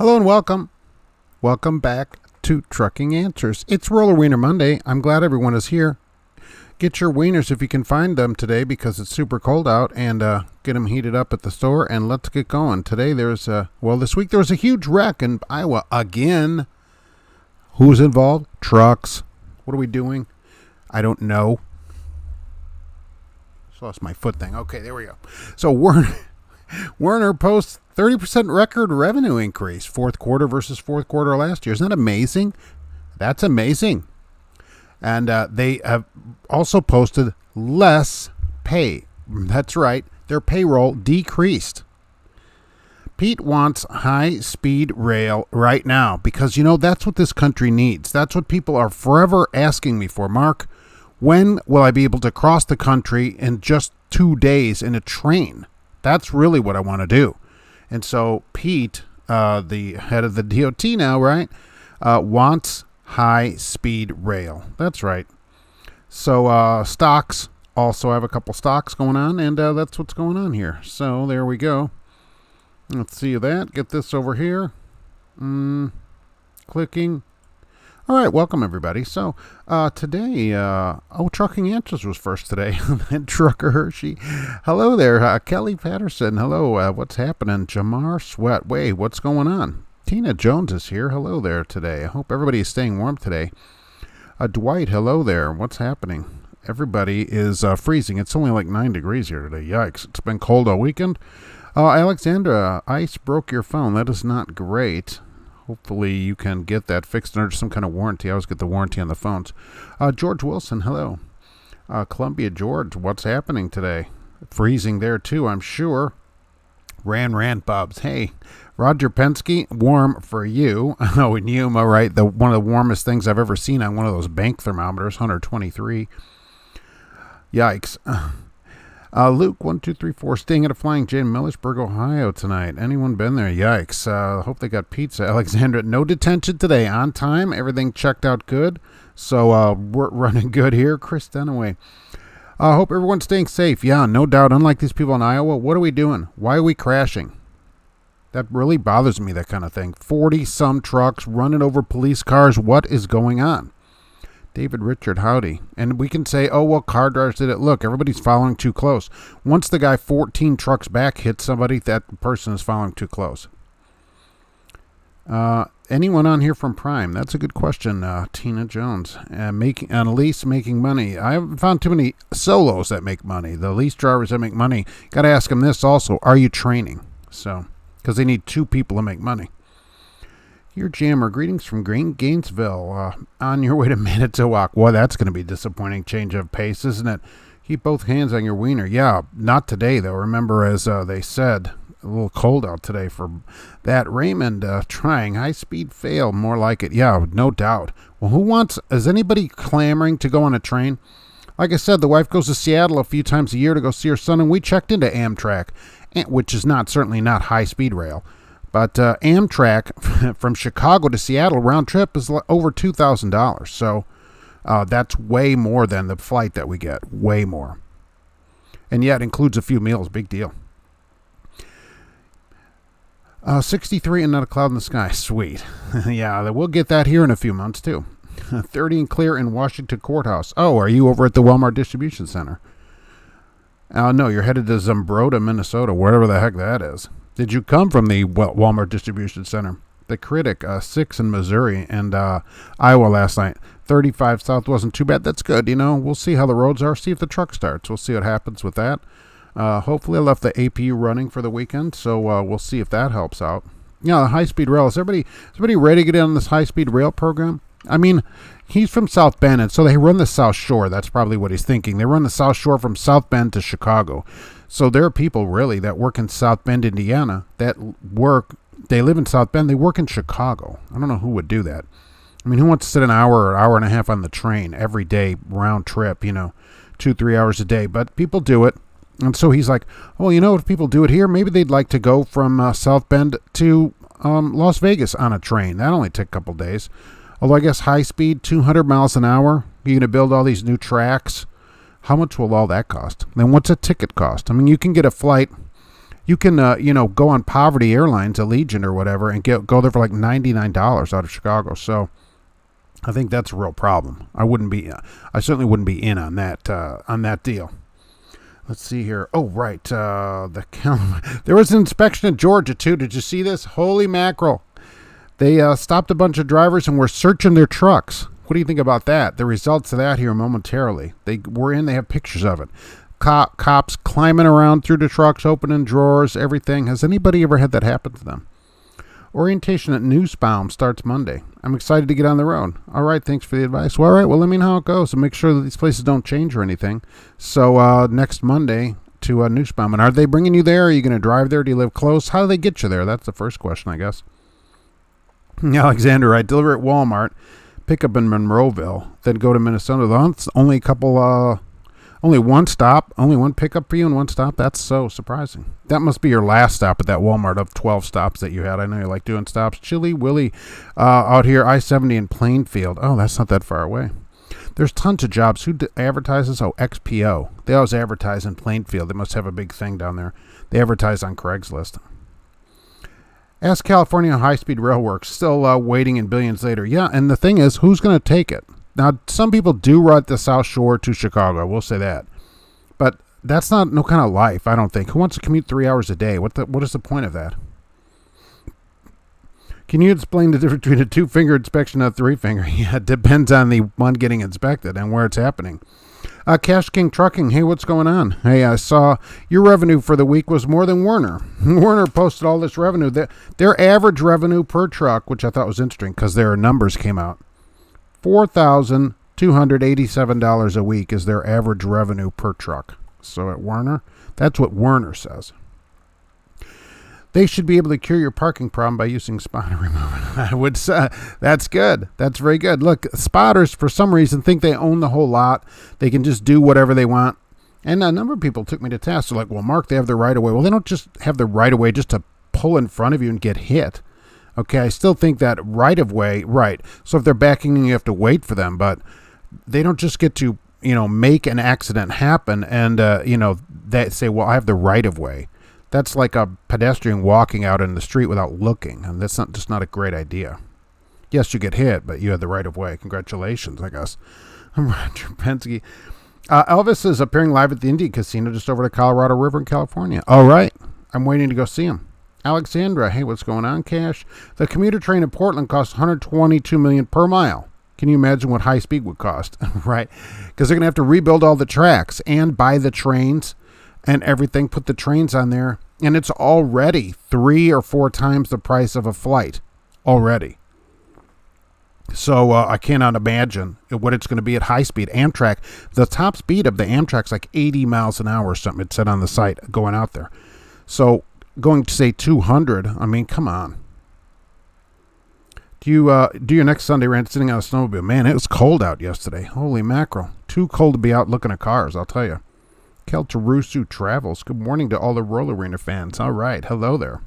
Hello and welcome. Welcome back to Trucking Answers. It's Roller Wiener Monday. I'm glad everyone is here. Get your wieners if you can find them today because it's super cold out, and get them heated up at the store, and let's get going. Today this week there was a huge wreck in Iowa again. Who's involved? Trucks. What are we doing? I don't know. Just lost my foot thing. Okay, there we go. So Werner posts 30% record revenue increase, fourth quarter versus fourth quarter last year. Isn't that amazing? That's amazing. And they have also posted less pay. That's right. Their payroll decreased. Pete wants high-speed rail right now because, that's what this country needs. That's what people are forever asking me for. Mark, when will I be able to cross the country in just 2 days in a train? That's really what I want to do. And so Pete, the head of the DOT now, right, wants high-speed rail. That's right. So stocks, also have a couple stocks going on, and that's what's going on here. So there we go. Let's see that. Get this over here. Clicking. All right, welcome everybody. So today, Trucking Answers was first today. Then Trucker Hershey. Hello there, Kelly Patterson. Hello, what's happening? Jamar Sweat. Wait, what's going on? Tina Jones is here. Hello there today. I hope everybody is staying warm today. Dwight, hello there. What's happening? Everybody is freezing. It's only like 9 degrees here today. Yikes. It's been cold all weekend. Alexandra, ice broke your phone. That is not great. Hopefully you can get that fixed under some kind of warranty. I always get the warranty on the phones. George Wilson, hello. Columbia George, what's happening today? Freezing there too, I'm sure. Rand Bubs, hey. Roger Penske, warm for you. Oh, in Yuma, right? One of the warmest things I've ever seen on one of those bank thermometers, 123. Yikes. Luke, 1234, staying at a Flying J in Millersburg, Ohio tonight. Anyone been there? Yikes. Hope they got pizza. Alexandra, no detention today. On time. Everything checked out good. So we're running good here. Chris Dunaway. Hope everyone's staying safe. Yeah, no doubt. Unlike these people in Iowa, what are we doing? Why are we crashing? That really bothers me, that kind of thing. 40-some trucks running over police cars. What is going on? David Richard, howdy. And we can say, oh, well, car drivers did it. Look, everybody's following too close. Once the guy 14 trucks back hits somebody, that person is following too close. Anyone on here from Prime? That's a good question, Tina Jones. Lease making money. I haven't found too many solos that make money. The lease drivers that make money. Got to ask them this also. Are you training? So, because they need 2 people to make money. Your Jammer, greetings from Gainesville. On your way to Manitowoc. Well, that's going to be a disappointing change of pace, isn't it? Keep both hands on your wiener. Yeah, not today, though. Remember, as they said, a little cold out today for that. Raymond, trying high-speed fail, more like it. Yeah, no doubt. Well, is anybody clamoring to go on a train? Like I said, the wife goes to Seattle a few times a year to go see her son, and we checked into Amtrak, which is certainly not high-speed rail. But Amtrak from Chicago to Seattle round trip is over $2,000. So that's way more than the flight that we get. Way more. And yet includes a few meals. Big deal. 63 and not a cloud in the sky. Sweet. Yeah, we'll get that here in a few months too. 30 and clear in Washington Courthouse. Oh, are you over at the Walmart Distribution Center? No, you're headed to Zumbrota, Minnesota, wherever the heck that is. Did you come from the Walmart Distribution Center? The Critic, 6 in Missouri and Iowa last night. 35 south wasn't too bad. That's good. We'll see how the roads are. See if the truck starts. We'll see what happens with that. Hopefully I left the APU running for the weekend, so we'll see if that helps out. The high-speed rail. Is everybody ready to get in on this high-speed rail program? I mean, he's from South Bend, and so they run the South Shore. That's probably what he's thinking. They run the South Shore from South Bend to Chicago. So there are people really that work in South Bend, Indiana, they live in South Bend, they work in Chicago. I don't know who would do that. I mean, who wants to sit an hour or hour and a half on the train every day, round trip, 2-3 hours a day? But people do it. And so he's like, well, if people do it here, maybe they'd like to go from South Bend to Las Vegas on a train. That'll only take a couple days. Although I guess high speed, 200 miles an hour, you're going to build all these new tracks. How much will all that cost? Then what's a ticket cost? I mean, you can get a flight You can, go on Poverty Airlines, Allegiant or whatever, and go there for like $99 out of Chicago. So I think that's a real problem. I certainly wouldn't be in on that deal. Let's see here. Oh, right. There was an inspection in Georgia, too. Did you see this? Holy mackerel. They stopped a bunch of drivers and were searching their trucks. What do you think about that? The results of that here momentarily. They have pictures of it. Cops climbing around through the trucks, opening drawers, everything. Has anybody ever had that happen to them? Orientation at Newsbaum starts Monday. I'm excited to get on the road. All right, thanks for the advice. Well, all right, well, let me know how it goes and make sure that these places don't change or anything. So next Monday to Newsbaum. And are they bringing you there? Are you going to drive there? Do you live close? How do they get you there? That's the first question, I guess. Alexander, I deliver at Walmart, pick up in Monroeville, then go to Minnesota. Only one stop, only one pickup for you and one stop? That's so surprising. That must be your last stop at that Walmart of 12 stops that you had. I know you like doing stops. Chili Willy out here, I-70 in Plainfield. Oh, that's not that far away. There's tons of jobs. Who advertises? Oh, XPO. They always advertise in Plainfield. They must have a big thing down there. They advertise on Craigslist. Ask California how high-speed rail works. Still waiting in billions later. Yeah, and the thing is, who's going to take it? Now, some people do run the South Shore to Chicago. We'll say that. But that's not no kind of life, I don't think. Who wants to commute 3 hours a day? What is the point of that? Can you explain the difference between a 2-finger inspection and a 3-finger? Yeah, it depends on the one getting inspected and where it's happening. Cash King Trucking, hey, what's going on? Hey, I saw your revenue for the week was more than Werner. Werner posted all this revenue. Their average revenue per truck, which I thought was interesting because their numbers came out, $4,287 a week is their average revenue per truck. So at Werner, that's what Werner says. They should be able to cure your parking problem by using spotter remover. I would say that's good. That's very good. Look, spotters, for some reason, think they own the whole lot. They can just do whatever they want. And a number of people took me to task. They're like, well, Mark, they have the right of way. Well, they don't just have the right of way just to pull in front of you and get hit. Okay, I still think that right of way, right. So if they're backing in, you have to wait for them. But they don't just get to, make an accident happen and, they say, well, I have the right of way. That's like a pedestrian walking out in the street without looking, and that's not a great idea. Yes, you get hit, but you had the right of way. Congratulations, I guess. Roger Penske. Elvis is appearing live at the Indian Casino just over the Colorado River in California. All right. I'm waiting to go see him. Alexandra, hey, what's going on, Cash? The commuter train in Portland costs $122 million per mile. Can you imagine what high speed would cost? Right? Because they're going to have to rebuild all the tracks and buy the trains and everything, put the trains on there. And it's already 3 or 4 times the price of a flight already. So I cannot imagine what it's going to be at high speed. Amtrak, the top speed of the Amtrak's like 80 miles an hour or something. It said on the site going out there. So going to say 200, I mean, come on. Do you do your next Sunday rant sitting on a snowmobile? Man, it was cold out yesterday. Holy mackerel. Too cold to be out looking at cars, I'll tell you. Keltarusu Travels. Good morning to all the Roller Arena fans. All right. Hello there.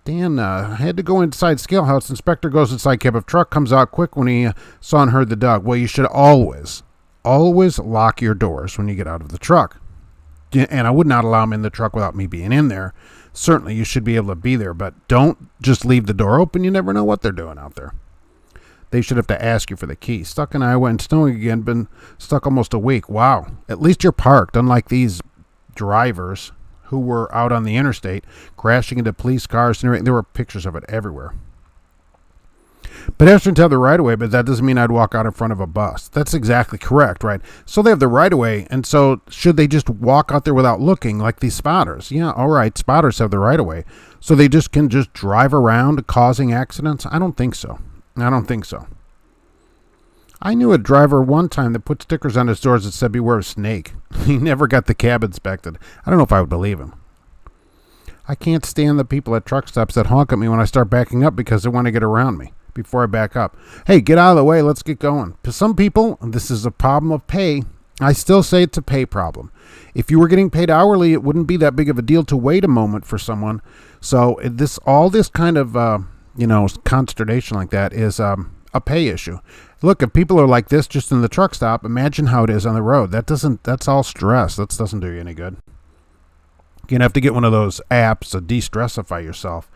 Dan, I had to go inside scale house. Inspector goes inside cab of truck, comes out quick when he saw and heard the dog. Well, you should always lock your doors when you get out of the truck. And I would not allow him in the truck without me being in there. Certainly, you should be able to be there, but don't just leave the door open. You never know what they're doing out there. They should have to ask you for the key. Stuck in Iowa and snowing again. Been stuck almost a week. Wow. At least you're parked, unlike these drivers who were out on the interstate crashing into police cars and everything. There were pictures of it everywhere. Pedestrians have the right of way, but that doesn't mean I'd walk out in front of a bus. That's exactly correct, right? So they have the right of way, and so should they just walk out there without looking like these spotters? Yeah, all right, spotters have the right of way. So they can just drive around causing accidents? I don't think so. I knew a driver one time that put stickers on his doors that said, beware of snake. He never got the cab inspected. I don't know if I would believe him. I can't stand the people at truck stops that honk at me when I start backing up because they want to get around me before I back up. Hey, get out of the way. Let's get going. To some people, this is a problem of pay. I still say it's a pay problem. If you were getting paid hourly, it wouldn't be that big of a deal to wait a moment for someone. So all this kind of consternation like that is a pay issue. Look, if people are like this just in the truck stop, imagine how it is on the road. That's all stress. That doesn't do you any good. You're going to have to get one of those apps to de-stressify yourself.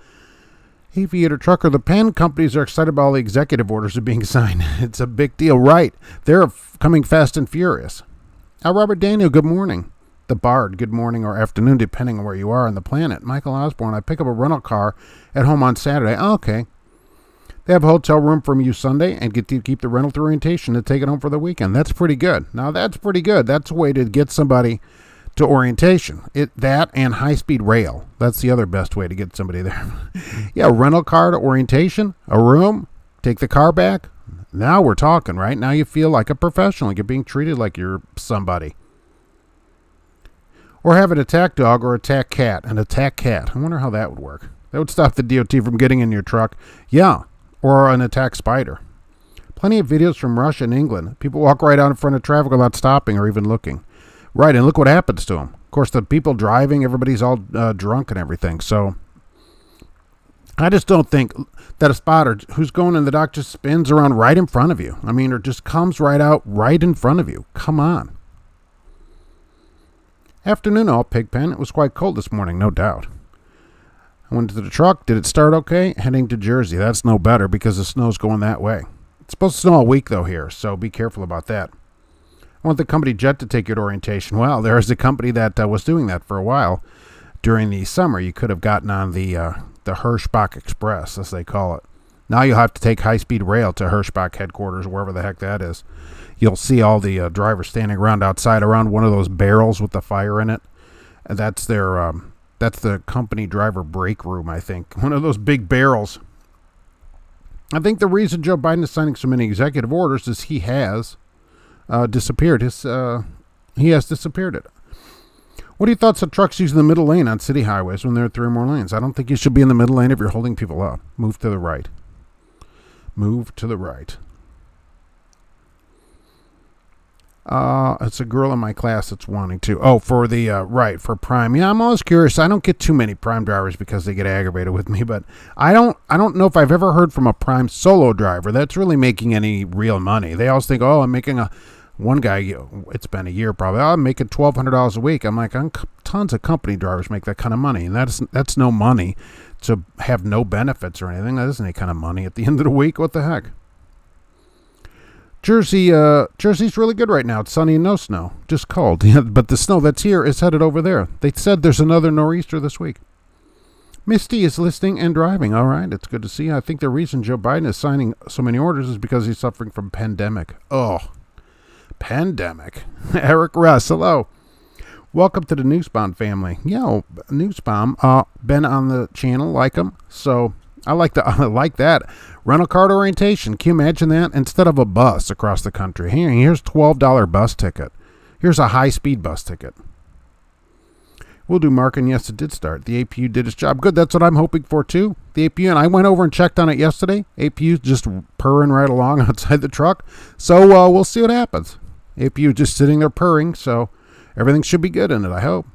Aviator Trucker, the PAM companies are excited about all the executive orders that are being signed. It's a big deal, right? They're coming fast and furious. Robert Daniel, good morning. The Bard, good morning or afternoon, depending on where you are on the planet. Michael Osborne, I pick up a rental car at home on Saturday. Oh, okay. They have a hotel room from you Sunday and get to keep the rental through orientation and take it home for the weekend. That's pretty good. Now, that's pretty good. That's a way to get somebody to orientation. That and high-speed rail. That's the other best way to get somebody there. Yeah, rental car to orientation, a room, take the car back. Now we're talking, right? Now you feel like a professional. You're being treated like you're somebody. Or have an attack dog or attack cat. An attack cat. I wonder how that would work. That would stop the DOT from getting in your truck. Yeah. Or an attack spider. Plenty of videos from Russia and England. People walk right out in front of traffic without stopping or even looking. Right, and look what happens to them. Of course, the people driving, everybody's all drunk and everything. So I just don't think that a spotter who's going in the dock just spins around right in front of you. I mean, or just comes right out right in front of you. Come on. Afternoon, all Pigpen. It was quite cold this morning, no doubt. I went to the truck. Did it start okay? Heading to Jersey. That's no better because the snow's going that way. It's supposed to snow all week, though, here, so be careful about that. I want the company jet to take you to orientation. Well, there's a company that was doing that for a while during the summer. You could have gotten on the Hirschbach Express, as they call it. Now you'll have to take high-speed rail to Hirschbach headquarters, wherever the heck that is. You'll see all the drivers standing around outside around one of those barrels with the fire in it. And that's their... That's the company driver break room, I think. One of those big barrels. I think the reason Joe Biden is signing so many executive orders is he has disappeared. He has disappeared it. What are your thoughts on trucks using the middle lane on city highways when there are 3 or more lanes? I don't think you should be in the middle lane if you're holding people up. Move to the right. Move to the right. It's a girl in my class that's wanting to. Oh, for the, right, for Prime. Yeah, I'm always curious. I don't get too many Prime drivers because they get aggravated with me, but I don't know if I've ever heard from a Prime solo driver that's really making any real money. They always think, oh, I'm making one guy, it's been a year probably, oh, I'm making $1,200 a week. I'm like, tons of company drivers make that kind of money, and that's no money to have no benefits or anything. That isn't any kind of money at the end of the week. What the heck? Jersey's really good right now. It's sunny and no snow. Just cold. Yeah, but the snow that's here is headed over there. They said there's another nor'easter this week. Misty is listening and driving. All right, it's good to see. I think the reason Joe Biden is signing so many orders is because he's suffering from pandemic. Oh, pandemic. Eric Russ, hello. Welcome to the Newsbomb family. Yeah, Newsbomb. Been on the channel, like him. So I like that. Rental car orientation. Can you imagine that? Instead of a bus across the country. Here's $12 bus ticket. Here's a high-speed bus ticket. We'll do marking. Yes, it did start. The APU did its job. Good, that's what I'm hoping for, too. The APU, and I went over and checked on it yesterday. APU's just purring right along outside the truck. So we'll see what happens. APU just sitting there purring, so everything should be good in it, I hope.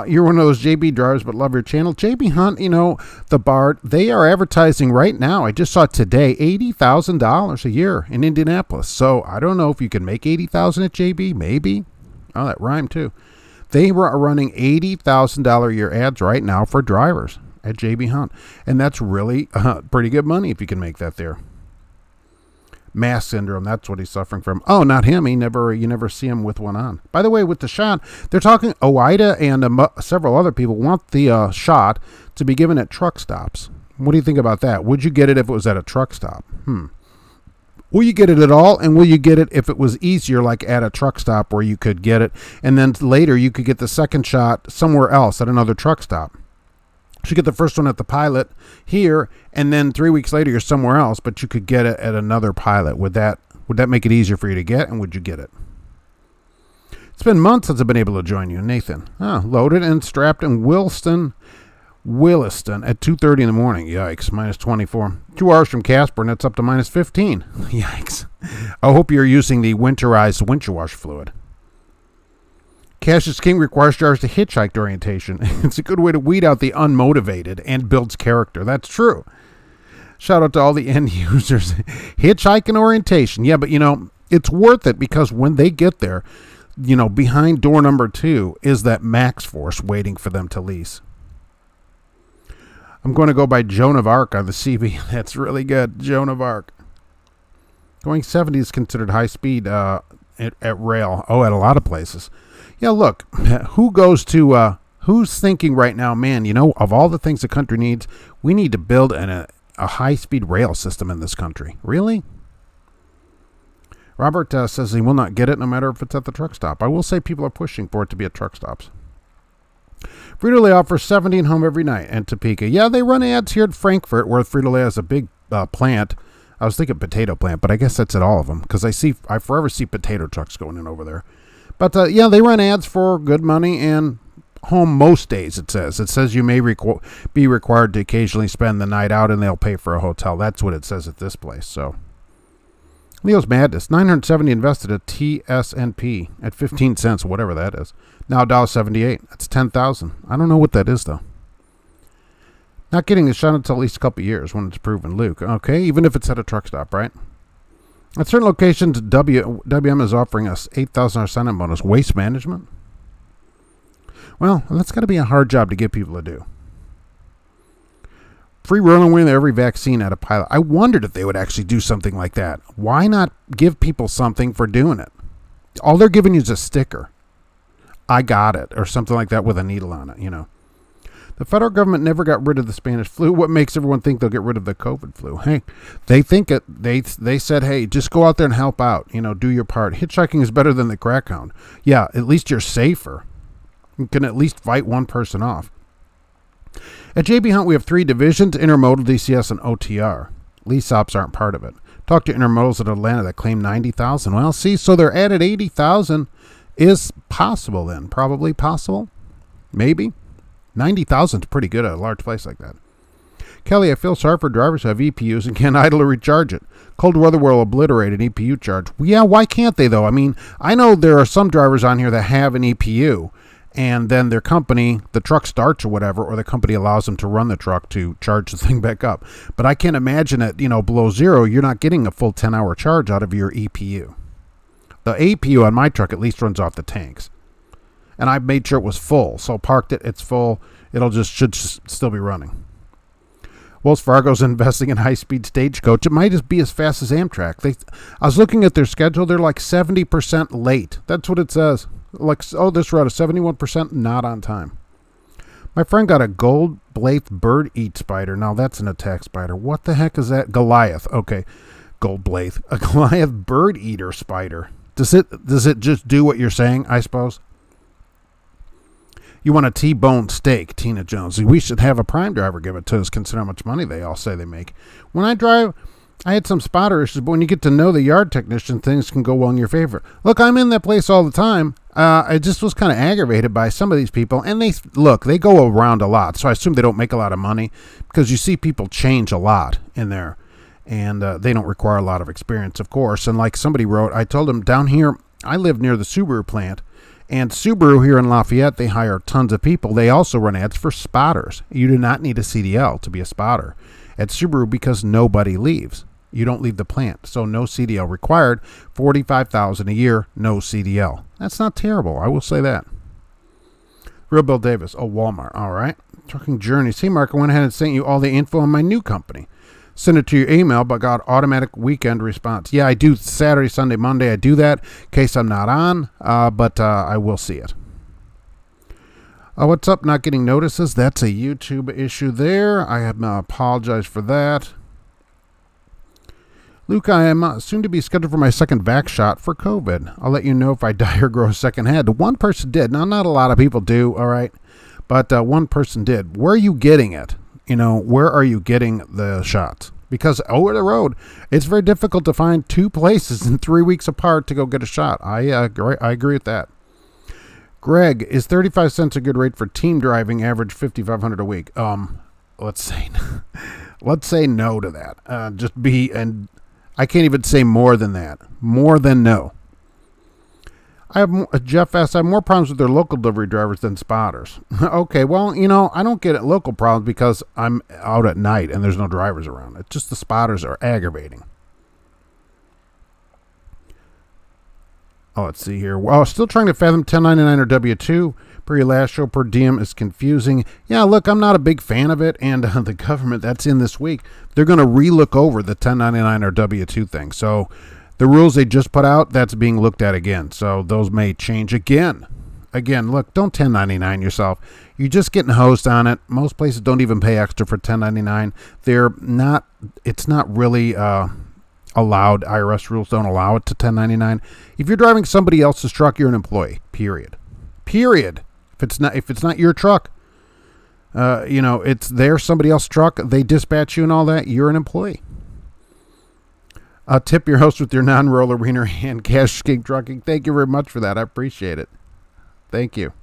You're one of those JB drivers, but love your channel. JB Hunt, the Bard, they are advertising right now. I just saw it today, $80,000 a year in Indianapolis. So I don't know if you can make $80,000 at JB, maybe. Oh, that rhymed too. They are running $80,000 a year ads right now for drivers at JB Hunt. And that's really pretty good money if you can make that there. Mass syndrome, that's what he's suffering from. Oh, not him. You never see him with one on. By the way, with the shot, they're talking, OIDA and several other people want the shot to be given at truck stops. What do you think about that? Would you get it if it was at a truck stop? Will you get it at all? And will you get it if it was easier, like at a truck stop where you could get it, and then later you could get the second shot somewhere else at another truck stop? You get the first one at the pilot here, and then 3 weeks later you're somewhere else, but you could get it at another pilot. Would that make it easier for you to get, and would you get it? It's been months since I've been able to join you, Nathan. Loaded and strapped in Williston at 2:30 in the morning. Yikes, minus 24. 2 hours from Casper, and it's up to minus 15. Yikes. I hope you're using the winterized winter wash fluid. Cash is King requires drivers to hitchhike orientation. It's a good way to weed out the unmotivated and builds character. That's true. Shout out to all the end users. Hitchhiking orientation. Yeah, but it's worth it because when they get there, behind door number 2 is that max force waiting for them to lease. I'm going to go by Joan of Arc on the CB. That's really good. Joan of Arc. Going 70 is considered high speed at rail. Oh, at a lot of places. Yeah, look, who's thinking right now, man, of all the things the country needs, we need to build a high-speed rail system in this country. Really? Robert says he will not get it no matter if it's at the truck stop. I will say people are pushing for it to be at truck stops. Frito-Lay offers 17 home every night in Topeka. Yeah, they run ads here at Frankfurt where Frito-Lay has a big plant. I was thinking potato plant, but I guess that's at all of them because I forever see potato trucks going in over there. But yeah, they run ads for good money and home most days, it says you may be required to occasionally spend the night out and they'll pay for a hotel. That's what it says at this place. So Leo's Madness, 970 invested at TSNP at 15 cents, whatever that is. Now $1.78. That's 10,000. I don't know what that is though. Not getting a shot until at least a couple of years when it's proven. Luke, okay, even if it's at a truck stop, right? At certain locations, WM is offering us $8,000 sign-up bonus. Waste management? Well, that's got to be a hard job to get people to do. Free rolling with every vaccine at a pilot. I wondered if they would actually do something like that. Why not give people something for doing it? All they're giving you is a sticker. I got it, or something like that with a needle on it, The federal government never got rid of the Spanish flu. What makes everyone think they'll get rid of the COVID flu? Hey, they think it. They said, hey, just go out there and help out. Do your part. Hitchhiking is better than the crack hound. Yeah, at least you're safer. You can at least fight one person off. At JB Hunt, we have 3 divisions: intermodal, DCS, and OTR. Lease ops aren't part of it. Talk to intermodals at Atlanta that claim 90,000. Well, see, so they're added 80,000 is possible then. Probably possible. Maybe. 90,000 is pretty good at a large place like that. Kelly, I feel sorry for drivers who have EPUs and can't idle or recharge it. Cold weather will obliterate an EPU charge. Yeah, why can't they, though? I mean, I know there are some drivers on here that have an EPU, and then their company, the truck starts or whatever, or the company allows them to run the truck to charge the thing back up. But I can't imagine at, below zero, you're not getting a full 10-hour charge out of your EPU. The APU on my truck at least runs off the tanks. And I made sure it was full. So parked it, it's full. Should still be running. Wells Fargo's investing in high-speed stagecoach. It might just be as fast as Amtrak. I was looking at their schedule. They're like 70% late. That's what it says. This route is 71% not on time. My friend got a gold blathe bird eat spider. Now that's an attack spider. What the heck is that? Goliath. Okay. Gold blathe. A Goliath bird eater spider. Does it just do what you're saying, I suppose? You want a T-bone steak, Tina Jones. We should have a Prime driver give it to us, consider how much money they all say they make. When I drive, I had some spotter issues, but when you get to know the yard technician, things can go well in your favor. Look, I'm in that place all the time. I just was kind of aggravated by some of these people, and they go around a lot, so I assume they don't make a lot of money because you see people change a lot in there, and they don't require a lot of experience, of course. And like somebody wrote, I told them down here, I live near the Subaru plant, and Subaru here in Lafayette, they hire tons of people. They also run ads for spotters. You do not need a CDL to be a spotter at Subaru because nobody leaves. You don't leave the plant, so no CDL required. $45,000 a year, no CDL. That's not terrible, I will say that. Real Bill Davis, Walmart, all right. Trucking Journey. See, Mark, I went ahead and sent you all the info on my new company. Send it to your email, but got automatic weekend response. Yeah, I do Saturday, Sunday, Monday. I do that in case I'm not on, but I will see it. What's up? Not getting notices. That's a YouTube issue there. I apologize for that. Luke, I am soon to be scheduled for my second vax shot for COVID. I'll let you know if I die or grow a second head. One person did. Now, not a lot of people do, all right? But one person did. Where are you getting it? Where are you getting the shots? Because over the road, it's very difficult to find 2 places in 3 weeks apart to go get a shot. I agree with that. Greg, is 35 cents a good rate for team driving? Average $5,500 a week. Let's say no to that. And I can't even say more than that. More than no. Jeff asks, I have more problems with their local delivery drivers than spotters. Okay, well, I don't get local problems because I'm out at night and there's no drivers around. It's just the spotters are aggravating. Oh, let's see here. Well, still trying to fathom 1099 or W-2. Per your last show, per diem is confusing. Yeah, look, I'm not a big fan of it, and the government, that's in this week, they're going to re-look over the 1099 or W-2 thing. So the rules they just put out, that's being looked at again. So those may change again. Again, look, don't 1099 yourself. You're just getting hosed on it. Most places don't even pay extra for 1099. It's not really allowed. IRS rules don't allow it to 1099. If you're driving somebody else's truck, you're an employee. Period. If it's not your truck, it's somebody else's truck. They dispatch you and all that. You're an employee. Tip your host with your non-roller wiener hand, Cash King Trucking. Thank you very much for that. I appreciate it. Thank you.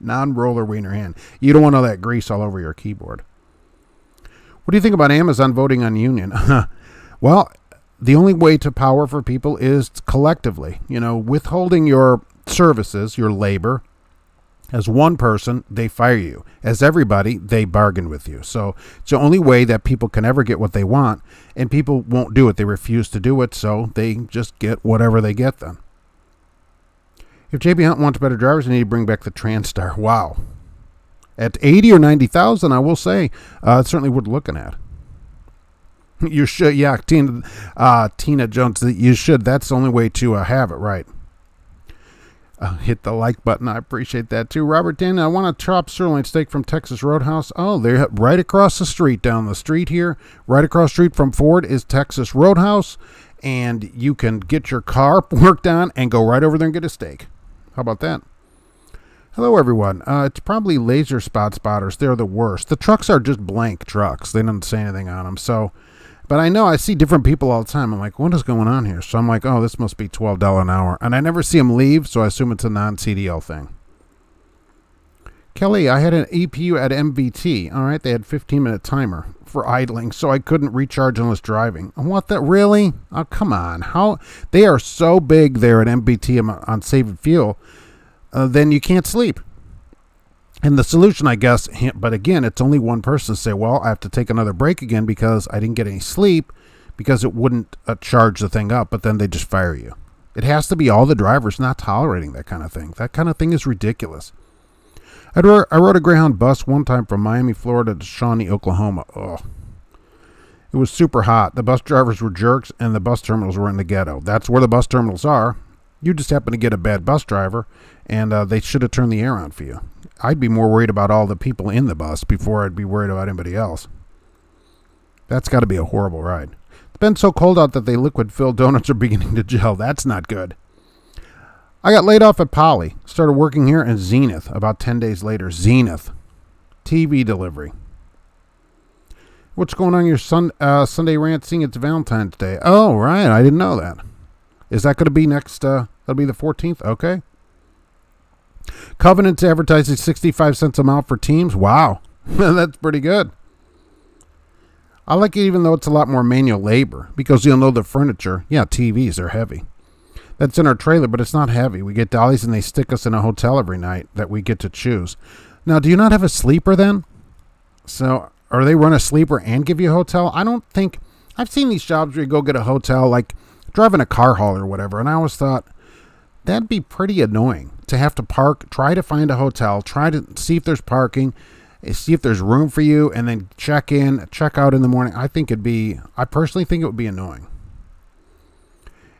Non-roller wiener hand. You don't want all that grease all over your keyboard. What do you think about Amazon voting on union? Well, the only way to power for people is collectively. Withholding your services, your labor, as one person, they fire you. As everybody, they bargain with you. So it's the only way that people can ever get what they want, and people won't do it. They refuse to do it, so they just get whatever they get then. If JB Hunt wants better drivers, they need to bring back the Transtar. Wow. At 80 or 90,000, I will say, it's certainly worth looking at. You should, yeah, Tina Jones, you should. That's the only way to have it, right. Hit the like button. I appreciate that too. Robert Dan, I want a chopped sirloin steak from Texas Roadhouse. Oh, they're right across the street, down the street here. Right across the street from Ford is Texas Roadhouse, and you can get your car worked on and go right over there and get a steak. How about that? Hello, everyone. It's probably laser spot spotters. They're the worst. The trucks are just blank trucks. They don't say anything on them. But I know I see different people all the time. I'm like, what is going on here? So I'm like, oh, this must be $12 an hour. And I never see them leave, so I assume it's a non-CDL thing. Kelly, I had an EPU at MVT. All right, they had 15-minute timer for idling, so I couldn't recharge unless driving. What the? Really? Oh, come on. How? They are so big there at MVT on saving fuel, then you can't sleep. And the solution, I guess, but again, it's only one person to say, well, I have to take another break again because I didn't get any sleep because it wouldn't charge the thing up, but then they just fire you. It has to be all the drivers not tolerating that kind of thing. That kind of thing is ridiculous. I rode a Greyhound bus one time from Miami, Florida to Shawnee, Oklahoma. Ugh. It was super hot. The bus drivers were jerks, and the bus terminals were in the ghetto. That's where the bus terminals are. You just happen to get a bad bus driver, and they should have turned the air on for you. I'd be more worried about all the people in the bus before I'd be worried about anybody else. That's got to be a horrible ride. It's been so cold out that they liquid-filled donuts are beginning to gel. That's not good. I got laid off at Poly. Started working here at Zenith about 10 days later. Zenith. TV delivery. What's going on your Sunday rant seeing it's Valentine's Day? Oh, right. I didn't know that. Is that going to be next? That'll be the 14th? Okay. Covenant's advertising 65 cents a mile for teams. Wow. That's pretty good. I like it even though it's a lot more manual labor because you'll know the furniture. Yeah, TVs are heavy. That's in our trailer, but it's not heavy. We get dollies and they stick us in a hotel every night that we get to choose. Now, do you not have a sleeper then? So, or they run a sleeper and give you a hotel? I don't think, I've seen these jobs where you go get a hotel, like driving a car haul or whatever, and I always thought, that'd be pretty annoying to have to park, try to find a hotel, try to see if there's parking, see if there's room for you, and then check in, check out in the morning. I personally think it would be annoying.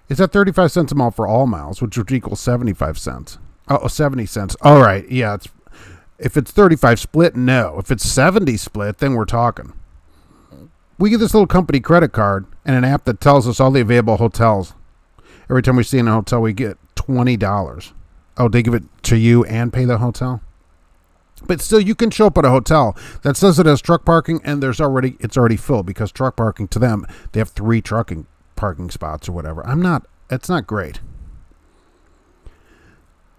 It's at 35 cents a mile for all miles, which would equal 75 cents. Oh, 70 cents. All right. Yeah. If it's 35 split, no. If it's 70 split, then we're talking. We get this little company credit card and an app that tells us all the available hotels. Every time we see in a hotel, we get $20. Oh, they give it to you and pay the hotel? But still, you can show up at a hotel that says it has truck parking, and it's already filled because truck parking to them, they have 3 trucking parking spots or whatever. It's not great.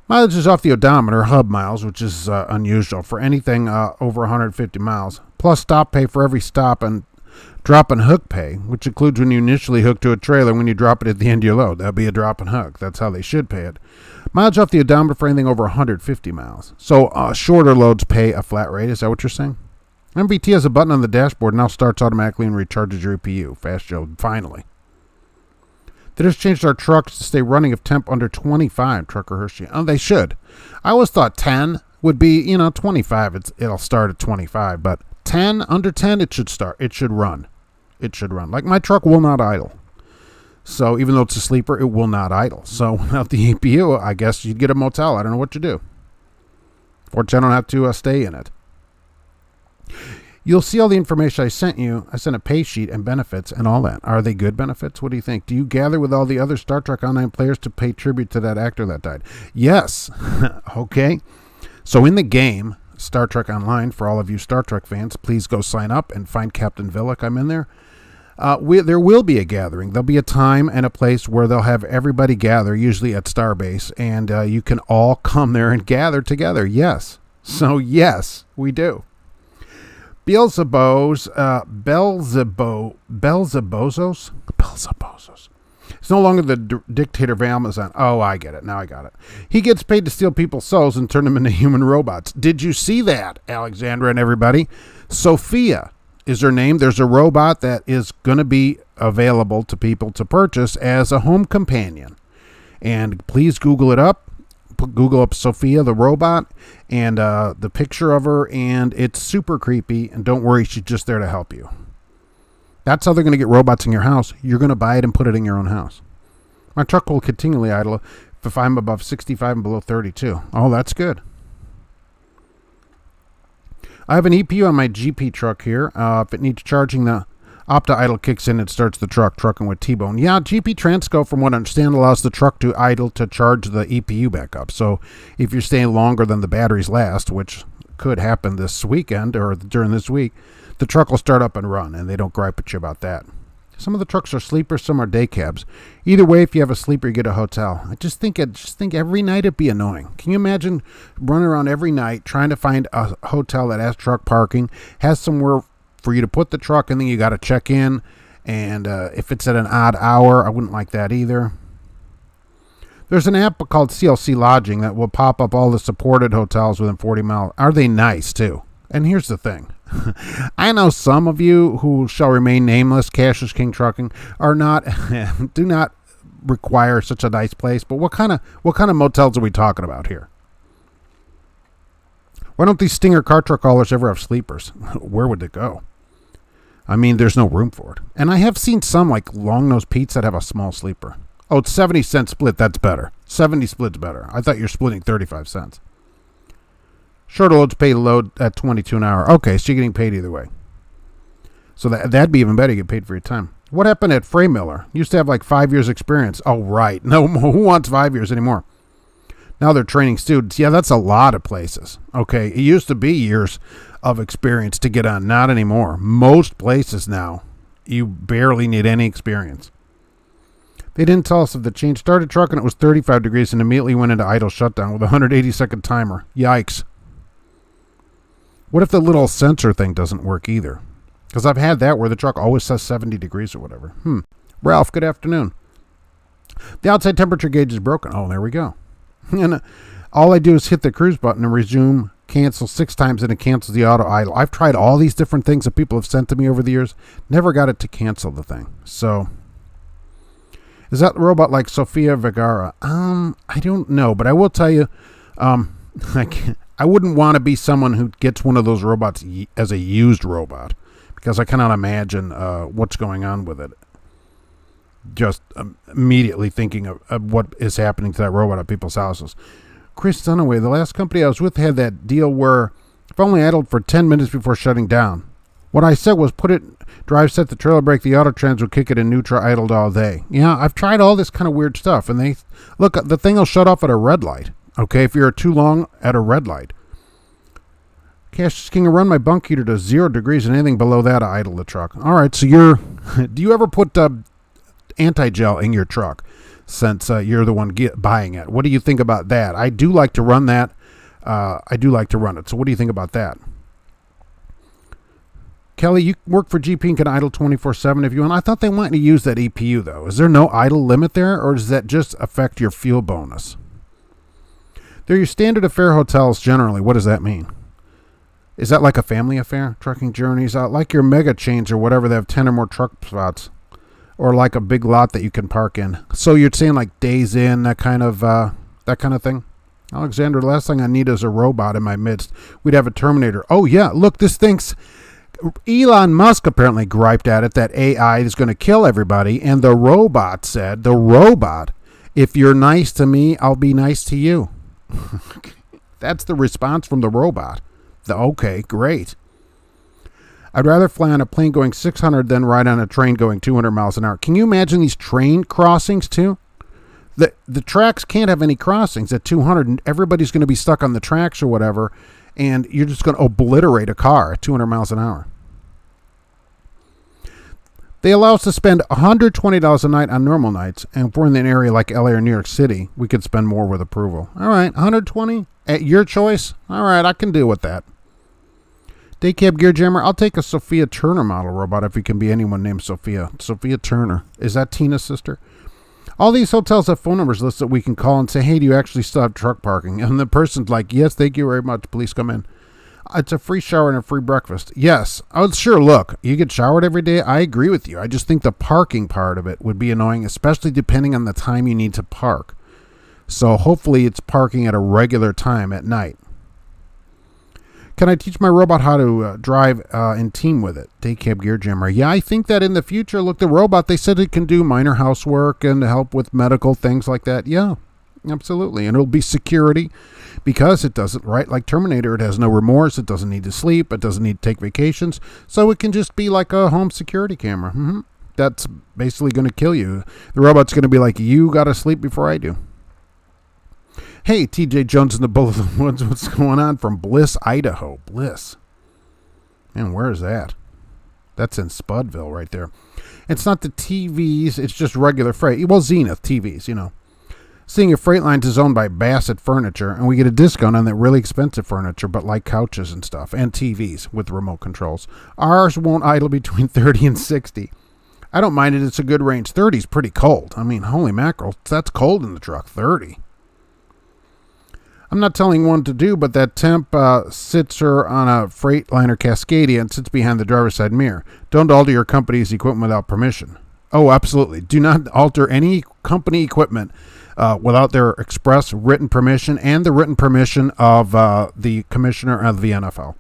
Mileage is off the odometer, hub miles, which is unusual for anything over 150 miles, plus stop pay for every stop and drop and hook pay, which includes when you initially hook to a trailer when you drop it at the end of your load. That'll be a drop and hook. That's how they should pay it. Mileage off the odometer for anything over 150 miles. So shorter loads pay a flat rate. Is that what you're saying? MVT has a button on the dashboard, now starts automatically and recharges your EPU. Fast Joe, finally. They just changed our trucks to stay running if temp under 25, Trucker Hershey. Oh, they should. I always thought 10 would be, 25. It'll start at 25, but 10, under 10, it should start. It should run. It should run. Like my truck will not idle. So even though it's a sleeper, it will not idle. So without the EPU, I guess you'd get a motel. I don't know what you do. Fortunately, I don't have to stay in it. You'll see all the information I sent you. I sent a pay sheet and benefits and all that. Are they good benefits? What do you think? Do you gather with all the other Star Trek Online players to pay tribute to that actor that died? Yes. Okay. So in the game, Star Trek Online, for all of you Star Trek fans, please go sign up and find Captain Villick. I'm in there. There will be a gathering. There'll be a time and a place where they'll have everybody gather, usually at Starbase, and you can all come there and gather together. Yes. So, yes, we do. Beelzebuzos. He's no longer the dictator of Amazon. Oh, I get it. Now I got it. He gets paid to steal people's souls and turn them into human robots. Did you see that, Alexandra and everybody? Sophia is her name. There's a robot that is going to be available to people to purchase as a home companion. And please Google it up. Google up Sophia the robot and the picture of her, and it's super creepy. And don't worry, she's just there to help you. That's how they're going to get robots in your house. You're going to buy it and put it in your own house. My truck will continually idle if I'm above 65 and below 32. Oh, that's good. I have an EPU on my GP truck here. If it needs charging, the Opta idle kicks in and starts the truck, trucking with T-Bone. Yeah, GP Transco, from what I understand, allows the truck to idle to charge the EPU back up. So if you're staying longer than the batteries last, which could happen this weekend or during this week, the truck will start up and run, and they don't gripe at you about that. Some of the trucks are sleepers, some are day cabs. Either way, if you have a sleeper, you get a hotel. I just think every night it'd be annoying. Can you imagine running around every night trying to find a hotel that has truck parking, has somewhere for you to put the truck, and then you got to check in, and if it's at an odd hour, I wouldn't like that either. There's an app called CLC Lodging that will pop up all the supported hotels within 40 miles. Are they nice, too? And here's the thing. I know some of you who shall remain nameless, Cash is King Trucking, are not, do not require such a nice place. But what kind of motels are we talking about here? Why don't these Stinger car truck haulers ever have sleepers? Where would it go? I mean, there's no room for it. And I have seen some like Long Nose Pete's that have a small sleeper. Oh, it's 70-cent split. That's better. 70 split's better. I thought you're splitting 35 cents. Shorter loads pay load at 22 an hour. Okay, so you're getting paid either way. So that'd be even better. You get paid for your time. What happened at Frey Miller? Used to have like 5 years experience. Oh, right. No, who wants 5 years anymore? Now they're training students. Yeah, that's a lot of places. Okay, it used to be years of experience to get on. Not anymore. Most places now, you barely need any experience. They didn't tell us if the change started truck and it was 35 degrees and immediately went into idle shutdown with a 180-second timer. Yikes. What if the little sensor thing doesn't work either? Because I've had that where the truck always says 70 degrees or whatever. Ralph, good afternoon. The outside temperature gauge is broken. Oh, there we go. And all I do is hit the cruise button and resume, cancel 6 times, and it cancels the auto idle. I've tried all these different things that people have sent to me over the years. Never got it to cancel the thing. So, is that robot like Sofia Vergara? I don't know, but I will tell you, I wouldn't want to be someone who gets one of those robots as a used robot, because I cannot imagine what's going on with it. Just immediately thinking of what is happening to that robot at people's houses. Chris Dunaway, the last company I was with had that deal where if only idled for 10 minutes before shutting down. What I said was put it, drive set the trailer brake, the auto trans will kick it in neutral, idled all day. Yeah, I've tried all this kind of weird stuff, and the thing will shut off at a red light. Okay, if you're too long at a red light. Cash King, run my bunk heater to 0 degrees and anything below that, I idle the truck. All right, so do you ever put anti-gel in your truck since you're the one buying it? What do you think about that? I do like to run that. I do like to run it. So what do you think about that? Kelly, you work for GP and can idle 24/7 if you want. I thought they wanted to use that EPU, though. Is there no idle limit there, or does that just affect your fuel bonus? They're your standard affair hotels generally. What does that mean? Is that like a family affair? Trucking Journeys? Like your mega chains or whatever that have 10 or more truck spots. or like a big lot that you can park in. So you're saying like Days In, that kind of thing? Alexander, the last thing I need is a robot in my midst. We'd have a Terminator. Oh, yeah, look, this thinks... Elon Musk apparently griped at it that AI is going to kill everybody, and the robot said, if you're nice to me, I'll be nice to you. That's the response from the robot. Okay, great. I'd rather fly on a plane going 600 than ride on a train going 200 miles an hour. Can you imagine these train crossings too? The tracks can't have any crossings at 200, and everybody's going to be stuck on the tracks or whatever, and you're just going to obliterate a car at 200 miles an hour. They allow us to spend $120 a night on normal nights, and if we're in an area like LA or New York City, we could spend more with approval. All right, 120 at your choice? All right, I can deal with that. Daycab Gear Jammer, I'll take a Sophia Turner model robot if you can be anyone named Sophia. Sophia Turner. Is that Tina's sister? All these hotels have phone numbers listed that we can call and say, hey, do you actually still have truck parking? And the person's like, yes, thank you very much. Please come in. It's a free shower and a free breakfast. Yes. Oh, sure. Look, you get showered every day. I agree with you. I just think the parking part of it would be annoying, especially depending on the time you need to park. So hopefully it's parking at a regular time at night. Can I teach my robot how to drive in team with it? Daycab Gear Jammer. Yeah, I think that in the future, look, the robot, they said it can do minor housework and help with medical things like that. Yeah, absolutely. And it'll be security because it doesn't, right? Like Terminator, it has no remorse. It doesn't need to sleep. It doesn't need to take vacations. So it can just be like a home security camera. That's basically going to kill you. The robot's going to be like, you got to sleep before I do. Hey, TJ Jones in the Bull of the Woods. What's going on from Bliss, Idaho? Bliss. Man, where is that? That's in Spudville right there. It's not the TVs. It's just regular freight. Well, Zenith TVs, you know. Seeing if Freightlines is owned by Bassett Furniture, and we get a discount on that really expensive furniture, but like couches and stuff, and TVs with remote controls. Ours won't idle between 30 and 60. I don't mind it. It's a good range. 30 is pretty cold. I mean, holy mackerel. That's cold in the truck. 30. I'm not telling one to do, but that temp sits her on a Freightliner Cascadia and sits behind the driver's side mirror. Don't alter your company's equipment without permission. Oh, absolutely. Do not alter any company equipment without their express written permission and the written permission of the commissioner of the NFL.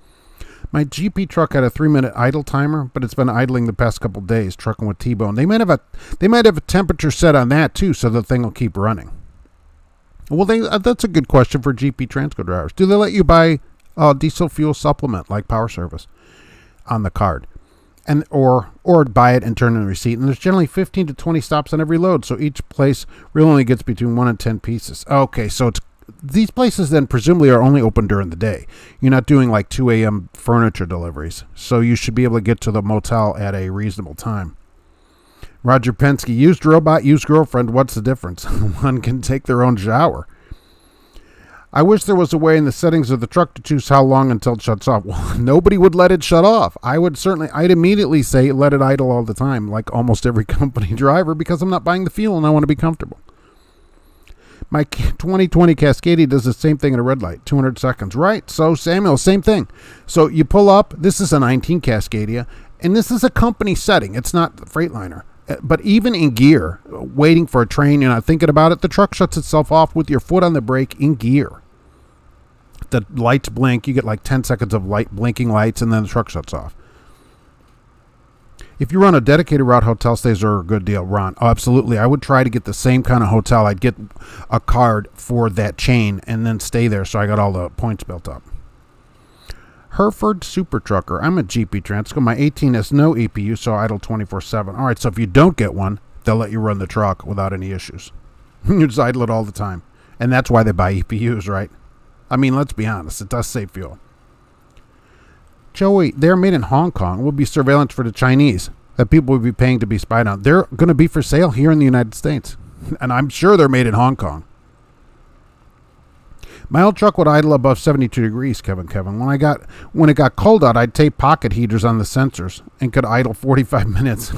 My GP truck had a 3-minute idle timer, but it's been idling the past couple days, trucking with T-Bone. They might have a temperature set on that, too, so the thing will keep running. Well, that's a good question for GP Transco drivers. Do they let you buy a diesel fuel supplement like Power Service on the card, and or buy it and turn in a receipt? And there's generally 15 to 20 stops on every load, so each place really only gets between 1 and 10 pieces. Okay, so these places then presumably are only open during the day. You're not doing like 2 a.m. furniture deliveries, so you should be able to get to the motel at a reasonable time. Roger Penske, used robot, used girlfriend, what's the difference? One can take their own shower. I wish there was a way in the settings of the truck to choose how long until it shuts off. Well, nobody would let it shut off. I'd immediately say let it idle all the time, like almost every company driver, because I'm not buying the fuel and I want to be comfortable. My 2020 Cascadia does the same thing at a red light, 200 seconds. Right, so Samuel, same thing. So you pull up, this is a 19 Cascadia, and this is a company setting. It's not the Freightliner. But even in gear, waiting for a train, you're not thinking about it, the truck shuts itself off with your foot on the brake in gear. The lights blink, you get like 10 seconds of blinking lights, and then the truck shuts off. If you run a dedicated route, hotel stays are a good deal, Ron. Oh, absolutely. I would try to get the same kind of hotel. I'd get a card for that chain and then stay there so I got all the points built up. Hereford Super Trucker. I'm a GP Transco. My 18 has no EPU, so I idle 24/7. All right, so if you don't get one, they'll let you run the truck without any issues. You just idle it all the time. And that's why they buy EPUs, right? I mean, let's be honest. It does save fuel. Joey, they're made in Hong Kong. Will be surveillance for the Chinese that people will be paying to be spied on. They're going to be for sale here in the United States. And I'm sure they're made in Hong Kong. My old truck would idle above 72 degrees, Kevin. When it got cold out, I'd tape pocket heaters on the sensors and could idle 45 minutes.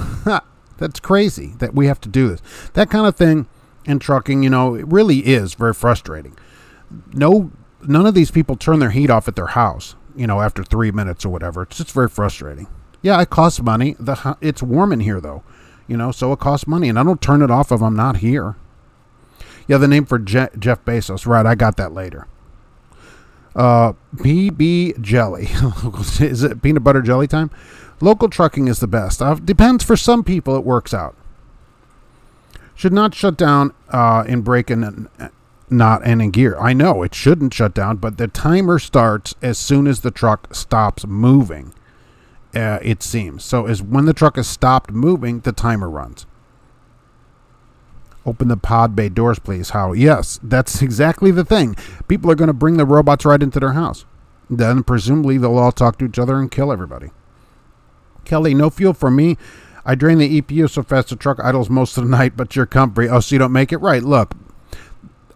That's crazy that we have to do this. That kind of thing in trucking, it really is very frustrating. None of these people turn their heat off at their house, after 3 minutes or whatever. It's just very frustrating. Yeah, it costs money. It's warm in here, though. so it costs money, and I don't turn it off if I'm not here. Yeah, the name for Jeff Bezos, right? I got that later. PB Jelly. Is it peanut butter jelly time? Local trucking is the best. Depends. For some people, it works out. Should not shut down in brake and not and in gear. I know it shouldn't shut down, but the timer starts as soon as the truck stops moving. It seems. So as when the truck has stopped moving, the timer runs. Open the pod bay doors, please. How? Yes, that's exactly the thing. People are going to bring the robots right into their house. Then presumably they'll all talk to each other and kill everybody. Kelly, no fuel for me. I drain the EPU so fast the truck idles most of the night, but you're comfy. Oh, so you don't make it? Right. Look,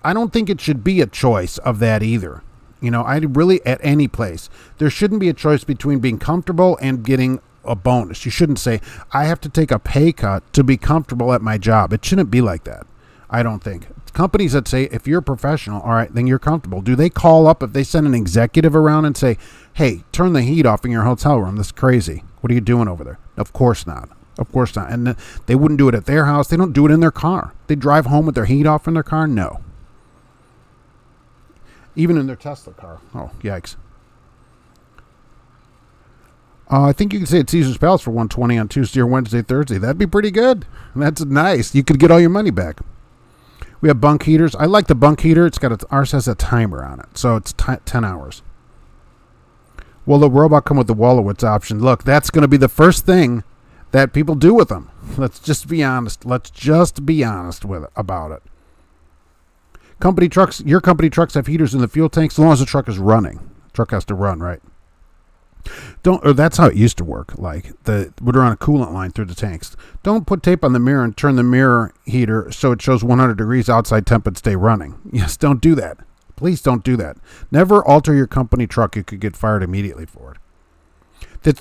I don't think it should be a choice of that either. I really, at any place, there shouldn't be a choice between being comfortable and getting a bonus. You shouldn't say, I have to take a pay cut to be comfortable at my job. It shouldn't be like that. I don't think. Companies that say, if you're a professional, all right, then you're comfortable. Do they call up if they send an executive around and say, hey, turn the heat off in your hotel room? This is crazy. What are you doing over there? Of course not. Of course not. And they wouldn't do it at their house. They don't do it in their car. They drive home with their heat off in their car? No. Even in their Tesla car. Oh, yikes. I think you could say at Caesar's Palace for $120 on Tuesday or Wednesday, Thursday. That'd be pretty good. That's nice. You could get all your money back. We have bunk heaters. I like the bunk heater. Ours has a timer on it, so it's 10 hours. Will the robot come with the Wallowitz option? Look, that's going to be the first thing that people do with them. Let's just be honest. About it. Your company trucks have heaters in the fuel tanks as long as the truck is running. The truck has to run, right? That's how it used to work. Would run a coolant line through the tanks. Don't put tape on the mirror and turn the mirror heater so it shows 100 degrees outside temp and stay running. Yes, don't do that. Please don't do that. Never alter your company truck. You could get fired immediately for it.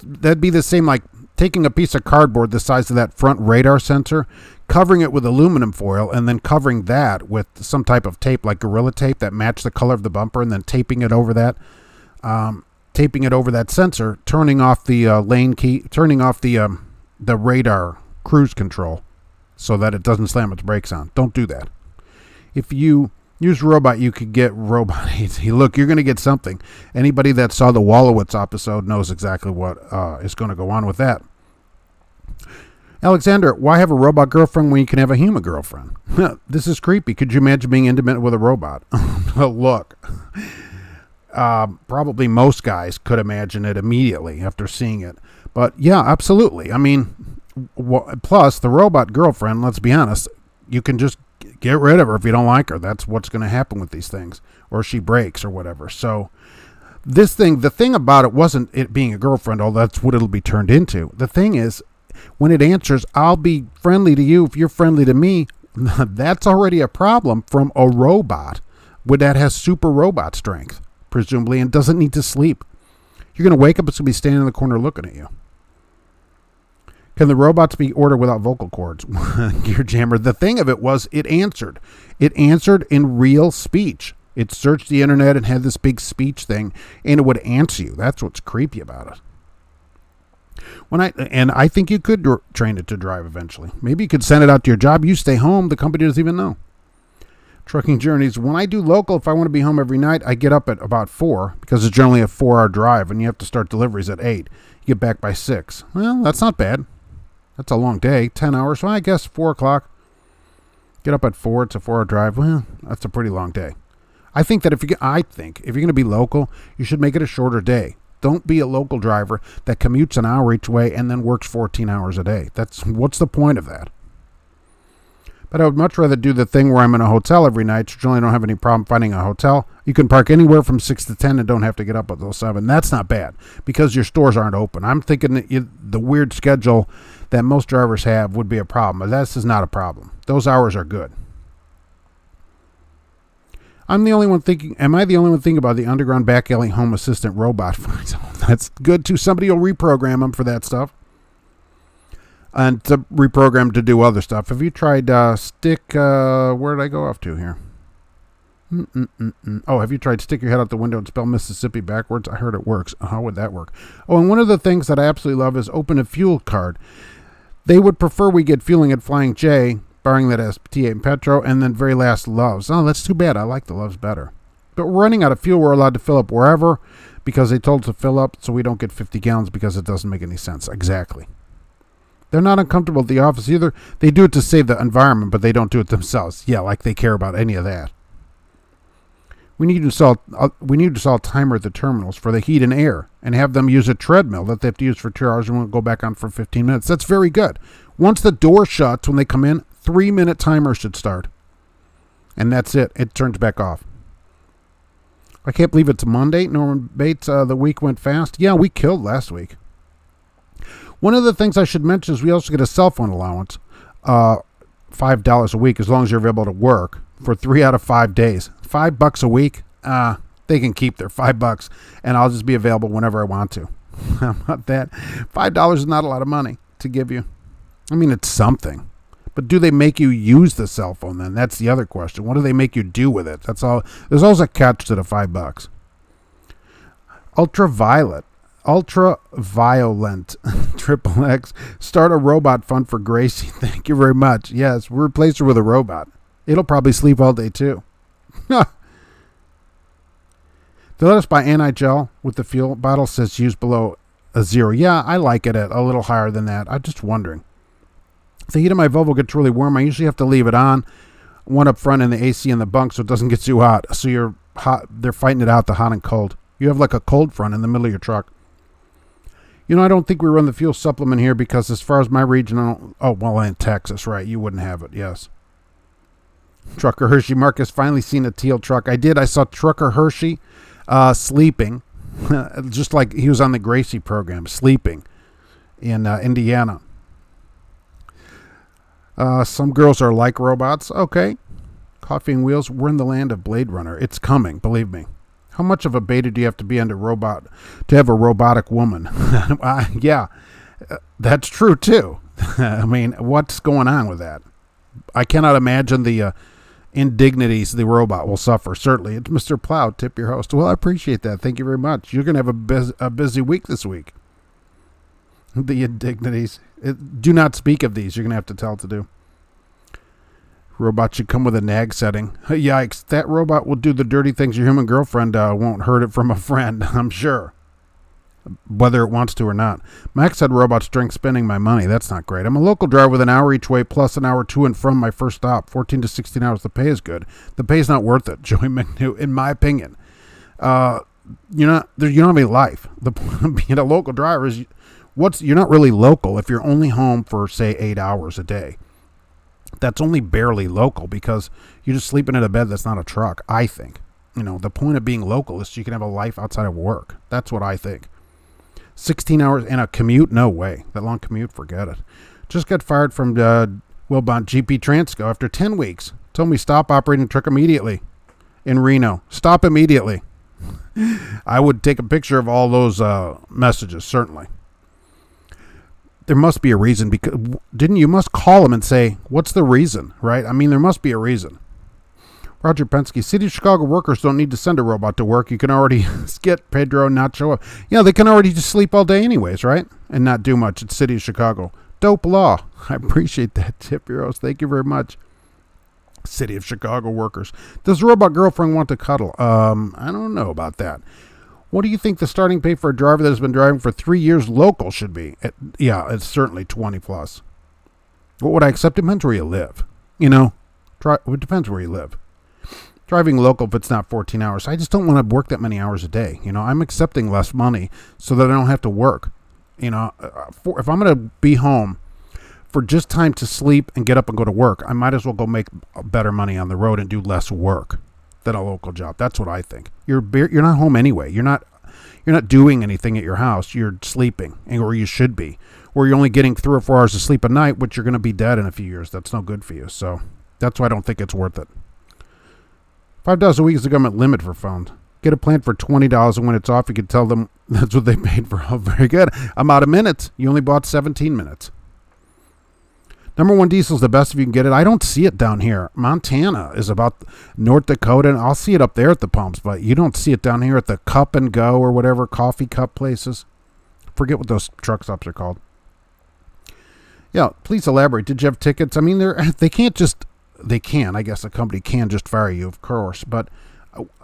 That'd be the same like taking a piece of cardboard the size of that front radar sensor, covering it with aluminum foil, and then covering that with some type of tape like Gorilla Tape that matched the color of the bumper, and then taping it over that. Taping it over that sensor, turning off the lane key, turning off the radar cruise control so that it doesn't slam its brakes on. Don't do that. If you use robot, you could get robot AC. Look, you're going to get something. Anybody that saw the Wallowitz episode knows exactly what is going to go on with that. Alexander, why have a robot girlfriend when you can have a human girlfriend? This is creepy. Could you imagine being intimate with a robot? Look. Probably most guys could imagine it immediately after seeing it. But yeah, absolutely. I mean, plus the robot girlfriend, let's be honest, you can just get rid of her if you don't like her. That's what's going to happen with these things. Or she breaks or whatever. So the thing about it wasn't it being a girlfriend, although that's what it'll be turned into. The thing is, when it answers, I'll be friendly to you if you're friendly to me, that's already a problem from a robot that has super robot strength. Presumably, and doesn't need to sleep. You're going to wake up, it's going to be standing in the corner looking at you. Can the robots be ordered without vocal cords? Gear Jammer. The thing of it was it answered. It answered in real speech. It searched the internet and had this big speech thing, and it would answer you. That's what's creepy about it. I think you could train it to drive eventually. Maybe you could send it out to your job. You stay home. The company doesn't even know. Trucking Journeys. When I do local, if I want to be home every night, I get up at about 4 because it's generally a 4-hour drive and you have to start deliveries at 8. You get back by 6. Well, that's not bad. That's a long day. 10 hours. So I guess 4 o'clock. Get up at 4. It's a 4-hour drive. Well, that's a pretty long day. I think if you're going to be local, you should make it a shorter day. Don't be a local driver that commutes an hour each way and then works 14 hours a day. What's the point of that? But I would much rather do the thing where I'm in a hotel every night. So generally, I don't have any problem finding a hotel. You can park anywhere from 6 to 10 and don't have to get up until 7. That's not bad because your stores aren't open. I'm thinking that the weird schedule that most drivers have would be a problem. But this is not a problem. Those hours are good. Am I the only one thinking about the underground back alley home assistant robot? That's good too. Somebody will reprogram them for that stuff. And to reprogram to do other stuff. Have you tried stick? Where did I go off to here? Oh, have you tried stick your head out the window and spell Mississippi backwards? I heard it works. How would that work? Oh, and one of the things that I absolutely love is open a fuel card. They would prefer we get fueling at Flying J, barring that SPT8 and Petro, and then very last Loves. Oh, that's too bad. I like the Loves better. But we're running out of fuel. We're allowed to fill up wherever because they told us to fill up so we don't get 50 gallons because it doesn't make any sense. Exactly. They're not uncomfortable at the office either. They do it to save the environment, but they don't do it themselves. Yeah, like they care about any of that. We need to install a timer at the terminals for the heat and air and have them use a treadmill that they have to use for 2 hours and won't go back on for 15 minutes. That's very good. Once the door shuts when they come in, 3-minute timer should start. And that's it. It turns back off. I can't believe it's Monday. Norman Bates, the week went fast. Yeah, we killed last week. One of the things I should mention is we also get a cell phone allowance, $5 a week, as long as you're available to work for 3 out of 5 days. $5 a week, they can keep their $5, and I'll just be available whenever I want to. How about that? $5 is not a lot of money to give you. I mean, it's something. But do they make you use the cell phone then? That's the other question. What do they make you do with it? That's all. There's always a catch to the $5. Ultraviolent, triple X. Start a robot fund for Gracie. Thank you very much. Yes, we'll replace her with a robot. It'll probably sleep all day too. They let us buy anti-gel with the fuel bottle. Says use below a 0. Yeah, I like it at a little higher than that. I'm just wondering. If the heat of my Volvo gets really warm, I usually have to leave it on, one up front in the AC in the bunk so it doesn't get too hot. So you're hot. They're fighting it out, the hot and cold. You have like a cold front in the middle of your truck. You know, I don't think we run the fuel supplement here because as far as my region, in Texas, right? You wouldn't have it, yes. Trucker Hershey, Mark has finally seen a teal truck. I did. I saw Trucker Hershey sleeping, just like he was on the Gracie program, sleeping in Indiana. Some girls are like robots. Okay. Coffee and Wheels. We're in the land of Blade Runner. It's coming, believe me. How much of a beta do you have to be into robot to have a robotic woman? Yeah, that's true too. I mean, what's going on with that? I cannot imagine the indignities the robot will suffer. Certainly. It's Mr. Plow. Tip your host. Well, I appreciate that. Thank you very much. You're going to have a busy week this week. The indignities. Do not speak of these. You're going to have to tell it to do. Robot should come with a nag setting. Yikes. That robot will do the dirty things your human girlfriend won't hurt it from a friend, I'm sure. Whether it wants to or not. Max said robots drink spending my money. That's not great. I'm a local driver with an hour each way plus an hour to and from my first stop. 14 to 16 hours. The pay is good. The pay is not worth it, Joey McNew, in my opinion. You don't have any life. The point of being a local driver is you're not really local if you're only home for, say, 8 hours a day. That's only barely local because you're just sleeping in a bed that's not a truck, I think. You know, the point of being local is so you can have a life outside of work. That's what I think. 16 hours and a commute? No way. That long commute, forget it. Just got fired from Wilbont GP Transco after 10 weeks. Told me stop operating the truck immediately in Reno. Stop immediately. I would take a picture of all those messages, certainly. There must be a reason because you must call them and say, what's the reason, right? I mean, there must be a reason. Roger Penske, City of Chicago workers don't need to send a robot to work. You can already skip Pedro and not show up. Yeah, they can already just sleep all day anyways, right? And not do much. It's City of Chicago. Dope law. I appreciate that tip, Heroes. Thank you very much. City of Chicago workers. Does a robot girlfriend want to cuddle? I don't know about that. What do you think the starting pay for a driver that has been driving for 3 years local should be? It's certainly 20 plus. What would I accept? Depends where you live. You know, it depends where you live. Driving local, if it's not 14 hours, I just don't want to work that many hours a day. You know, I'm accepting less money so that I don't have to work. You know, if I'm going to be home for just time to sleep and get up and go to work, I might as well go make better money on the road and do less work than a local job. That's what I think. You're not home anyway. You're not doing anything at your house. You're sleeping, or you should be. Or you're only getting 3 or 4 hours of sleep a night, which you're going to be dead in a few years. That's no good for you. So that's why I don't think it's worth it. $5 a week is the government limit for phones. Get a plan for $20, and when it's off, you can tell them that's what they paid for. Oh, very good. I'm out of minutes. You only bought 17 minutes. Number 1 diesel is the best if you can get it. I don't see it down here. Montana is about North Dakota, and I'll see it up there at the pumps, but you don't see it down here at the Cup and Go or whatever coffee cup places. Forget what those truck stops are called. Yeah, please elaborate. Did you have tickets? I mean, they can't just, they can. I guess a company can just fire you, of course. But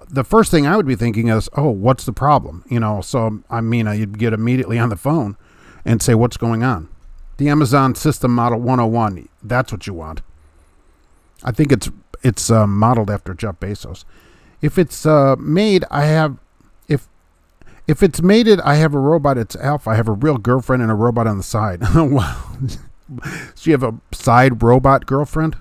the first thing I would be thinking is, oh, what's the problem? So, I mean, you'd get immediately on the phone and say, what's going on? The Amazon System Model 101, that's what you want. I think it's modeled after Jeff Bezos. If it's made, if it's mated, I have a robot. It's alpha. I have a real girlfriend and a robot on the side. Wow. So you have a side robot girlfriend?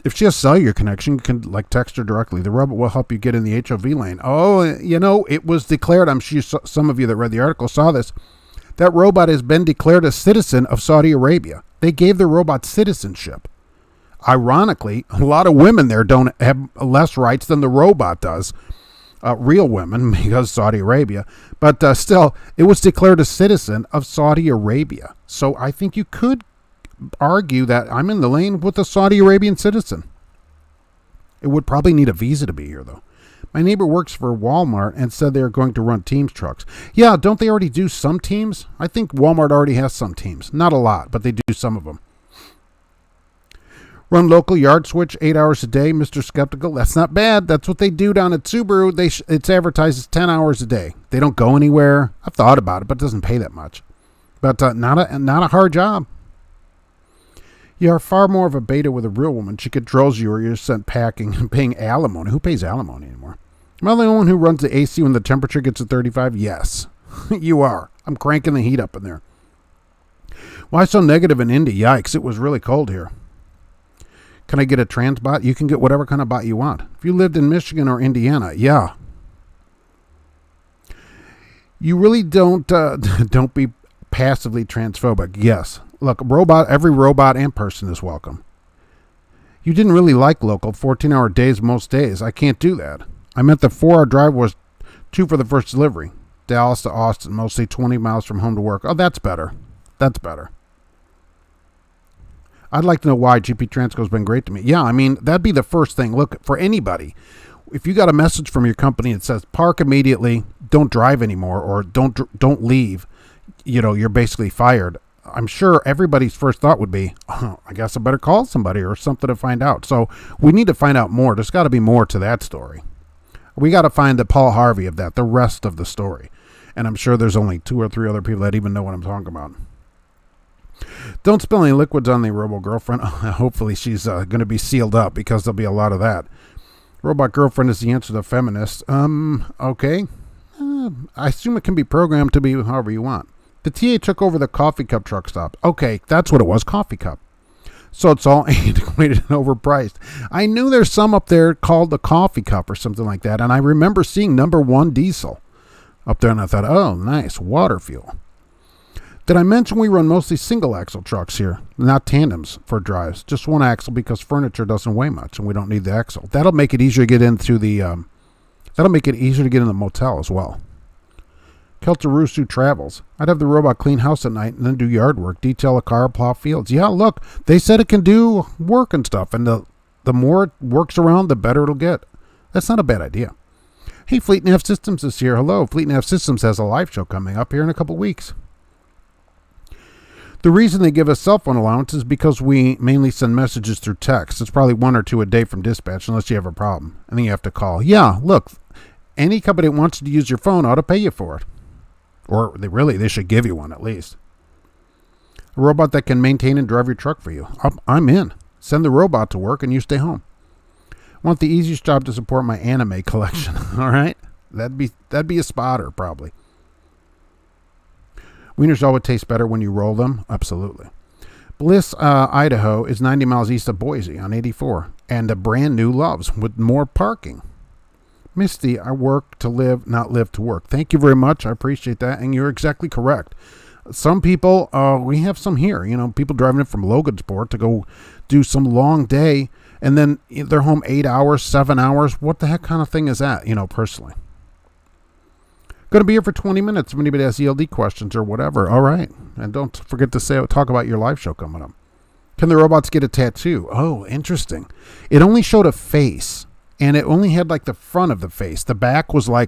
If she has cellular connection, you can text her directly. The robot will help you get in the HOV lane. Oh, it was declared. I'm sure some of you that read the article saw this. That robot has been declared a citizen of Saudi Arabia. They gave the robot citizenship. Ironically, a lot of women there don't have less rights than the robot does. Real women, because Saudi Arabia. But still, it was declared a citizen of Saudi Arabia. So I think you could argue that I'm in the lane with a Saudi Arabian citizen. It would probably need a visa to be here, though. My neighbor works for Walmart and said they're going to run Teams trucks. Yeah, don't they already do some teams? I think Walmart already has some teams. Not a lot, but they do some of them. Run local yard switch 8 hours a day, Mr. Skeptical. That's not bad. That's what they do down at Subaru. It's advertised as 10 hours a day. They don't go anywhere. I've thought about it, but it doesn't pay that much. But not a hard job. You are far more of a beta with a real woman. She controls you, or you're sent packing and paying alimony. Who pays alimony anymore? Am I the only one who runs the AC when the temperature gets to 35? Yes, you are. I'm cranking the heat up in there. Why so negative in Indy? Yikes, it was really cold here. Can I get a trans bot? You can get whatever kind of bot you want. If you lived in Michigan or Indiana, yeah. You really don't be passively transphobic. Yes. Look, every robot and person is welcome. You didn't really like local 14-hour days most days. I can't do that. I meant the 4-hour drive was 2 for the first delivery. Dallas to Austin, mostly 20 miles from home to work. Oh, that's better. That's better. I'd like to know why GP Transco's been great to me. Yeah, I mean, that'd be the first thing. Look, for anybody, if you got a message from your company that says park immediately, don't drive anymore, or don't leave, you're basically fired. I'm sure everybody's first thought would be, oh, I guess I better call somebody or something to find out. So we need to find out more. There's got to be more to that story. We got to find the Paul Harvey of that, the rest of the story. And I'm sure there's only 2 or 3 other people that even know what I'm talking about. Don't spill any liquids on the Robo Girlfriend. Hopefully she's going to be sealed up, because there'll be a lot of that. Robot Girlfriend is the answer to feminists. Okay. I assume it can be programmed to be however you want. The TA took over the coffee cup truck stop. Okay, that's what it was, coffee cup. So it's all antiquated and overpriced. I knew there's some up there called the coffee cup or something like that, and I remember seeing number 1 diesel up there, and I thought, oh, nice, water fuel. Did I mention we run mostly single axle trucks here, not tandems for drives? Just 1 axle, because furniture doesn't weigh much and we don't need the axle. That'll make it easier to get into the motel as well. Keltarusu travels. I'd have the robot clean house at night and then do yard work, detail a car, plow fields. Yeah, look, they said it can do work and stuff, and the more it works around, the better it'll get. That's not a bad idea. Hey, Fleet Nav Systems is here. Hello, Fleet Nav Systems has a live show coming up here in a couple weeks. The reason they give us cell phone allowance is because we mainly send messages through text. It's probably 1 or 2 a day from dispatch, unless you have a problem, and then you have to call. Yeah, look, any company that wants to use your phone ought to pay you for it. Or they should give you one at least. A robot that can maintain and drive your truck for you. I'm in. Send the robot to work and you stay home. I want the easiest job to support my anime collection. All right? That'd be a spotter, probably. Wieners always taste better when you roll them. Absolutely. Bliss, Idaho is 90 miles east of Boise on 84, and a brand new Loves with more parking. Misty, I work to live, not live to work. Thank you very much. I appreciate that, and you're exactly correct. Some people, we have some here, people driving in from Logansport to go do some long day, and then they're home 8 hours, 7 hours. What the heck kind of thing is that, personally? Going to be here for 20 minutes if anybody has ELD questions or whatever. All right. And don't forget to talk about your live show coming up. Can the robots get a tattoo? Oh, interesting. It only showed a face, and it only had the front of the face. The back was all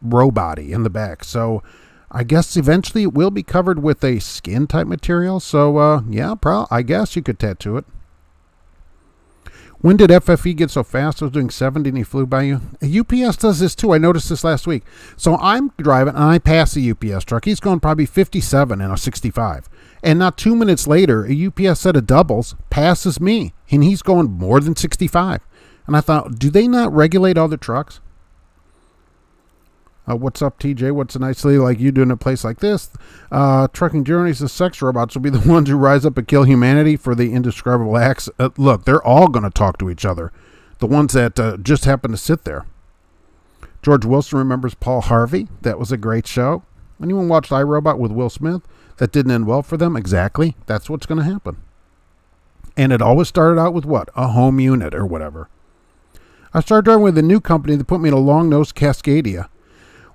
robot-y in the back. So I guess eventually it will be covered with a skin type material. So, yeah, I guess you could tattoo it. When did FFE get so fast? I was doing 70 and he flew by you. UPS does this too. I noticed this last week. So I'm driving and I pass a UPS truck. He's going probably 57 and a 65. And not 2 minutes later, a UPS set of doubles passes me and he's going more than 65. And I thought, do they not regulate all the trucks? What's up, TJ? What's a nice lady like you doing in a place like this? Trucking journeys, the sex robots will be the ones who rise up and kill humanity for the indescribable acts. Look, they're all going to talk to each other. The ones that just happen to sit there. George Wilson remembers Paul Harvey. That was a great show. Anyone watched iRobot with Will Smith? That didn't end well for them? Exactly. That's what's going to happen. And it always started out with what? A home unit or whatever. I started driving with a new company that put me in a long-nosed Cascadia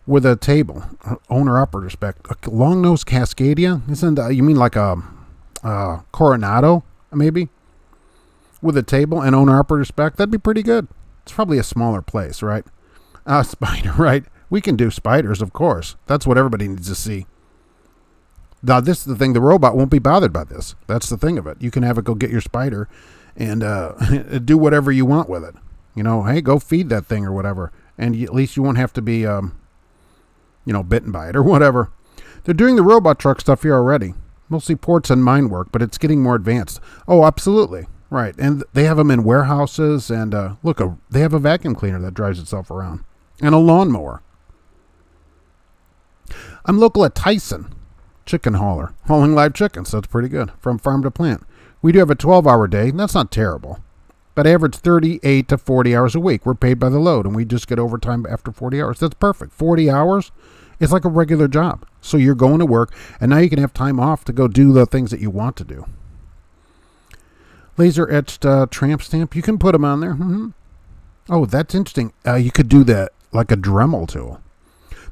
with a table, owner-operator spec. A long-nosed Cascadia? Isn't you mean like a Coronado, maybe? With a table and owner-operator spec? That'd be pretty good. It's probably a smaller place, right? Spider, right? We can do spiders, of course. That's what everybody needs to see. Now, this is the thing. The robot won't be bothered by this. That's the thing of it. You can have it go get your spider and do whatever you want with it. You know, hey, go feed that thing or whatever. And at least you won't have to be bitten by it or whatever. They're doing the robot truck stuff here already. Mostly ports and mine work, but it's getting more advanced. Oh, absolutely. Right. And they have them in warehouses. And look, they have a vacuum cleaner that drives itself around. And a lawnmower. I'm local at Tyson, chicken hauler, hauling live chickens. That's pretty good. From farm to plant. We do have a 12-hour day. And that's not terrible. But average 38 to 40 hours a week. We're paid by the load, and we just get overtime after 40 hours. That's perfect. 40 hours is like a regular job. So you're going to work, and now you can have time off to go do the things that you want to do. Laser etched tramp stamp. You can put them on there. Mm-hmm. Oh, that's interesting. You could do that like a Dremel tool.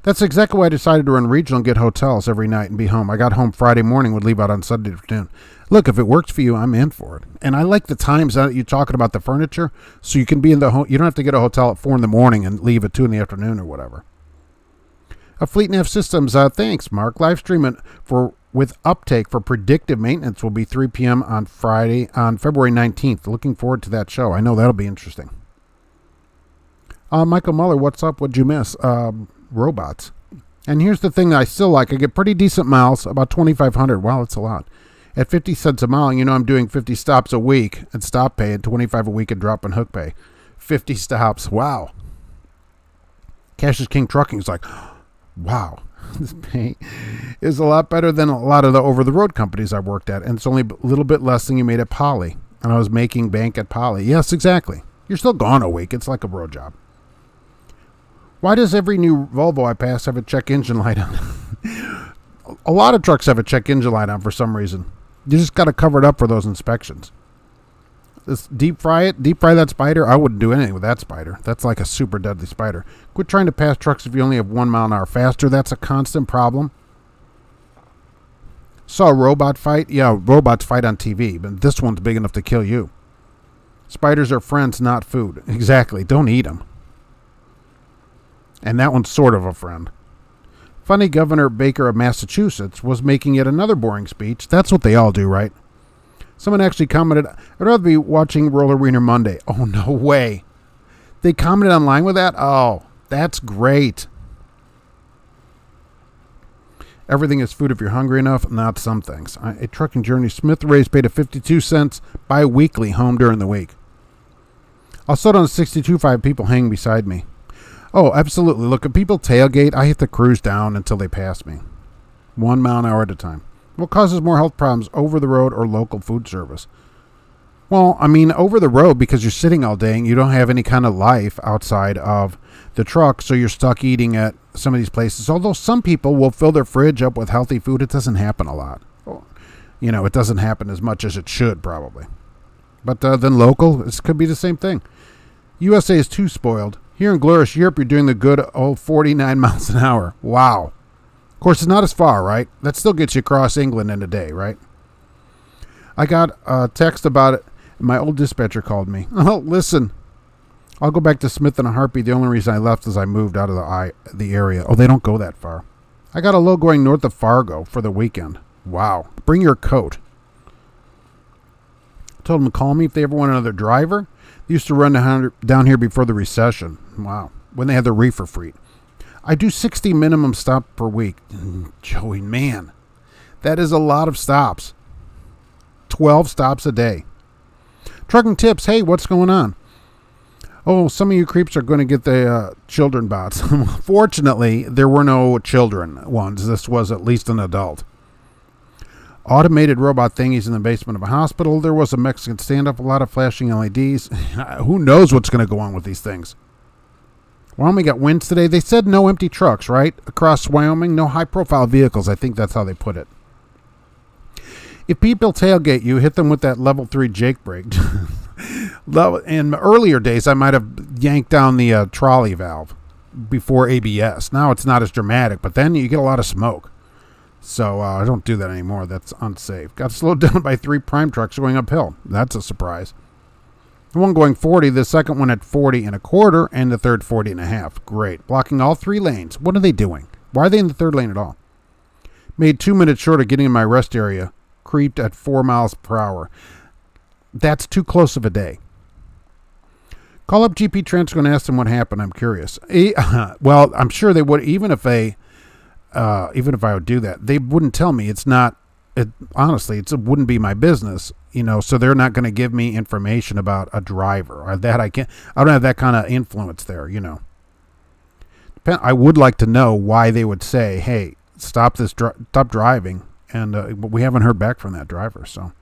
That's exactly why I decided to run regional and get hotels every night and be home. I got home Friday morning, would leave out on Sunday afternoon. Look, if it works for you, I'm in for it. And I like the times that you're talking about the furniture, so you can be in the home. You don't have to get a hotel at 4 in the morning and leave at 2 in the afternoon or whatever. Fleet Nav Systems, thanks, Mark. Live streaming with uptake for predictive maintenance will be 3 p.m. on Friday, on February 19th. Looking forward to that show. I know that'll be interesting. Michael Muller, what's up? What'd you miss? Robots. And here's the thing that I still like. I get pretty decent miles, about 2,500. Wow, that's a lot. At 50 cents a mile, I'm doing 50 stops a week and stop pay, and 25 a week and drop and hook pay. 50 stops. Wow. Cash is King Trucking is like, wow, this pay is a lot better than a lot of the over-the-road companies I worked at, and it's only a little bit less than you made at Poly. And I was making bank at Poly. Yes, exactly. You're still gone a week. It's like a road job. Why does every new Volvo I pass have a check engine light on? A lot of trucks have a check engine light on for some reason. You just got to cover it up for those inspections. This deep fry that spider. I wouldn't do anything with that spider. That's like a super deadly spider. Quit trying to pass trucks if you only have 1 mile an hour faster. That's a constant problem. Saw a robot fight. Yeah, robots fight on TV, but this one's big enough to kill you. Spiders are friends, not food. Exactly. Don't eat them. And that one's sort of a friend. Funny Governor Baker of Massachusetts was making yet another boring speech. That's what they all do, right? Someone actually commented, I'd rather be watching Roller Wiener Monday. Oh, no way. They commented online with that? Oh, that's great. Everything is food if you're hungry enough, not some things. A trucking journey. Smith Race paid a 52 cents bi-weekly home during the week. I'll sit on 62.5 people hanging beside me. Oh, absolutely. Look, if people tailgate, I have to cruise down until they pass me. 1 mile an hour at a time. What causes more health problems, over the road or local food service? Well, I mean, over the road because you're sitting all day and you don't have any kind of life outside of the truck, so you're stuck eating at some of these places. Although some people will fill their fridge up with healthy food, it doesn't happen a lot. It doesn't happen as much as it should probably. But then local, this could be the same thing. USA is too spoiled. Here in glorious Europe, you're doing the good old 49 miles an hour. Wow. Of course, it's not as far, right? That still gets you across England in a day, right? I got a text about it. My old dispatcher called me. Oh, listen. I'll go back to Smith in a heartbeat. The only reason I left is I moved out of the area. Oh, they don't go that far. I got a load going north of Fargo for the weekend. Wow. Bring your coat. Told them to call me if they ever want another driver. They used to run down here before the recession. Wow. When they had the reefer fleet. I do 60 minimum stops per week. Joey, man, that is a lot of stops. 12 stops a day. Trucking tips. Hey, what's going on? Oh, some of you creeps are going to get the children bots. Fortunately, there were no children ones. This was at least an adult. Automated robot thingies in the basement of a hospital. There was a Mexican standoff, a lot of flashing LEDs. Who knows what's going to go on with these things? Wyoming got winds today. They said no empty trucks, right? Across Wyoming, no high-profile vehicles. I think that's how they put it. If people tailgate you, hit them with that level 3 Jake brake. In earlier days, I might have yanked down the trolley valve before ABS. Now it's not as dramatic, but then you get a lot of smoke. So I don't do that anymore. That's unsafe. Got slowed down by 3 prime trucks going uphill. That's a surprise. The one going 40, the second one at 40 and a quarter, and the third 40 and a half. Great. Blocking all 3 lanes. What are they doing? Why are they in the third lane at all? Made 2 minutes short of getting in my rest area. Creeped at 4 miles per hour. That's too close of a day. Call up GP Transco and ask them what happened. I'm curious. Well, I'm sure they would, even if I would do that, they wouldn't tell me. It's not. Honestly, it wouldn't be my business, So they're not going to give me information about a driver or that. I don't have that kind of influence there, I would like to know why they would say, "Hey, stop driving," but we haven't heard back from that driver. So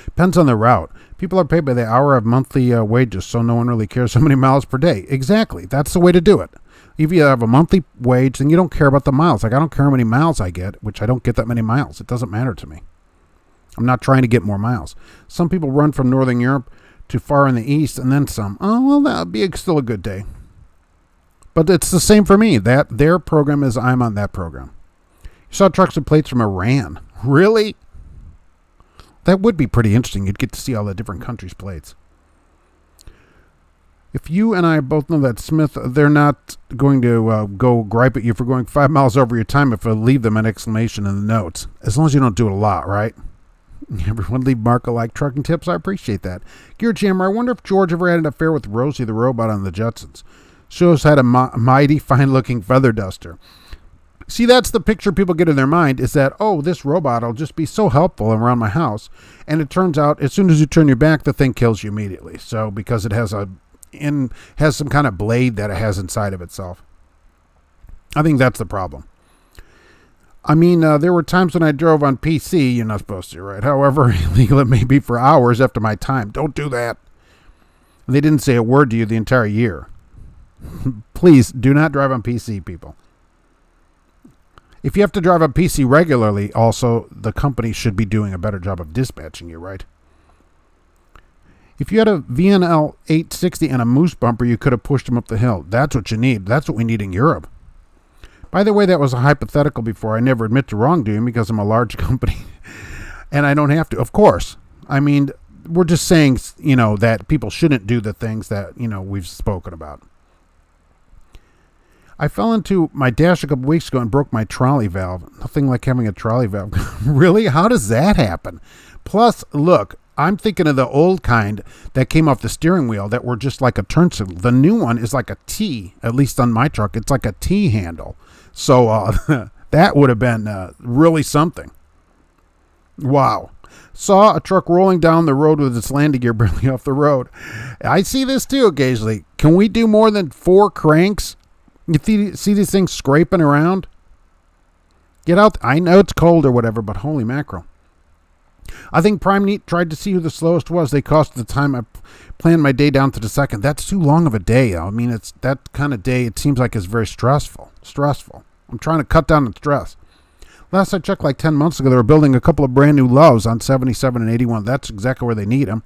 depends on the route. People are paid by the hour of monthly wages, so no one really cares how many miles per day. Exactly, that's the way to do it. If you have a monthly wage, then you don't care about the miles. Like, I don't care how many miles I get, which I don't get that many miles. It doesn't matter to me. I'm not trying to get more miles. Some people run from Northern Europe to far in the east and then some. Oh, well, that would be still a good day. But it's the same for me. That their program is I'm on that program. You saw trucks and plates from Iran. Really? That would be pretty interesting. You'd get to see all the different countries' plates. If you and I both know that, Smith, they're not going to go gripe at you for going 5 miles over your time if I leave them an exclamation in the notes. As long as you don't do it a lot, right? Everyone leave Mark like trucking tips. I appreciate that. Gear Jammer, I wonder if George ever had an affair with Rosie the robot on the Jetsons. Shows had a mighty fine-looking feather duster. See, that's the picture people get in their mind, is that, oh, this robot will just be so helpful around my house. And it turns out, as soon as you turn your back, the thing kills you immediately. So, because it has has some kind of blade that it has inside of itself. I think that's the problem. I mean, there were times when I drove on PC, you're not supposed to, right? However illegal it may be for hours after my time. Don't do that. They didn't say a word to you the entire year. Please, do not drive on PC, people. If you have to drive on PC regularly, also, the company should be doing a better job of dispatching you, right? If you had a VNL 860 and a moose bumper, you could have pushed them up the hill. That's what you need. That's what we need in Europe. By the way, that was a hypothetical before. I never admit to wrongdoing because I'm a large company. And I don't have to. Of course. I mean, we're just saying, that people shouldn't do the things that, we've spoken about. I fell into my dash a couple weeks ago and broke my trolley valve. Nothing like having a trolley valve. Really? How does that happen? Plus, look, I'm thinking of the old kind that came off the steering wheel that were just like a turn signal. The new one is like a T, at least on my truck. It's like a T handle. So that would have been really something. Wow. Saw a truck rolling down the road with its landing gear barely off the road. I see this too occasionally. Can we do more than 4 cranks? You see these things scraping around? Get out. I know it's cold or whatever, but holy mackerel. I think Prime Neat tried to see who the slowest was. They cost the time I planned my day down to the second. That's too long of a day. I mean, it's that kind of day. It seems like it's very stressful. I'm trying to cut down on stress. Last I checked, like 10 months ago, they were building a couple of brand new Loves on 77 and 81. That's exactly where they need them.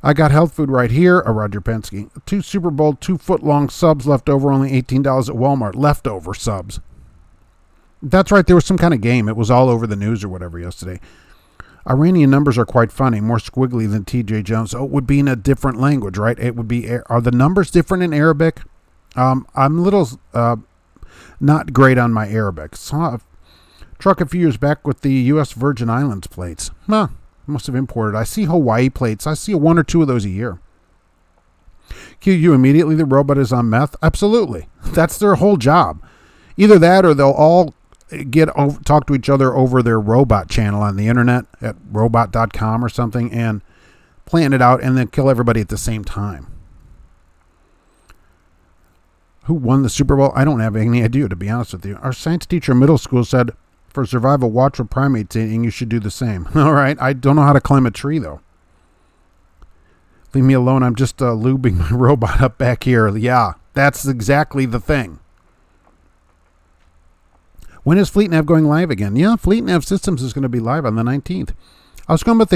I got health food right here, a Roger Penske. 2 Super Bowl 2-foot-long subs left over, only $18 at Walmart. Leftover subs. That's right, there was some kind of game. It was all over the news or whatever yesterday. Iranian numbers are quite funny, more squiggly than TJ Jones. Oh, it would be in a different language, right? It would be. Are the numbers different in Arabic? I'm a little not great on my Arabic. Saw a truck a few years back with the U.S. Virgin Islands plates. Huh, must have imported. I see Hawaii plates. I see one or two of those a year. QU, immediately the robot is on meth? Absolutely. That's their whole job. Either that or they'll all talk to each other over their robot channel on the internet at robot.com or something and plan it out and then kill everybody at the same time. Who won the Super Bowl? I don't have any idea, to be honest with you. Our science teacher in middle school said, for survival, watch what primates eating. You should do the same. All right. I don't know how to climb a tree, though. Leave me alone. I'm just lubing my robot up back here. Yeah, that's exactly the thing. When is Fleet Nav going live again? Yeah, Fleet Nav Systems is going to be live on the 19th. I was going up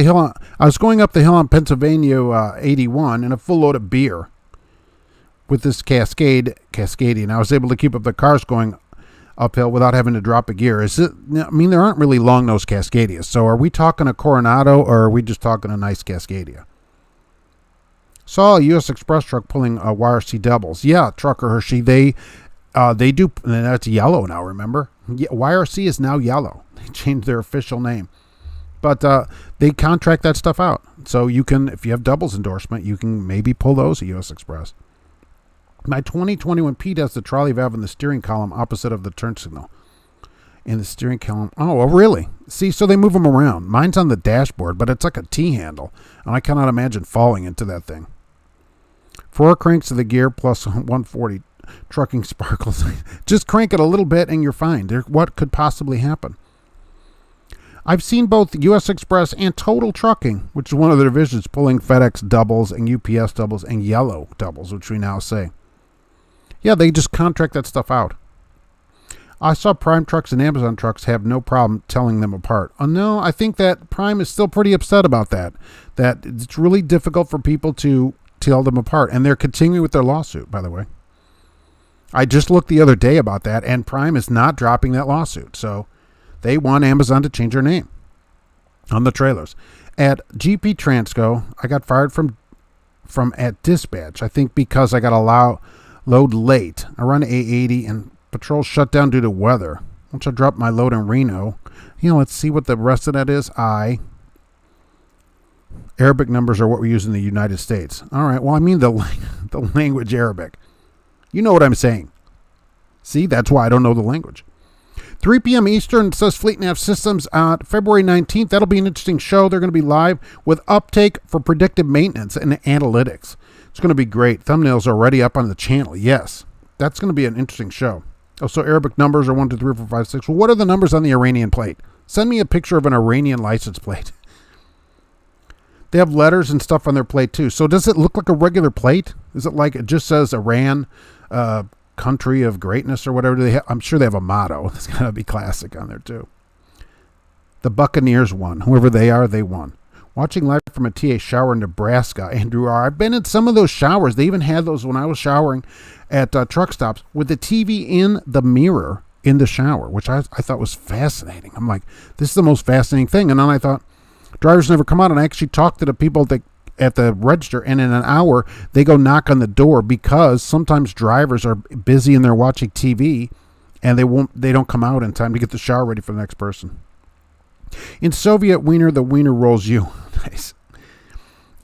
the hill on Pennsylvania 81 in a full load of beer with this cascading. I was able to keep up the cars going uphill without having to drop a gear. There aren't really long-nosed Cascadias. So are we talking a Coronado or are we just talking a nice Cascadia? Saw a U.S. Express truck pulling YRC doubles. Yeah, Trucker Hershey. They do. And that's yellow now, remember? YRC is now yellow. They changed their official name. But they contract that stuff out. So you can, if you have doubles endorsement, you can maybe pull those at U.S. Express. My 2021 Pete has the trolley valve in the steering column opposite of the turn signal. In the steering column. Oh, really? See, so they move them around. Mine's on the dashboard, but it's like a T-handle. And I cannot imagine falling into that thing. 4 cranks of the gear plus 140 trucking sparkles. Just crank it a little bit and you're fine. What could possibly happen? I've seen both U.S. Express and Total Trucking, which is one of the divisions, pulling FedEx doubles and UPS doubles and yellow doubles, which we now say. Yeah, they just contract that stuff out. I saw Prime trucks and Amazon trucks have no problem telling them apart. Oh, no, I think that Prime is still pretty upset about that. That it's really difficult for people to tell them apart. And they're continuing with their lawsuit, by the way. I just looked the other day about that, and Prime is not dropping that lawsuit. So they want Amazon to change their name on the trailers. At GP Transco, I got fired from at dispatch, I think because I got a load late. I run A80 and patrol shut down due to weather. Once I drop my load in Reno, let's see what the rest of that is. Arabic numbers are what we use in the United States. All right, well, I mean the language Arabic. You know what I'm saying. See, that's why I don't know the language. 3 p.m. Eastern, says Fleet Nav Systems on February 19th. That'll be an interesting show. They're going to be live with uptake for predictive maintenance and analytics. It's going to be great. Thumbnails are already up on the channel. Yes, that's going to be an interesting show. Also, Arabic numbers are 1, 2, 3, 4, 5, 6. Well, what are the numbers on the Iranian plate? Send me a picture of an Iranian license plate. They have letters and stuff on their plate, too. So does it look like a regular plate? Is it like it just says Iran, country of greatness or whatever? I'm sure they have a motto. It's got to be classic on there, too. The Buccaneers won. Whoever they are, they won. Watching live from a TA shower in Nebraska, Andrew R. I've been in some of those showers. They even had those when I was showering at truck stops with the TV in the mirror in the shower, which I thought was fascinating. I'm like, this is the most fascinating thing. And then I thought, drivers never come out. And I actually talked to the people at the register, and in an hour, they go knock on the door because sometimes drivers are busy and they're watching TV and they don't come out in time to get the shower ready for the next person. In Soviet Weiner, the Weiner rolls you. Nice.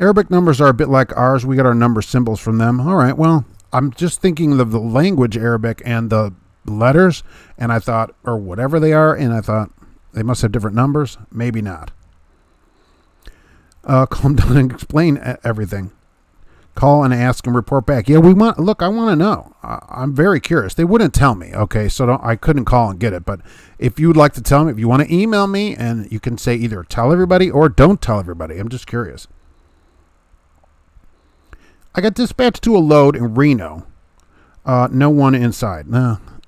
Arabic numbers are a bit like ours. We got our number symbols from them. All right, well, I'm just thinking of the language Arabic and the letters, and I thought, or whatever they are, and I thought they must have different numbers. Maybe not. Calm down and explain everything. Call and ask and report back. Yeah, I want to know. I'm very curious. They wouldn't tell me, okay, so I couldn't call and get it. But if you would like to tell me, if you want to email me, and you can say either tell everybody or don't tell everybody. I'm just curious. I got dispatched to a load in Reno. No one inside.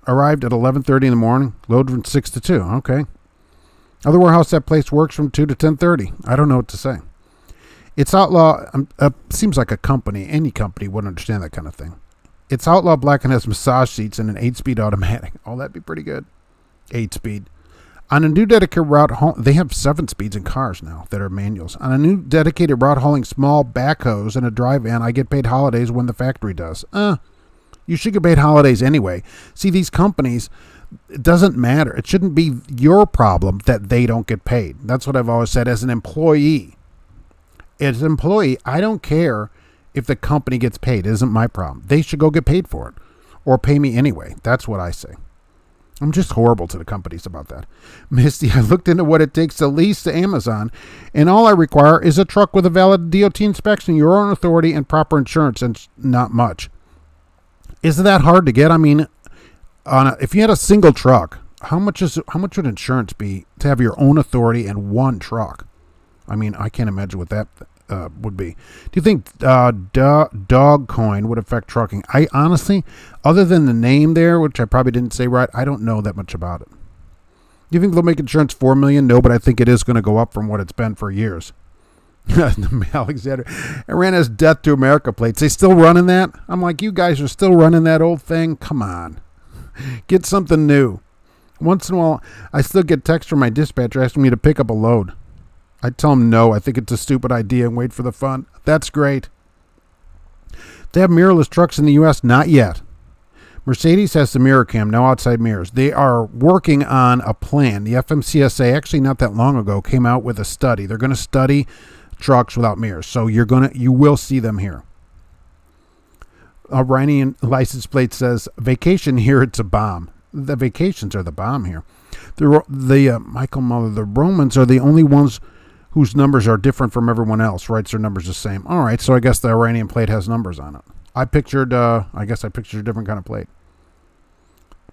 Arrived at 11:30 in the morning. Load from 6 to 2. Okay. Other warehouse that place works from 2 to 10:30. I don't know what to say. It's outlaw. Seems like a company. Any company would understand that kind of thing. It's outlaw black and has massage seats and an 8-speed automatic. Oh, that'd be pretty good. 8-speed. On a new dedicated route, they have 7 speeds in cars now that are manuals. On a new dedicated route hauling small backhoes and a dry van, I get paid holidays when the factory does. You You should get paid holidays anyway. See, these companies, it doesn't matter. It shouldn't be your problem that they don't get paid. That's what I've always said as an employee. As an employee, I don't care if the company gets paid. It isn't my problem. They should go get paid for it or pay me anyway. That's what I say. I'm just horrible to the companies about that. Misty, I looked into what it takes to lease to Amazon, and all I require is a truck with a valid DOT inspection, your own authority, and proper insurance, and not much. Isn't that hard to get? I mean, if you had a single truck, how much would insurance be to have your own authority and one truck? I mean, I can't imagine what that would be. Do you think Dogcoin would affect trucking? I honestly, other than the name there, which I probably didn't say right, I don't know that much about it. Do you think they'll make insurance $4 million? No, but I think it is going to go up from what it's been for years. Alexander, Iran has death to America plates. They still running that? I'm like, you guys are still running that old thing? Come on. Get something new. Once in a while, I still get texts from my dispatcher asking me to pick up a load. I tell them no, I think it's a stupid idea and wait for the fun. That's great. They have mirrorless trucks in the U.S.? Not yet. Mercedes has the mirror cam, no outside mirrors. They are working on a plan. The FMCSA, actually not that long ago, came out with a study. They're going to study trucks without mirrors. So you will see them here. Iranian license plate says, vacation here, it's a bomb. The vacations are the bomb here. Michael Muller, the Romans are the only ones whose numbers are different from everyone else, writes their numbers the same. All right, so I guess the Iranian plate has numbers on it. I pictured a different kind of plate.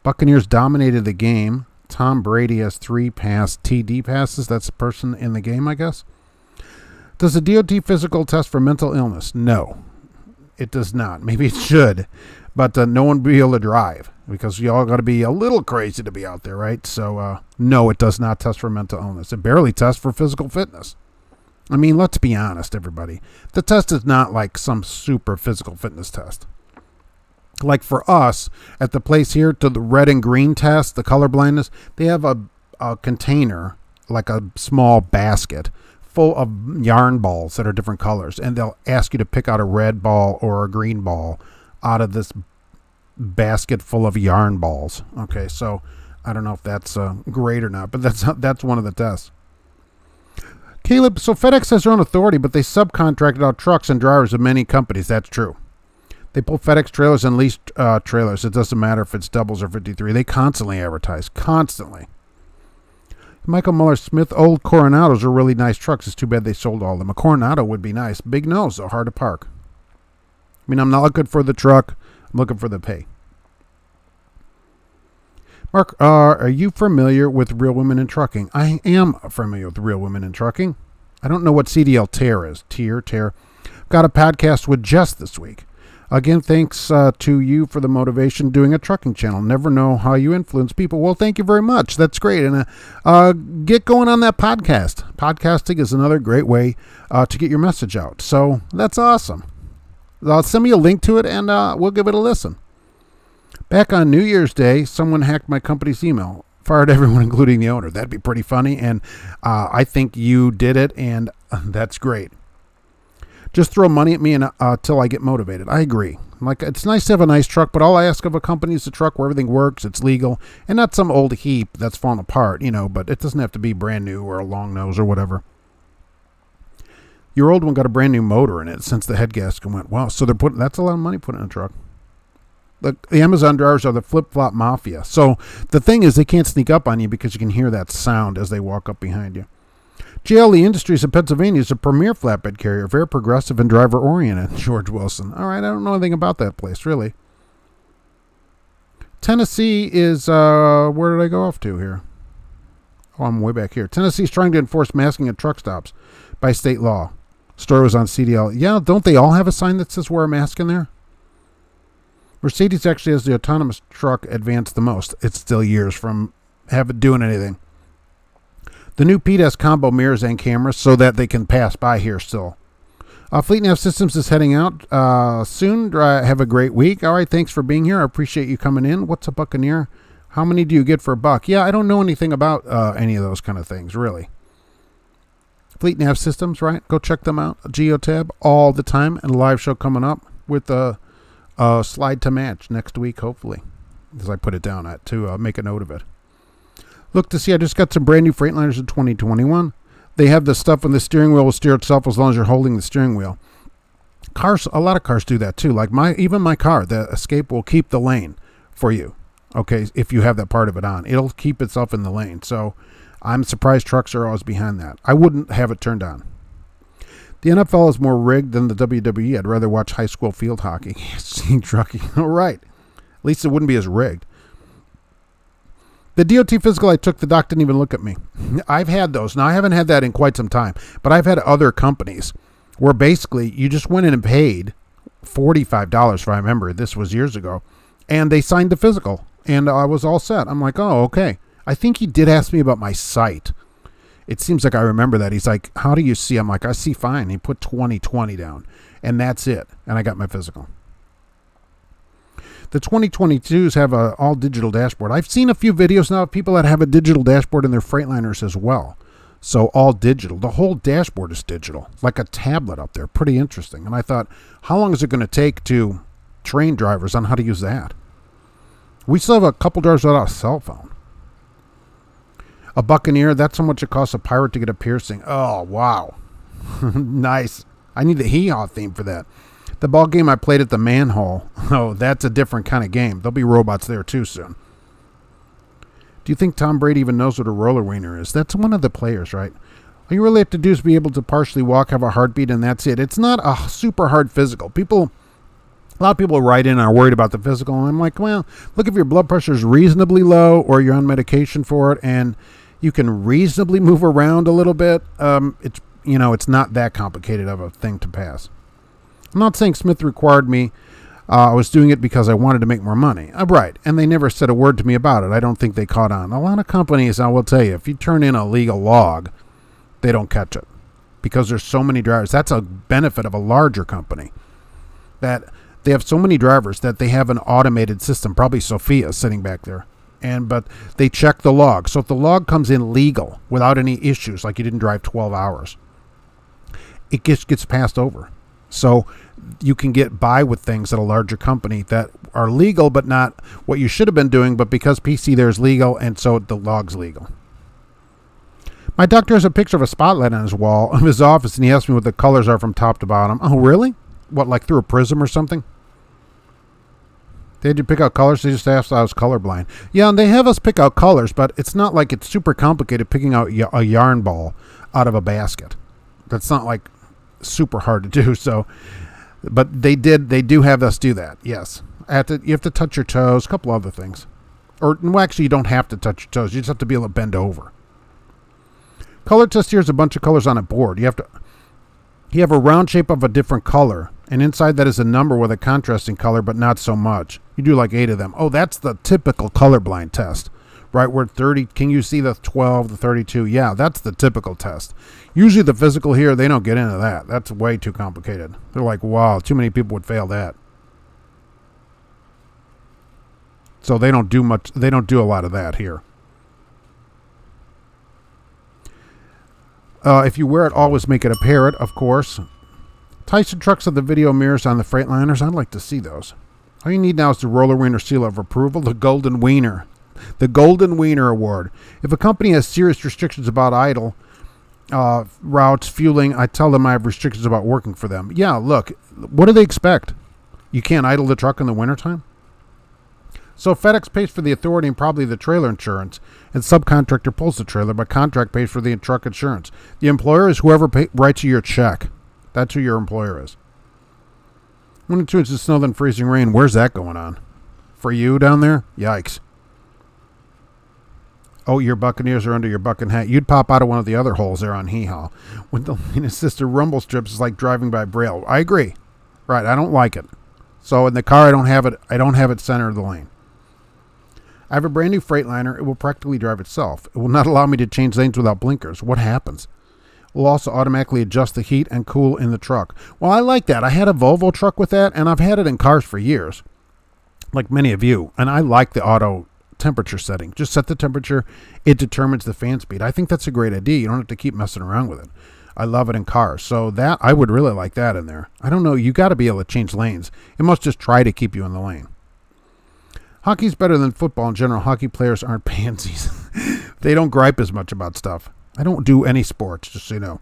Buccaneers dominated the game. Tom Brady has 3 TD passes. That's the person in the game, I guess. Does the DOT physical test for mental illness? No, it does not. Maybe it should, but no one will be able to drive because you all got to be a little crazy to be out there, right? So, no, it does not test for mental illness. It barely tests for physical fitness. I mean, let's be honest, everybody. The test is not like some super physical fitness test. Like for us, at the place here, to the red and green test, the color blindness, they have a container, like a small basket, full of yarn balls that are different colors. And they'll ask you to pick out a red ball or a green ball out of this basket full of yarn balls. Okay, so I don't know if that's great or not, but that's one of the tests. Caleb, so FedEx has their own authority, but they subcontracted out trucks and drivers of many companies. That's true. They pull FedEx trailers and lease trailers. It doesn't matter if it's doubles or 53. They constantly advertise. Constantly. Michael Muller Smith, old Coronados are really nice trucks. It's too bad they sold all of them. A Coronado would be nice. Big nose, though, hard to park. I mean, I'm not looking for the truck. I'm looking for the pay. Mark, are you familiar with Real Women in Trucking? I am familiar with Real Women in Trucking. I don't know what CDL Tear is. Tear. Got a podcast with Jess this week. Again, thanks to you for the motivation doing a trucking channel. Never know how you influence people. Well, thank you very much. That's great. And get going on that podcast. Podcasting is another great way to get your message out. So that's awesome. Send me a link to it and we'll give it a listen. Back on New Year's Day, someone hacked my company's email. Fired everyone, including the owner. That'd be pretty funny. And I think you did it, and that's great. Just throw money at me until I get motivated. I agree. Like, it's nice to have a nice truck, but all I ask of a company is a truck where everything works, it's legal, and not some old heap that's falling apart, but it doesn't have to be brand new or a long nose or whatever. Your old one got a brand new motor in it since the head gasket went. Wow, so that's a lot of money put in a truck. The Amazon drivers are the flip-flop mafia. So the thing is, they can't sneak up on you because you can hear that sound as they walk up behind you. JLE Industries of Pennsylvania is a premier flatbed carrier, very progressive and driver-oriented. George Wilson. All right, I don't know anything about that place, really. Tennessee is, where did I go off to here? Oh, I'm way back here. Tennessee is trying to enforce masking at truck stops by state law. Story was on CDL. Yeah, don't they all have a sign that says wear a mask in there? Mercedes actually has the autonomous truck advanced the most. It's still years from doing anything. The new PDS combo mirrors and cameras so that they can pass by here still. Fleet Nav Systems is heading out soon. Have a great week. All right, thanks for being here. I appreciate you coming in. What's a Buccaneer? How many do you get for $1? Yeah, I don't know anything about any of those kind of things, really. Fleet Nav Systems, right? Go check them out. Geotab all the time, and a live show coming up with Slide to match next week, hopefully, as I put it down at to make a note of it. Look to see, I just got some brand new Freightliners in 2021. They have the stuff when the steering wheel will steer itself as long as you're holding the steering wheel. Cars, a lot of cars do that too. Like even my car, the Escape will keep the lane for you. Okay, if you have that part of it on, it'll keep itself in the lane. So I'm surprised trucks are always behind that. I wouldn't have it turned on. The NFL is more rigged than the WWE. I'd rather watch high school field hockey. Seeing trucking. All right. At least it wouldn't be as rigged. The DOT physical I took, the doc didn't even look at me. I've had those. Now, I haven't had that in quite some time, but I've had other companies where basically you just went in and paid $45, if I remember. This was years ago. And they signed the physical, and I was all set. I'm like, oh, okay. I think he did ask me about my sight. It seems like I remember that. He's like, how do you see? I'm like, I see fine. He put 20/20 down, and that's it. And I got my physical. The 2022s have a all-digital dashboard. I've seen a few videos now of people that have a digital dashboard in their Freightliners as well. So all digital. The whole dashboard is digital, like a tablet up there. Pretty interesting. And I thought, how long is it going to take to train drivers on how to use that? We still have a couple drivers without a cell phone. A Buccaneer, that's how much it costs a pirate to get a piercing. Oh, wow. Nice. I need the hee-haw theme for that. The ball game I played at the manhole. Oh, that's a different kind of game. There'll be robots there too soon. Do you think Tom Brady even knows what a roller wiener is? That's one of the players, right? All you really have to do is be able to partially walk, have a heartbeat, and that's it. It's not a super hard physical. A lot of people write in and are worried about the physical, and I'm like, well, look, if your blood pressure is reasonably low or you're on medication for it and you can reasonably move around a little bit, it's not that complicated of a thing to pass. I'm not saying Smith required me. I was doing it because I wanted to make more money. Right, and they never said a word to me about it. I don't think they caught on. A lot of companies, I will tell you, if you turn in a legal log, they don't catch it because there's so many drivers. That's a benefit of a larger company, that they have so many drivers that they have an automated system, probably Sophia sitting back there. But they check the log. So if the log comes in legal without any issues, like you didn't drive 12 hours, it gets passed over. So you can get by with things at a larger company that are legal, but not what you should have been doing, but because PC there is legal, and so the log's legal. My doctor has a picture of a spotlight on his wall of his office, and he asked me what the colors are from top to bottom. Oh, really? What, like through a prism or something? They had you pick out colors. They just asked if I was colorblind. Yeah, and they have us pick out colors, but it's not like it's super complicated picking out a yarn ball out of a basket. That's not like super hard to do. So, but they do have us do that. Yes, you have to touch your toes. A couple other things, actually, you don't have to touch your toes. You just have to be able to bend over. Color test here is a bunch of colors on a board. You have a round shape of a different color, and inside that is a number with a contrasting color, but not so much. You do like 8 of them. Oh, that's the typical colorblind test, right? Where 30, can you see the 12, the 32? Yeah, that's the typical test. Usually the physical here, they don't get into that. That's way too complicated. They're like, wow, too many people would fail that. So they don't do much. They don't do a lot of that here. If you wear it, always make it a parrot, of course. Tyson trucks have the video mirrors on the Freightliners. I'd like to see those. All you need now is the roller wiener seal of approval, the Golden Wiener. The Golden Wiener Award. If a company has serious restrictions about idle routes, fueling, I tell them I have restrictions about working for them. Yeah, look, what do they expect? You can't idle the truck in the wintertime? So FedEx pays for the authority and probably the trailer insurance, and subcontractor pulls the trailer, but contract pays for the truck insurance. The employer is whoever writes you your check. That's who your employer is. 1 to 2 inches of snow, then freezing rain. Where's that going on? For you down there? Yikes. Oh, your Buccaneers are under your bucket hat. You'd pop out of one of the other holes there on Hee Haw. With the lane assisted rumble strips, is like driving by Braille. I agree. Right, I don't like it. So in the car, I don't have it center of the lane. I have a brand new Freightliner. It will practically drive itself. It will not allow me to change lanes without blinkers. What happens? It will also automatically adjust the heat and cool in the truck. Well, I like that. I had a Volvo truck with that, and I've had it in cars for years, like many of you. And I like the auto temperature setting. Just set the temperature. It determines the fan speed. I think that's a great idea. You don't have to keep messing around with it. I love it in cars. So that I would really like that in there. I don't know. You got to be able to change lanes. It must just try to keep you in the lane. Hockey's better than football in general. Hockey players aren't pansies. They don't gripe as much about stuff. I don't do any sports, just so you know.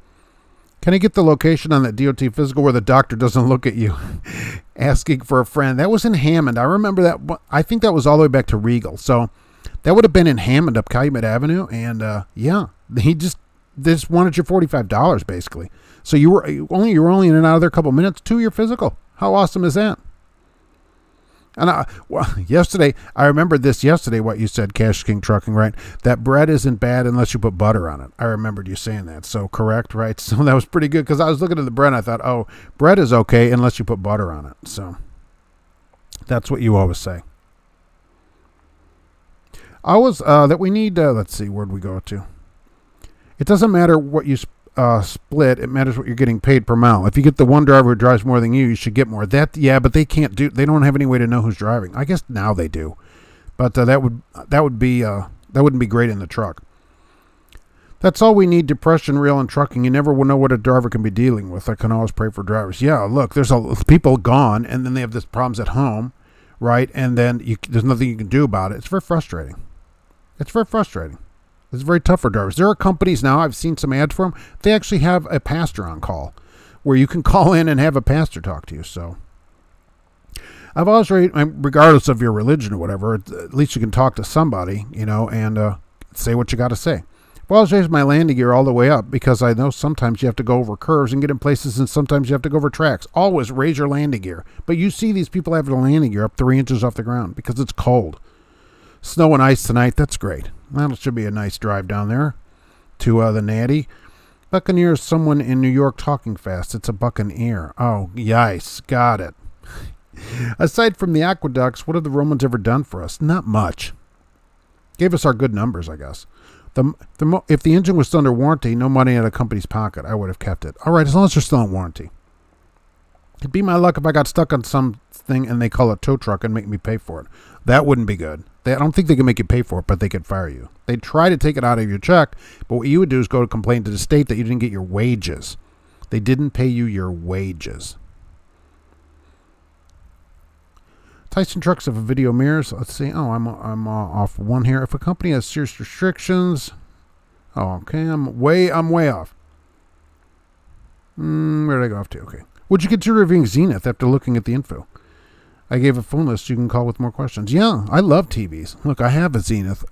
Can I get the location on that DOT physical where the doctor doesn't look at you? Asking for a friend. That was in Hammond. I remember that. I think that was all the way back to Regal. So that would have been in Hammond up Calumet Avenue. And yeah, they just wanted your $45 basically. So you were only in and out of there a couple minutes to your physical. How awesome is that? And yesterday, I remembered this yesterday, what you said, Cash King Trucking, right? That bread isn't bad unless you put butter on it. I remembered you saying that. So correct, right? So that was pretty good because I was looking at the bread and I thought, oh, bread is okay unless you put butter on it. So that's what you always say. That we need, let's see, where'd we go to? It doesn't matter what you split, it matters what you're getting paid per mile. If you get the one driver who drives more than you should get more. But they don't have any way to know who's driving. I guess now they do, but that wouldn't be great in the truck. That's all we need. Depression, real in trucking. You never will know what a driver can be dealing with. I can always pray for drivers. Yeah, look, there's people gone, and then they have this problems at home, right? And then there's nothing you can do about it. It's very frustrating. It's very tough for drivers. There are companies now, I've seen some ads for them, they actually have a pastor on call where you can call in and have a pastor talk to you. So I've always regardless of your religion or whatever, at least you can talk to somebody, and say what you got to say. I've always raised my landing gear all the way up because I know sometimes you have to go over curves and get in places, and sometimes you have to go over tracks. Always raise your landing gear. But you see these people have their landing gear up 3 inches off the ground because it's cold. Snow and ice tonight, that's great. That should be a nice drive down there to the Natty. Buccaneers, someone in New York talking fast. It's a buccaneer. Oh, yes, got it. Aside from the aqueducts, what have the Romans ever done for us? Not much. Gave us our good numbers, I guess. If the engine was still under warranty, no money in a company's pocket, I would have kept it. All right, as long as they're still in warranty. It'd be my luck if I got stuck on something and they call it tow truck and make me pay for it. That wouldn't be good. I don't think they can make you pay for it, but they could fire you. They'd try to take it out of your check, but what you would do is go to complain to the state that you didn't get your wages. They didn't pay you your wages. Tyson Trucks have a video mirrors. Let's see. Oh, I'm off one here. If a company has serious restrictions, okay, I'm way off. Where did I go off to? Okay. Would you consider reviewing Zenith after looking at the info? I gave a phone list you can call with more questions. Yeah, I love TVs. Look, I have a Zenith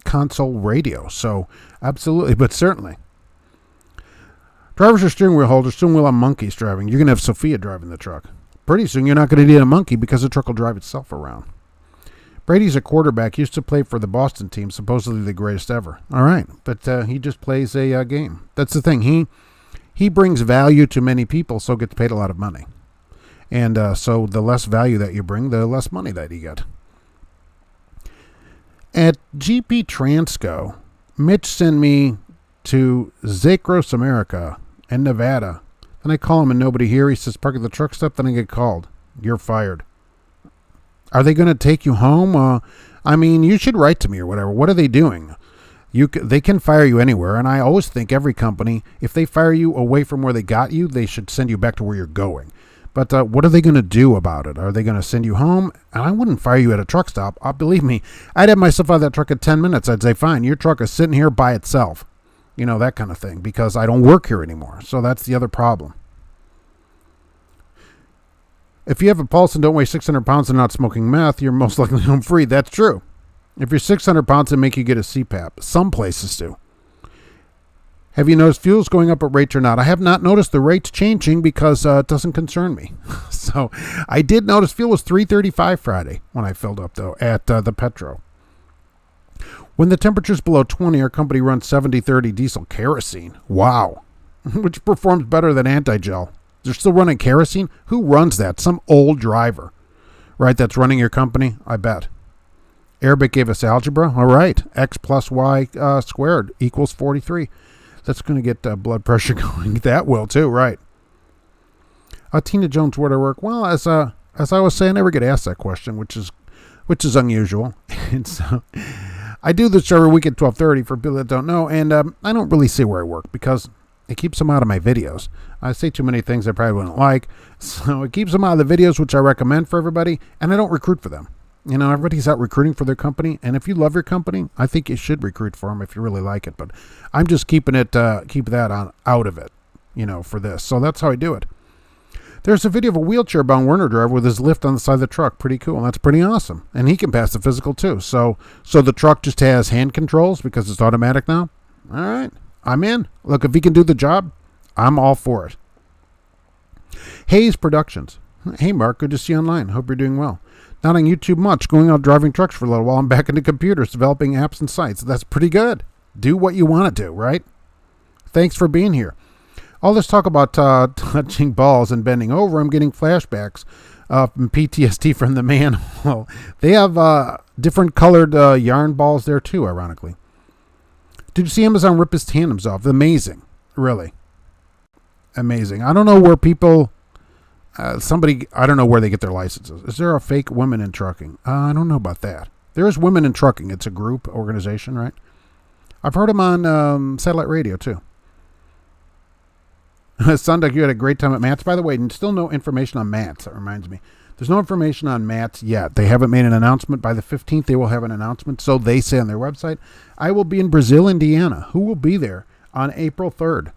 console radio, so absolutely, but certainly. Drivers are steering wheel holders. Soon we'll have monkeys driving. You're going to have Sophia driving the truck. Pretty soon you're not going to need a monkey because the truck will drive itself around. Brady's a quarterback. Used to play for the Boston team, supposedly the greatest ever. All right, but he just plays a game. That's the thing. He brings value to many people, so gets paid a lot of money. And so the less value that you bring, the less money that you get. At GP Transco, Mitch sent me to Zacros America in Nevada. Then I call him and nobody here. He says, park at the truck stop. Then I get called. You're fired. Are they going to take you home? I mean, you should write to me or whatever. What are they doing? They can fire you anywhere. And I always think every company, if they fire you away from where they got you, they should send you back to where you're going. But what are they going to do about it? Are they going to send you home? And I wouldn't fire you at a truck stop. Believe me, I'd have myself out of that truck at 10 minutes. I'd say, fine, your truck is sitting here by itself. That kind of thing, because I don't work here anymore. So that's the other problem. If you have a pulse and don't weigh 600 pounds and not smoking meth, you're most likely home free. That's true. If you're 600 pounds, they make you get a CPAP. Some places do. Have you noticed fuel's going up at rates or not? I have not noticed the rates changing because it doesn't concern me. So I did notice fuel was $3.35 Friday when I filled up, though, at the Petro. When the temperature's below 20, our company runs 70-30 diesel kerosene. Wow. Which performs better than anti-gel. They're still running kerosene? Who runs that? Some old driver, right, that's running your company? I bet. Arabic gave us algebra. All right. X plus Y squared equals 43. That's going to get blood pressure going. That will too, right? Tina Jones, where do I work? Well, as I was saying, I never get asked that question, which is unusual. And so I do this every week at 12:30 for people that don't know, and I don't really say where I work because It keeps them out of my videos. I say too many things I probably wouldn't like. So it keeps them out of the videos, which I recommend for everybody. And I don't recruit for them. You know, everybody's out recruiting for their company. And if you love your company, I think you should recruit for them if you really like it. But I'm just keeping it, keep that on out of it, you know, for this. So that's how I do it. There's a video of a wheelchair-bound Werner driver with his lift on the side of the truck. Pretty cool. That's pretty awesome. And he can pass the physical too. So the truck just has hand controls because it's automatic now. All right. I'm in. Look, if he can do the job, I'm all for it. Hayes Productions. Hey, Mark. Good to see you online. Hope you're doing well. Not on YouTube much. Going out driving trucks for a little while. I'm back into computers, developing apps and sites. That's pretty good. Do what you want to do, right? Thanks for being here. All this talk about touching balls and bending over, I'm getting flashbacks from PTSD from the manhole. They have different colored yarn balls there too, ironically. Did you see Amazon rip his tandems off? Amazing. Really. Amazing. I don't know where people... I don't know where they get their licenses. Is there a fake women in trucking? I don't know about that. There is women in trucking. It's a group, organization, right? I've heard them on satellite radio too. Sunduck, you had a great time at Matt's. By the way, still no information on Matt's. That reminds me. There's no information on Matt's yet. They haven't made an announcement. By the 15th, they will have an announcement. So they say on their website. I will be in Brazil, Indiana. Who will be there on April 3rd?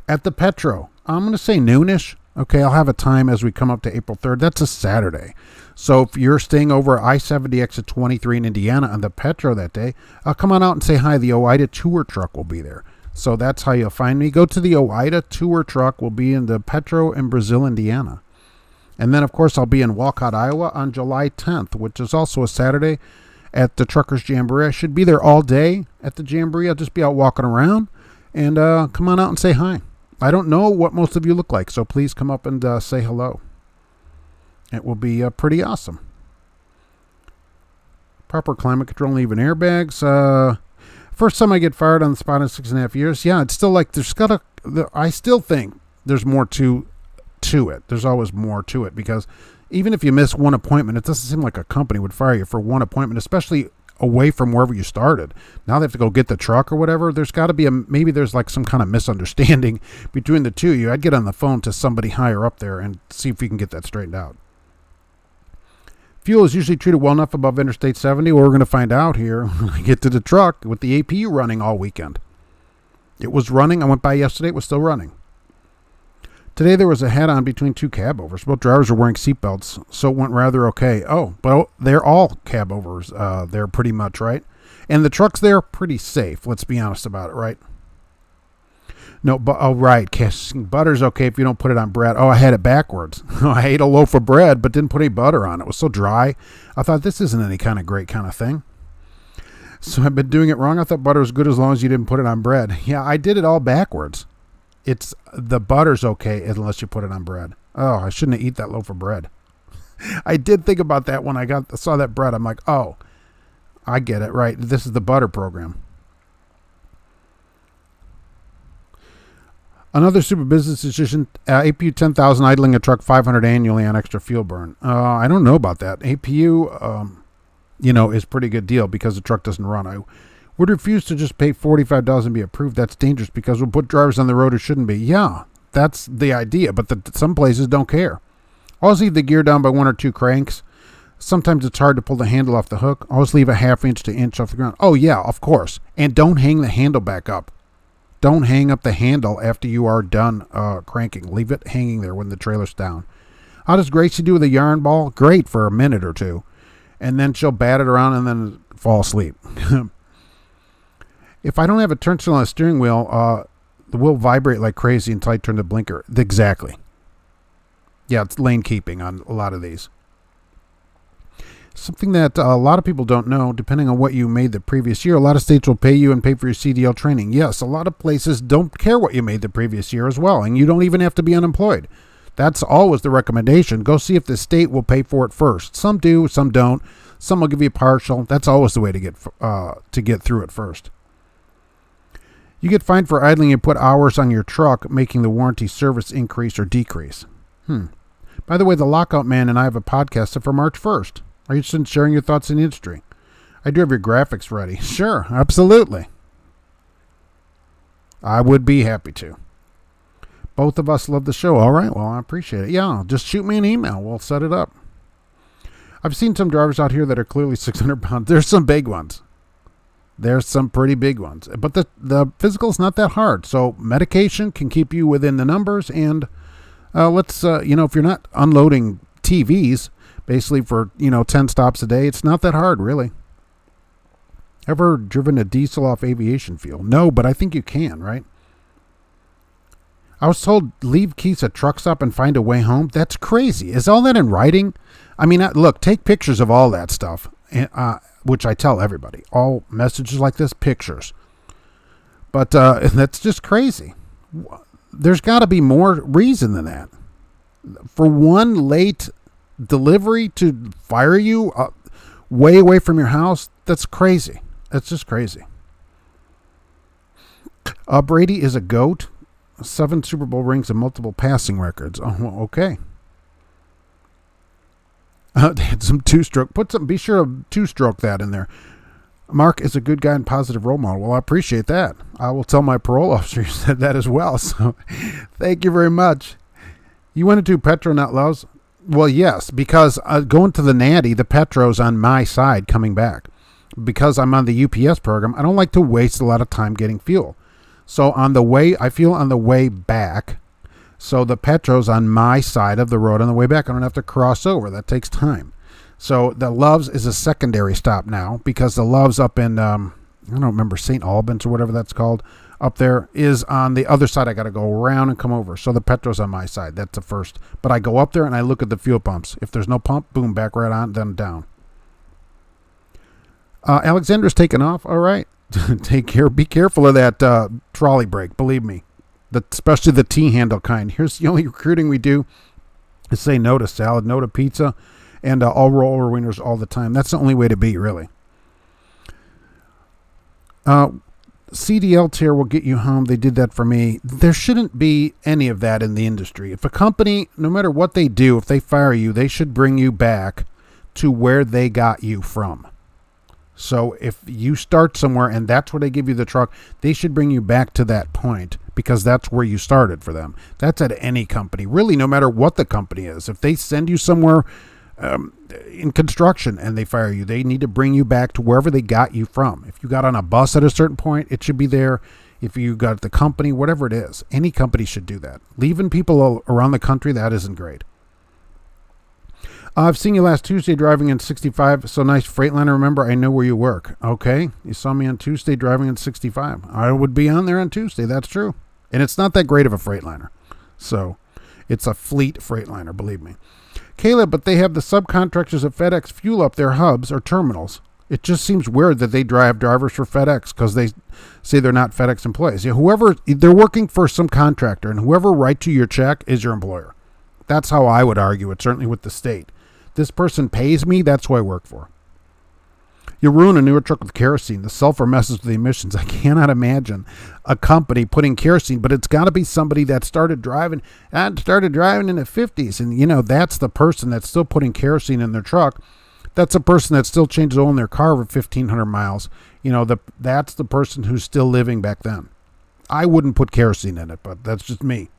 At the Petro. I'm going to say noonish. Okay, I'll have a time as we come up to April 3rd. That's a Saturday. So if you're staying over I-70 exit 23 in Indiana on the Petro that day, come on out and say hi. The OIDA tour truck will be there. So that's how you'll find me. Go to the OIDA tour truck. We'll be in the Petro in Brazil, Indiana. And then, of course, I'll be in Walcott, Iowa on July 10th, which is also a Saturday at the Truckers Jamboree. I should be there all day at the Jamboree. I'll just be out walking around. And come on out and say hi. I don't know what most of you look like, so please come up and say hello. It will be pretty awesome. Proper climate control and even airbags. First time I get fired on the spot in 6.5 years. Yeah, it's still like I still think there's more to it. There's always more to it because even if you miss one appointment, it doesn't seem like a company would fire you for one appointment, especially away from wherever you started. Now they have to go get the truck or whatever. There's got to be maybe there's like some kind of misunderstanding between the two of you. I'd get on the phone to somebody higher up there and see if we can get that straightened out. Fuel is usually treated well enough above Interstate 70. Well, we're going to find out here when we get to the truck with the APU running all weekend. It was running. I went by yesterday. It was still running. Today there was a head-on between two cab overs. Both drivers were wearing seatbelts, so it went rather okay. Oh, but they're all cab overs there pretty much, right? And the truck's there pretty safe. Let's be honest about it, right? No, but right. Butter's okay if you don't put it on bread. Oh, I had it backwards. I ate a loaf of bread, but didn't put any butter on it. It was so dry. I thought this isn't any kind of great kind of thing. So I've been doing it wrong. I thought butter was good as long as you didn't put it on bread. Yeah, I did it all backwards. It's the butter's okay unless you put it on bread. Oh, I shouldn't have eaten that loaf of bread. I did think about that when I saw that bread. I'm like, oh, I get it. Right. This is the butter program. Another super business decision, APU 10,000 idling a truck 500 annually on extra fuel burn. I don't know about that. APU, is a pretty good deal because the truck doesn't run. I would refuse to just pay $45 and be approved. That's dangerous because we'll put drivers on the road who shouldn't be. Yeah, that's the idea, but some places don't care. Always leave the gear down by 1 or 2 cranks. Sometimes it's hard to pull the handle off the hook. Always leave a ½ inch to inch off the ground. Oh, yeah, of course. And don't hang the handle back up. Don't hang up the handle after you are done cranking. Leave it hanging there when the trailer's down. How does Gracie do with a yarn ball? Great for a minute or two. And then she'll bat it around and then fall asleep. If I don't have a turn signal on the steering wheel, the wheel vibrate like crazy until I turn the blinker. Exactly. Yeah, it's lane keeping on a lot of these. Something that a lot of people don't know, depending on what you made the previous year, a lot of states will pay you and pay for your CDL training. Yes, a lot of places don't care what you made the previous year as well, and you don't even have to be unemployed. That's always the recommendation. Go see if the state will pay for it first. Some do, some don't. Some will give you a partial. That's always the way to get through it first. You get fined for idling and put hours on your truck, making the warranty service increase or decrease. By the way, the Lockout Man and I have a podcast for March 1st. Are you interested in sharing your thoughts in the industry? I do have your graphics ready. Sure, absolutely. I would be happy to. Both of us love the show. All right, well, I appreciate it. Yeah, just shoot me an email. We'll set it up. I've seen some drivers out here that are clearly 600 pounds. There's some big ones. There's some pretty big ones. But the physical's not that hard. So medication can keep you within the numbers. And if you're not unloading TVs, basically for, 10 stops a day, it's not that hard, really. Ever driven a diesel off aviation fuel? No, but I think you can, right? I was told leave keys at truck stop and find a way home. That's crazy. Is all that in writing? I mean, look, take pictures of all that stuff, which I tell everybody. All messages like this, pictures. But that's just crazy. There's got to be more reason than that. For one late delivery to fire you way away from your house, that's crazy. That's just crazy. Brady is a GOAT. 7 Super Bowl rings and multiple passing records. Oh, okay. They had some two-stroke. Be sure to two-stroke that in there. Mark is a good guy and positive role model. Well, I appreciate that. I will tell my parole officer you said that as well. So thank you very much. You want to do Petro Not Loves? Well, yes, because going to the Natty, the Petro's on my side coming back. Because I'm on the UPS program, I don't like to waste a lot of time getting fuel. So I fuel on the way back. So the Petro's on my side of the road on the way back. I don't have to cross over. That takes time. So the Loves is a secondary stop now because the Loves up in, I don't remember, St. Albans or whatever that's called, up there is on the other side. I got to go around and come over. So the Petro's on my side. That's the first. But I go up there and I look at the fuel pumps. If there's no pump, boom, back right on, then down. Alexander's taking off. All right. Take care. Be careful of that trolley brake. Believe me, especially the T-handle kind. Here's the only recruiting we do is say no to salad, no to pizza, and all roller wieners all the time. That's the only way to be, really. CDL tier will get you home. They did that for me. There shouldn't be any of that in the industry. If a company, no matter what they do, if they fire you, they should bring you back to where they got you from. So if you start somewhere and that's where they give you the truck, they should bring you back to that point because that's where you started for them. That's at any company, really, no matter what the company is. If they send you somewhere in construction and they fire you, they need to bring you back to wherever they got you from. If you got on a bus at a certain point, it should be there. If you got the company, whatever it is, any company should do that. Leaving people around the country, that isn't great. I've seen you last Tuesday driving in 65. So nice, Freightliner. Remember, I know where you work. Okay. You saw me on Tuesday driving in 65. I would be on there on Tuesday. That's true. And it's not that great of a Freightliner. So it's a fleet Freightliner, believe me. Caleb, but they have the subcontractors at FedEx fuel up their hubs or terminals. It just seems weird that they drive drivers for FedEx because they say they're not FedEx employees. Yeah, they're working for some contractor, and whoever writes you your check is your employer. That's how I would argue it, certainly with the state. This person pays me, that's who I work for. You ruin a newer truck with kerosene. The sulfur messes with the emissions. I cannot imagine a company putting kerosene, but it's got to be somebody that started driving in the 50s. And, that's the person that's still putting kerosene in their truck. That's a person that still changes oil in their car over 1,500 miles. That's the person who's still living back then. I wouldn't put kerosene in it, but that's just me.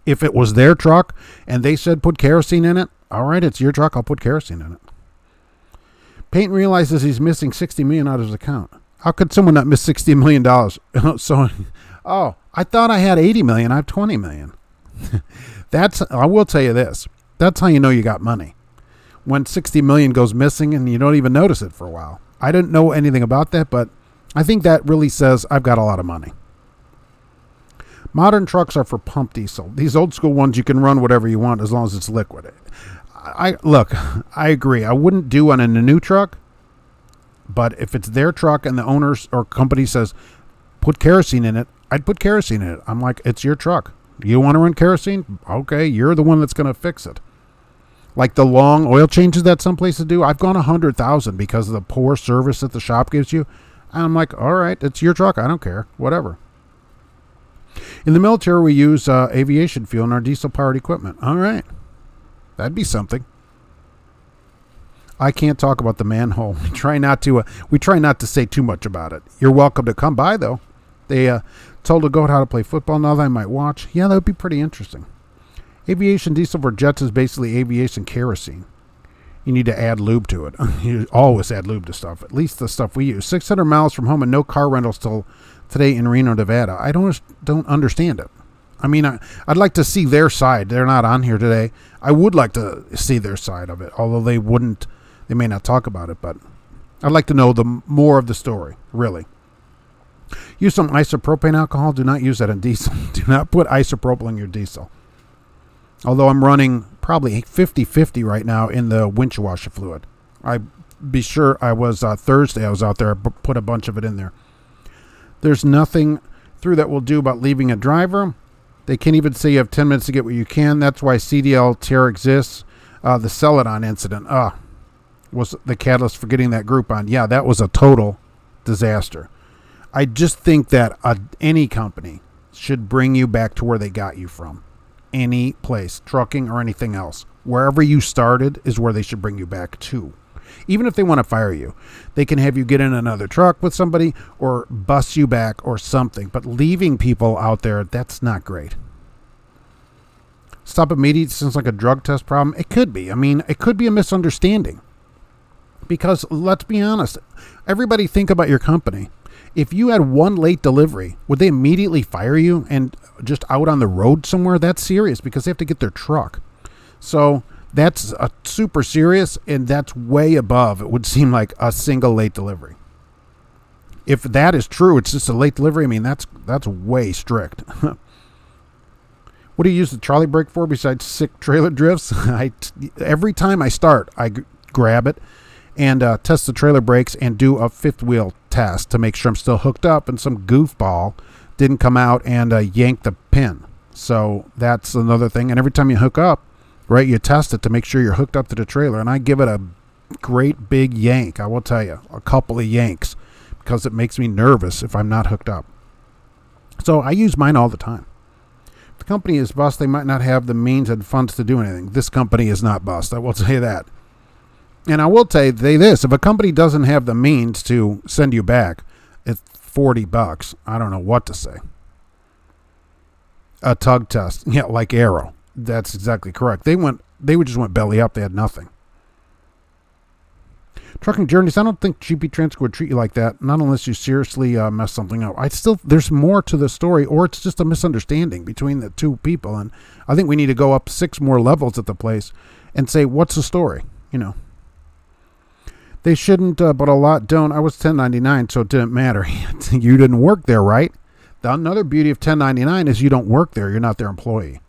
If it was their truck and they said put kerosene in it, all right, it's your truck. I'll put kerosene in it. Peyton realizes he's missing $60 million out of his account. How could someone not miss $60 million? I thought I had $80 million. I have $20 million. I will tell you this. That's how you know you got money. When $60 million goes missing and you don't even notice it for a while. I didn't know anything about that, but I think that really says I've got a lot of money. Modern trucks are for pump diesel. These old school ones, you can run whatever you want as long as it's liquid. I agree. I wouldn't do on a new truck, but if it's their truck and the owners or company says, put kerosene in it, I'd put kerosene in it. I'm like, it's your truck. You want to run kerosene? Okay, you're the one that's going to fix it. Like the long oil changes that some places do, I've gone 100,000 because of the poor service that the shop gives you. And I'm like, all right, it's your truck. I don't care. Whatever. In the military, we use aviation fuel in our diesel-powered equipment. All right. That'd be something. I can't talk about the manhole. We try not to say too much about it. You're welcome to come by, though. They Told a goat how to play football. Now that I might watch. Yeah, that would be pretty interesting. Aviation diesel for jets is basically aviation kerosene. You need to add lube to it. You always add lube to stuff. At least the stuff we use. 600 miles from home and no car rentals till today in Reno, Nevada. I don't understand it. I mean, I'd like to see their side. They're not on here today. I would like to see their side of it, although they may not talk about it, but I'd like to know more of the story, really. Use some isopropane alcohol. Do not use that in diesel. Do not put isopropyl in your diesel. Although I'm running probably 50-50 right now in the windshield washer fluid. Be sure I was Thursday. I was out there. I put a bunch of it in there. There's nothing through that will do about leaving a driver. They can't even say you have 10 minutes to get what you can. That's why CDL tear exists. The Celadon incident was the catalyst for getting that group on. Yeah, that was a total disaster. I just think that any company should bring you back to where they got you from. Any place, trucking or anything else. Wherever you started is where they should bring you back to. Even if they want to fire you, they can have you get in another truck with somebody or bus you back or something. But leaving people out there, that's not great. Stop immediately sounds like a drug test problem. It could be. I mean, it could be a misunderstanding. Because let's be honest, everybody think about your company. If you had one late delivery, would they immediately fire you and just out on the road somewhere? That's serious because they have to get their truck. So that's super serious, and that's way above, it would seem like, a single late delivery. If that is true, it's just a late delivery. I mean, that's way strict. What do you use the trolley brake for besides sick trailer drifts? Every time I start, I grab it and test the trailer brakes and do a fifth wheel test to make sure I'm still hooked up, and some goofball didn't come out and yank the pin. So that's another thing. And every time you hook up, right, you test it to make sure you're hooked up to the trailer. And I give it a great big yank. I will tell you, a couple of yanks, because it makes me nervous if I'm not hooked up. So I use mine all the time. If the company is bust, they might not have the means and funds to do anything. This company is not bust. I will say that. And I will say this, if a company doesn't have the means to send you back, it's $40. I don't know what to say. A tug test. Yeah, like Arrow. That's exactly correct. They just went belly up. They had nothing. Trucking journeys. I don't think GP Transco would treat you like that. Not unless you seriously mess something up. There's more to the story, or it's just a misunderstanding between the two people. And I think we need to go up 6 more levels at the place and say, what's the story? They shouldn't, but a lot don't. I was 1099, so it didn't matter. You didn't work there, right? Another beauty of 1099 is you don't work there. You're not their employee.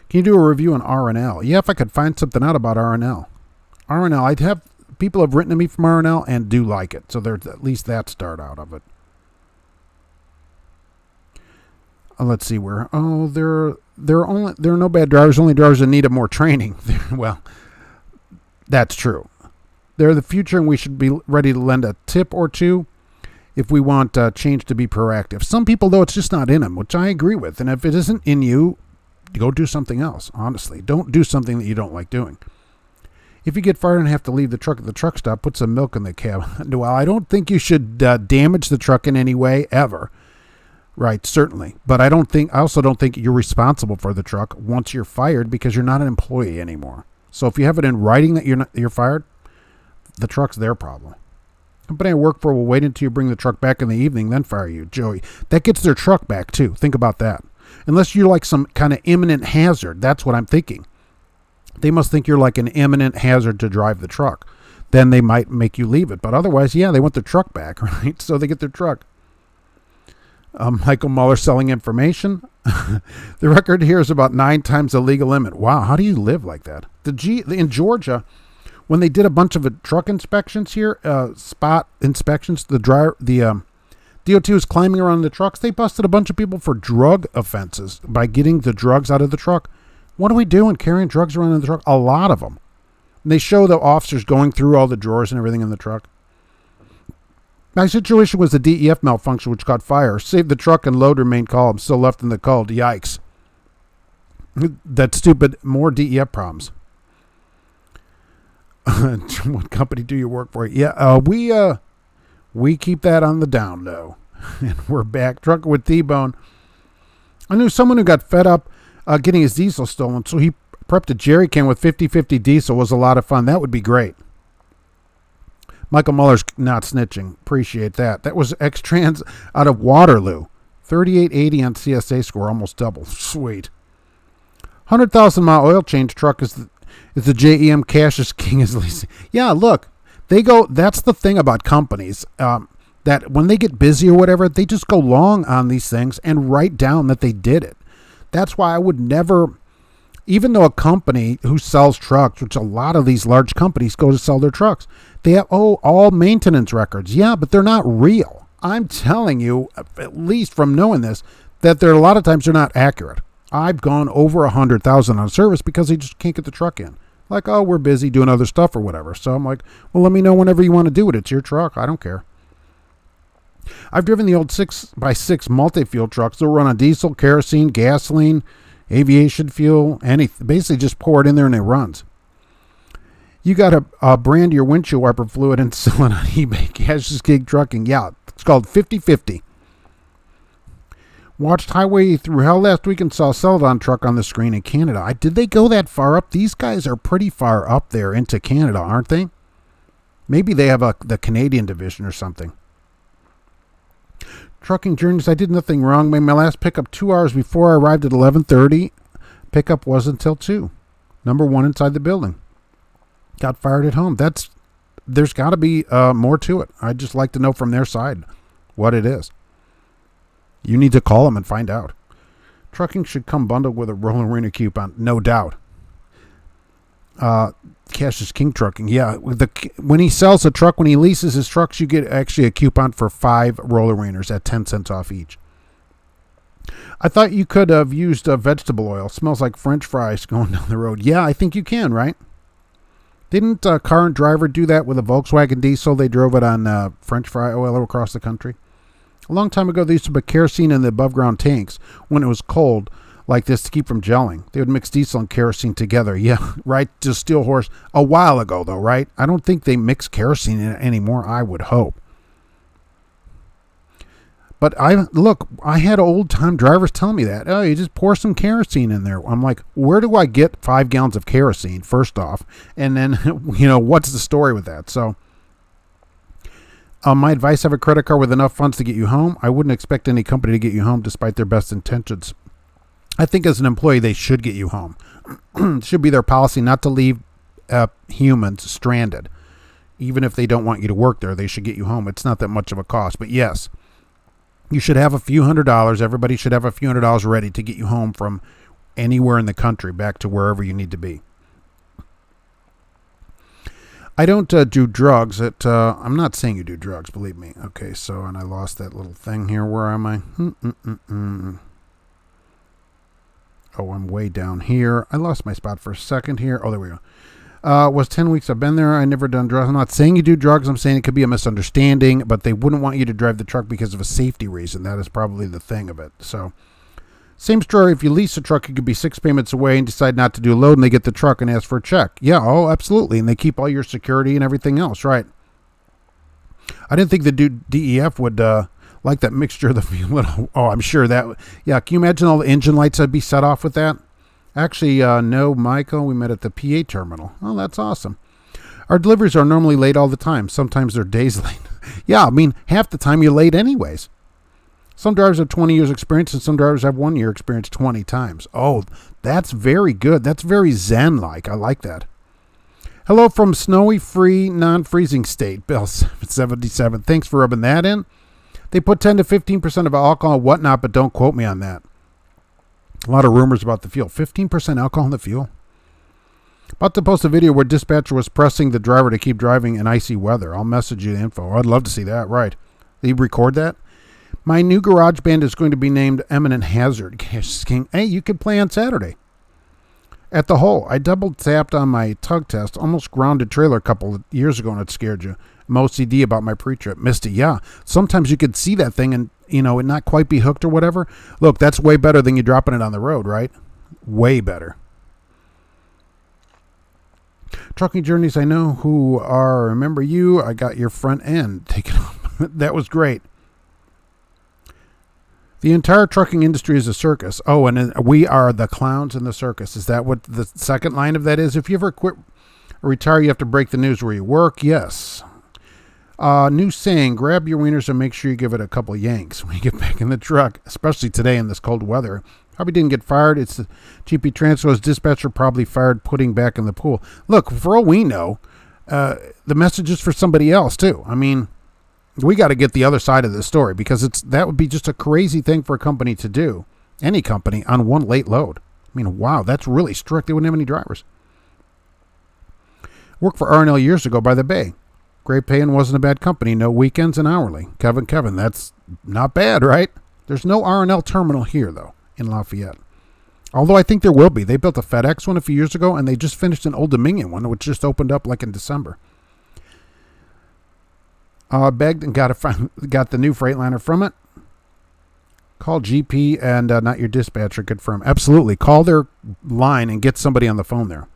Can you do a review on R&L? Yeah, if I could find something out about R&L. R&L, people have written to me from R&L and do like it. So there's at least that start out of it. Let's see where. Oh, there are no bad drivers, only drivers that need more training. Well, that's true. They're the future, and we should be ready to lend a tip or two if we want change to be proactive. Some people, though, it's just not in them, which I agree with. And if it isn't in you, go do something else, honestly. Don't do something that you don't like doing. If you get fired and have to leave the truck at the truck stop, put some milk in the cab. Well, I don't think you should damage the truck in any way, ever. Right, certainly. But I also don't think you're responsible for the truck once you're fired, because you're not an employee anymore. So if you have it in writing that you're fired, the truck's their problem. The company I work for will wait until you bring the truck back in the evening, then fire you, Joey. That gets their truck back, too. Think about that. Unless you're like some kind of imminent hazard. That's what I'm thinking. They must think you're like an imminent hazard to drive the truck. Then they might make you leave it. But otherwise, yeah, they want their truck back, right? So they get their truck. Michael Mueller selling information. The record here is about 9 times the legal limit. Wow, how do you live like that? In Georgia, when they did a bunch of truck inspections here, spot inspections, the DOT was climbing around the trucks. They busted a bunch of people for drug offenses by getting the drugs out of the truck. What are we doing carrying drugs around in the truck? A lot of them. And they show the officers going through all the drawers and everything in the truck. My situation was the DEF malfunction, which caught fire. Saved the truck and load remained calm. Still left in the cold. Yikes. That's stupid. More DEF problems. What company do you work for? Yeah, we keep that on the down low. And we're back. Trucker with T-Bone. I knew someone who got fed up getting his diesel stolen, so he prepped a jerry can with 50-50 diesel. Was a lot of fun. That would be great. Michael Muller's not snitching. Appreciate that. That was X-Trans out of Waterloo. 3880 on CSA score, almost double. Sweet. 100,000 mile oil change truck is the JEM cash is king is leasing. Yeah, look, they go. That's the thing about companies. That when they get busy or whatever, they just go long on these things and write down that they did it. That's why I would never, even though a company who sells trucks, which a lot of these large companies go to sell their trucks, they have all maintenance records. Yeah, but they're not real. I'm telling you, at least from knowing this, that there are a lot of times they're not accurate. I've gone over 100,000 on service because they just can't get the truck in. Like, oh, we're busy doing other stuff or whatever. So I'm like, well, let me know whenever you want to do it. It's your truck. I don't care. I've driven the old 6x6 multi-fuel trucks. They'll run on diesel, kerosene, gasoline, aviation fuel, anything. Basically just pour it in there and it runs. You got to brand your windshield wiper fluid and sell it on eBay. Cash's Gig Trucking. Yeah, it's called 50-50. Watched Highway Through Hell last week and saw a Celadon truck on the screen in Canada. Did they go that far up? These guys are pretty far up there into Canada, aren't they? Maybe they have the Canadian division or something. Trucking journeys, I did nothing wrong. Made my last pickup 2 hours before I arrived at 11:30. Pickup wasn't until 2. Number 1 inside the building. Got fired at home. There's got to be more to it. I'd just like to know from their side what it is. You need to call them and find out. Trucking should come bundled with a Roller Arena coupon, no doubt. Cash is King Trucking. Yeah, when he sells a truck, when he leases his trucks, you get actually a coupon for 5 roller wieners at 10 cents off each. I thought you could have used vegetable oil. Smells like French fries going down the road. Yeah, I think you can, right? Didn't Car and Driver do that with a Volkswagen diesel? They drove it on French fry oil across the country. A long time ago, they used to put kerosene in the above-ground tanks when it was cold like this to keep from gelling. They would mix diesel and kerosene together. Yeah, right, just steel horse. A while ago, though, right? I don't think they mix kerosene in it anymore, I would hope. But I had old-time drivers telling me that. Oh, you just pour some kerosene in there. I'm like, where do I get 5 gallons of kerosene, first off? And then, what's the story with that? So, my advice, have a credit card with enough funds to get you home. I wouldn't expect any company to get you home despite their best intentions. I think as an employee, they should get you home. It should be their policy not to leave humans stranded. Even if they don't want you to work there, they should get you home. It's not that much of a cost. But yes, you should have a few $100s. Everybody should have a few $100s ready to get you home from anywhere in the country back to wherever you need to be. I don't do drugs. I'm not saying you do drugs, believe me. Okay, so, and I lost that little thing here. Where am I? Oh, I'm way down here. I lost my spot for a second here. Oh, there we go. Was 10 weeks I've been there. I never done drugs. I'm not saying you do drugs. I'm saying it could be a misunderstanding, but they wouldn't want you to drive the truck because of a safety reason. That is probably the thing of it. So, same story. If you lease a truck, you could be 6 payments away and decide not to do a load, and they get the truck and ask for a check. Yeah, oh, absolutely. And they keep all your security and everything else, right? I didn't think the DEF would like that mixture of the fuel. Oh, I'm sure that. Yeah, can you imagine all the engine lights that'd be set off with that? Actually, no, Michael. We met at the PA terminal. Oh, that's awesome. Our deliveries are normally late all the time. Sometimes they're days late. Yeah, I mean, half the time you're late anyways. Some drivers have 20 years experience and some drivers have 1 year experience 20 times. Oh, that's very good. That's very Zen-like. I like that. Hello from snowy, free, non-freezing state. Bill 777. Thanks for rubbing that in. They put 10 to 15% of alcohol and whatnot, but don't quote me on that. A lot of rumors about the fuel. 15% alcohol in the fuel? About to post a video where dispatcher was pressing the driver to keep driving in icy weather. I'll message you the info. I'd love to see that. Right. Did you record that? My new garage band is going to be named Eminent Hazard. King. Hey, you could play on Saturday. At the hole, I double tapped on my tug test, almost grounded trailer a couple of years ago, and it scared you. I'm OCD about my pre-trip. Misty, yeah. Sometimes you could see that thing and, it not quite be hooked or whatever. Look, that's way better than you dropping it on the road, right? Way better. Trucking Journeys, I know who are. Remember you? I got your front end taken off. That was great. The entire trucking industry is a circus. Oh, and we are the clowns in the circus. Is that what the second line of that is? If you ever quit or retire, you have to break the news where you work. Yes. New saying, grab your wieners and make sure you give it a couple yanks when you get back in the truck, especially today in this cold weather. Probably didn't get fired. It's the GP Transco's dispatcher probably fired putting back in the pool. Look, for all we know, the message is for somebody else too. I mean, we got to get the other side of this story because that would be just a crazy thing for a company to do. Any company on one late load. I mean, wow, that's really strict. They wouldn't have any drivers. Worked for R&L years ago by the Bay. Great pay and wasn't a bad company. No weekends and hourly. Kevin, that's not bad, right? There's no R&L terminal here, though, in Lafayette. Although I think there will be. They built a FedEx one a few years ago, and they just finished an Old Dominion one, which just opened up like in December. Begged and got the new Freightliner from it. Call GP and not your dispatcher. Confirm. Absolutely. Call their line and get somebody on the phone there.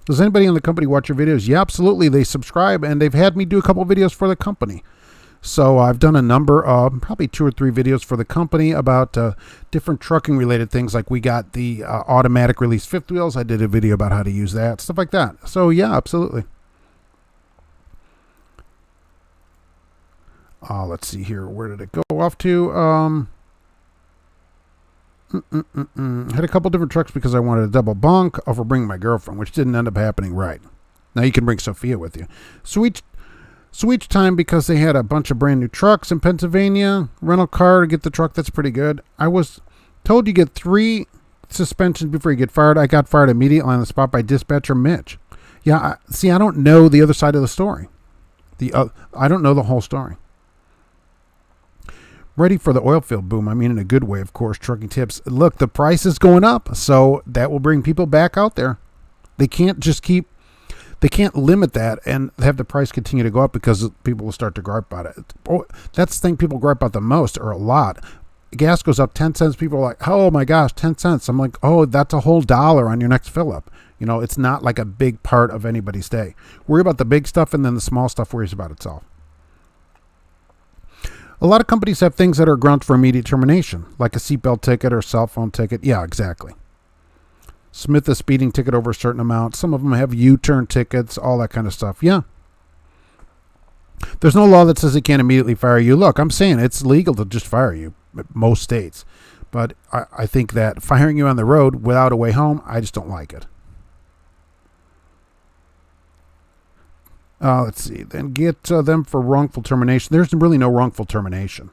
Does anybody in the company watch your videos? Yeah, absolutely. They subscribe, and they've had me do a couple videos for the company. So I've done a number of, probably 2 or 3 videos for the company about different trucking-related things, like we got the automatic release fifth wheels. I did a video about how to use that, stuff like that. So, yeah, absolutely. Let's see here. Where did it go off to? Had a couple different trucks because I wanted a double bunk over bringing my girlfriend, which didn't end up happening right. Now you can bring Sophia with you. Switch time because they had a bunch of brand new trucks in Pennsylvania. Rental car to get the truck. That's pretty good. I was told you get 3 suspensions before you get fired. I got fired immediately on the spot by dispatcher Mitch. Yeah, I don't know the other side of the story. I don't know the whole story. Ready for the oil field boom. I mean, in a good way, of course. Trucking tips. Look, the price is going up, so that will bring people back out there. They can't limit that and have the price continue to go up because people will start to gripe about it. That's the thing people gripe about the most, or a lot. Gas goes up 10 cents. People are like, oh my gosh, 10 cents. I'm like, oh, that's a whole $1 on your next fill up. You know, it's not like a big part of anybody's day. Worry about the big stuff, and then the small stuff worries about itself. A lot of companies have things that are grounds for immediate termination, like a seatbelt ticket or cell phone ticket. Yeah, exactly. Smith a speeding ticket over a certain amount. Some of them have U-turn tickets, all that kind of stuff. Yeah. There's no law that says they can't immediately fire you. Look, I'm saying it's legal to just fire you in most states. But I think that firing you on the road without a way home, I just don't like it. Let's see. Then get them for wrongful termination. There's really no wrongful termination.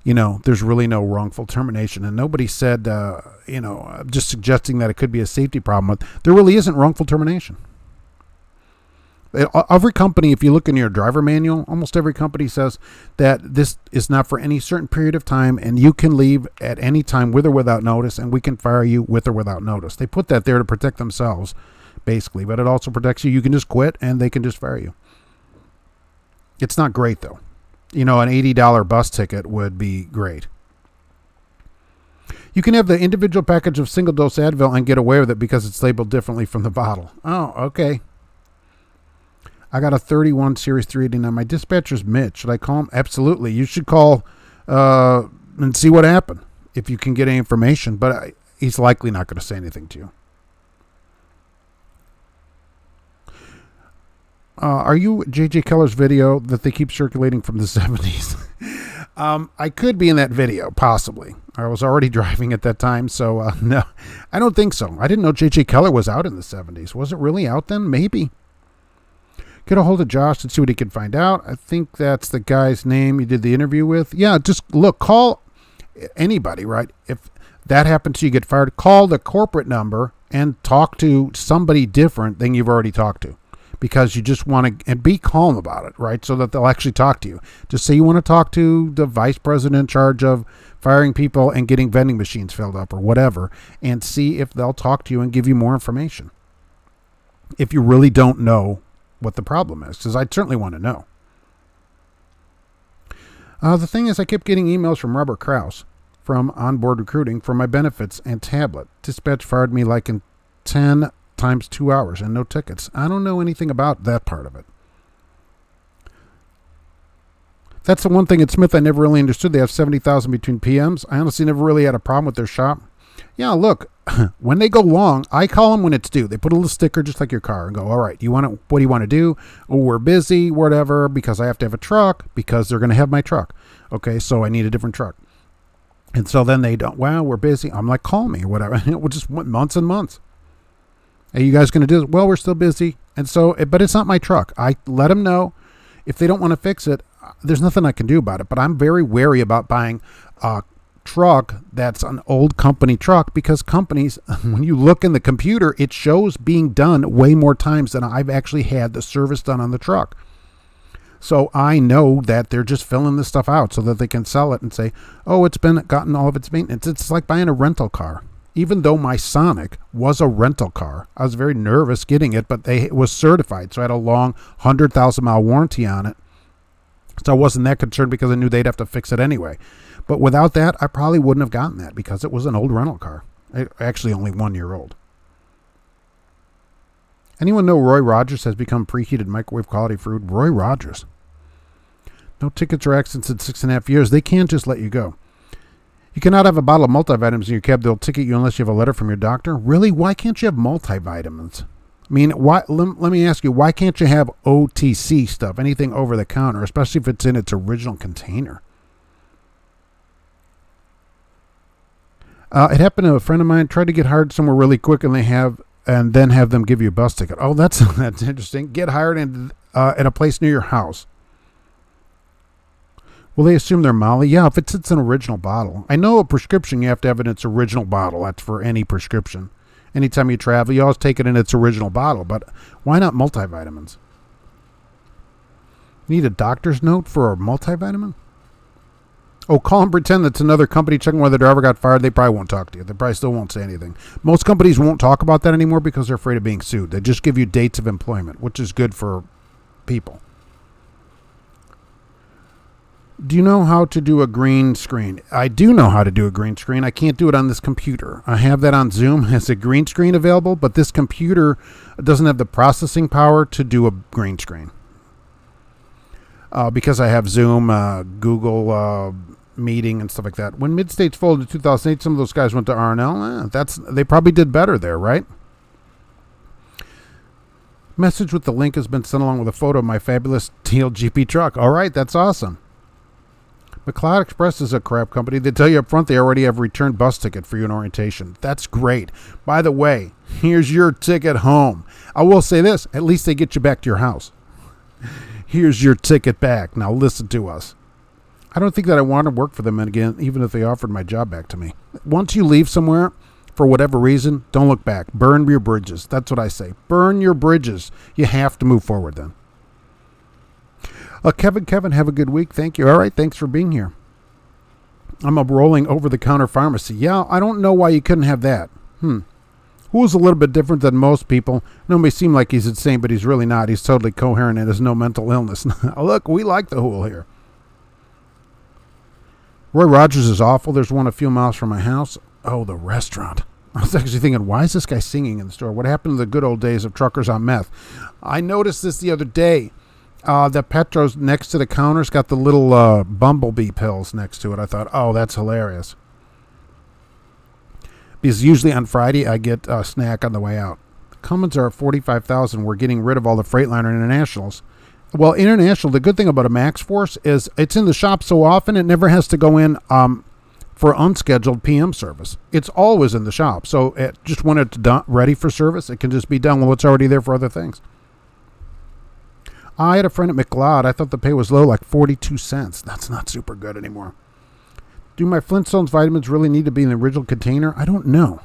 There's really no wrongful termination. And nobody said, just suggesting that it could be a safety problem. There really isn't wrongful termination. Every company, if you look in your driver manual, almost every company says that this is not for any certain period of time, and you can leave at any time with or without notice, and we can fire you with or without notice. They put that there to protect themselves, basically, but it also protects you. You can just quit and they can just fire you. It's not great though. An $80 bus ticket would be great. You can have the individual package of single dose Advil and get away with it because it's labeled differently from the bottle. Oh, okay. I got a 31 Series 389. My dispatcher's Mitch. Should I call him? Absolutely. You should call and see what happened if you can get any information, but he's likely not going to say anything to you. Are you J.J. Keller's video that they keep circulating from the 70s? I could be in that video, possibly. I was already driving at that time, so no, I don't think so. I didn't know J.J. Keller was out in the 70s. Was it really out then? Maybe. Get a hold of Josh and see what he can find out. I think that's the guy's name you did the interview with. Yeah, just look, call anybody, right? If that happens to you get fired, call the corporate number and talk to somebody different than you've already talked to. Because you just want to, and be calm about it, right? So that they'll actually talk to you. Just say you want to talk to the vice president in charge of firing people and getting vending machines filled up or whatever, and see if they'll talk to you and give you more information. If you really don't know what the problem is, because I'd certainly want to know. The thing is, I kept getting emails from Robert Krause from Onboard Recruiting for my benefits and tablet. Dispatch fired me like in 10 times 2 hours and no tickets. I don't know anything about that part of it. That's the one thing at Smith I never really understood. They have 70,000 between PMs. I honestly never really had a problem with their shop. Yeah, look, when they go long, I call them when it's due. They put a little sticker just like your car and go, all right, what do you want to do? Oh, we're busy, whatever, because I have to have a truck, because they're going to have my truck. Okay, so I need a different truck. And so then they don't, well, we're busy. I'm like, call me or whatever. It just went months and months. Are you guys going to do this? Well, we're still busy. And so, but it's not my truck. I let them know. If they don't want to fix it, there's nothing I can do about it. But I'm very wary about buying a truck that's an old company truck, because companies, when you look in the computer, it shows being done way more times than I've actually had the service done on the truck. So I know that they're just filling this stuff out so that they can sell it and say, oh, it's been gotten all of its maintenance. It's like buying a rental car. Even though my Sonic was a rental car, I was very nervous getting it, but it was certified. So I had a long 100,000 mile warranty on it. So I wasn't that concerned because I knew they'd have to fix it anyway. But without that, I probably wouldn't have gotten that because it was an old rental car. Actually, only 1 year old. Anyone know Roy Rogers has become preheated microwave quality food? Roy Rogers. No tickets or accidents in 6.5 years. They can't just let you go. You cannot have a bottle of multivitamins in your cab. They'll ticket you unless you have a letter from your doctor. Really? Why can't you have multivitamins? I mean, why? Let me ask you, why can't you have OTC stuff, anything over the counter, especially if it's in its original container? It happened to a friend of mine. Tried to get hired somewhere really quick, and then have them give you a bus ticket. Oh, that's interesting. Get hired at a place near your house. Will they assume they're Molly? Yeah, if it's an original bottle. I know a prescription you have to have in its original bottle. That's for any prescription. Anytime you travel, you always take it in its original bottle. But why not multivitamins? Need a doctor's note for a multivitamin? Oh, call and pretend that's another company checking whether the driver got fired. They probably won't talk to you. They probably still won't say anything. Most companies won't talk about that anymore because they're afraid of being sued. They just give you dates of employment, which is good for people. Do you know how to do a green screen? I do know how to do a green screen. I can't do it on this computer. I have that on Zoom as a green screen available, but this computer doesn't have the processing power to do a green screen. Because I have Zoom, Google Meeting, and stuff like that. When Mid-States folded in 2008, some of those guys went to R&L. They probably did better there, right? Message with the link has been sent along with a photo of my fabulous teal GP truck. All right, that's awesome. McLeod Express is a crap company. They tell you up front they already have a return bus ticket for you in orientation. That's great. By the way, here's your ticket home. I will say this, at least they get you back to your house. Here's your ticket back. Now listen to us. I don't think that I want to work for them again, even if they offered my job back to me. Once you leave somewhere, for whatever reason, don't look back. Burn your bridges. That's what I say. Burn your bridges. You have to move forward then. Kevin, have a good week. Thank you. All right, thanks for being here. I'm a rolling over-the-counter pharmacy. Yeah, I don't know why you couldn't have that. Who's a little bit different than most people. No, may seem like he's insane, but he's really not. He's totally coherent and has no mental illness. Look, we like the Hool here. Roy Rogers is awful. There's one a few miles from my house. Oh, the restaurant. I was actually thinking, why is this guy singing in the store? What happened to the good old days of truckers on meth? I noticed this the other day. The Petros next to the counter's got the little bumblebee pills next to it. I thought, oh, that's hilarious. Because usually on Friday, I get a snack on the way out. Cummins are at 45,000. We're getting rid of all the Freightliner Internationals. Well, International, the good thing about a Max Force is it's in the shop so often it never has to go in for unscheduled PM service. It's always in the shop. So just when it's done, ready for service, it can just be done while it's already there for other things. I had a friend at McLeod. I thought the pay was low, like 42 cents. That's not super good anymore. Do my Flintstones vitamins really need to be in the original container? I don't know.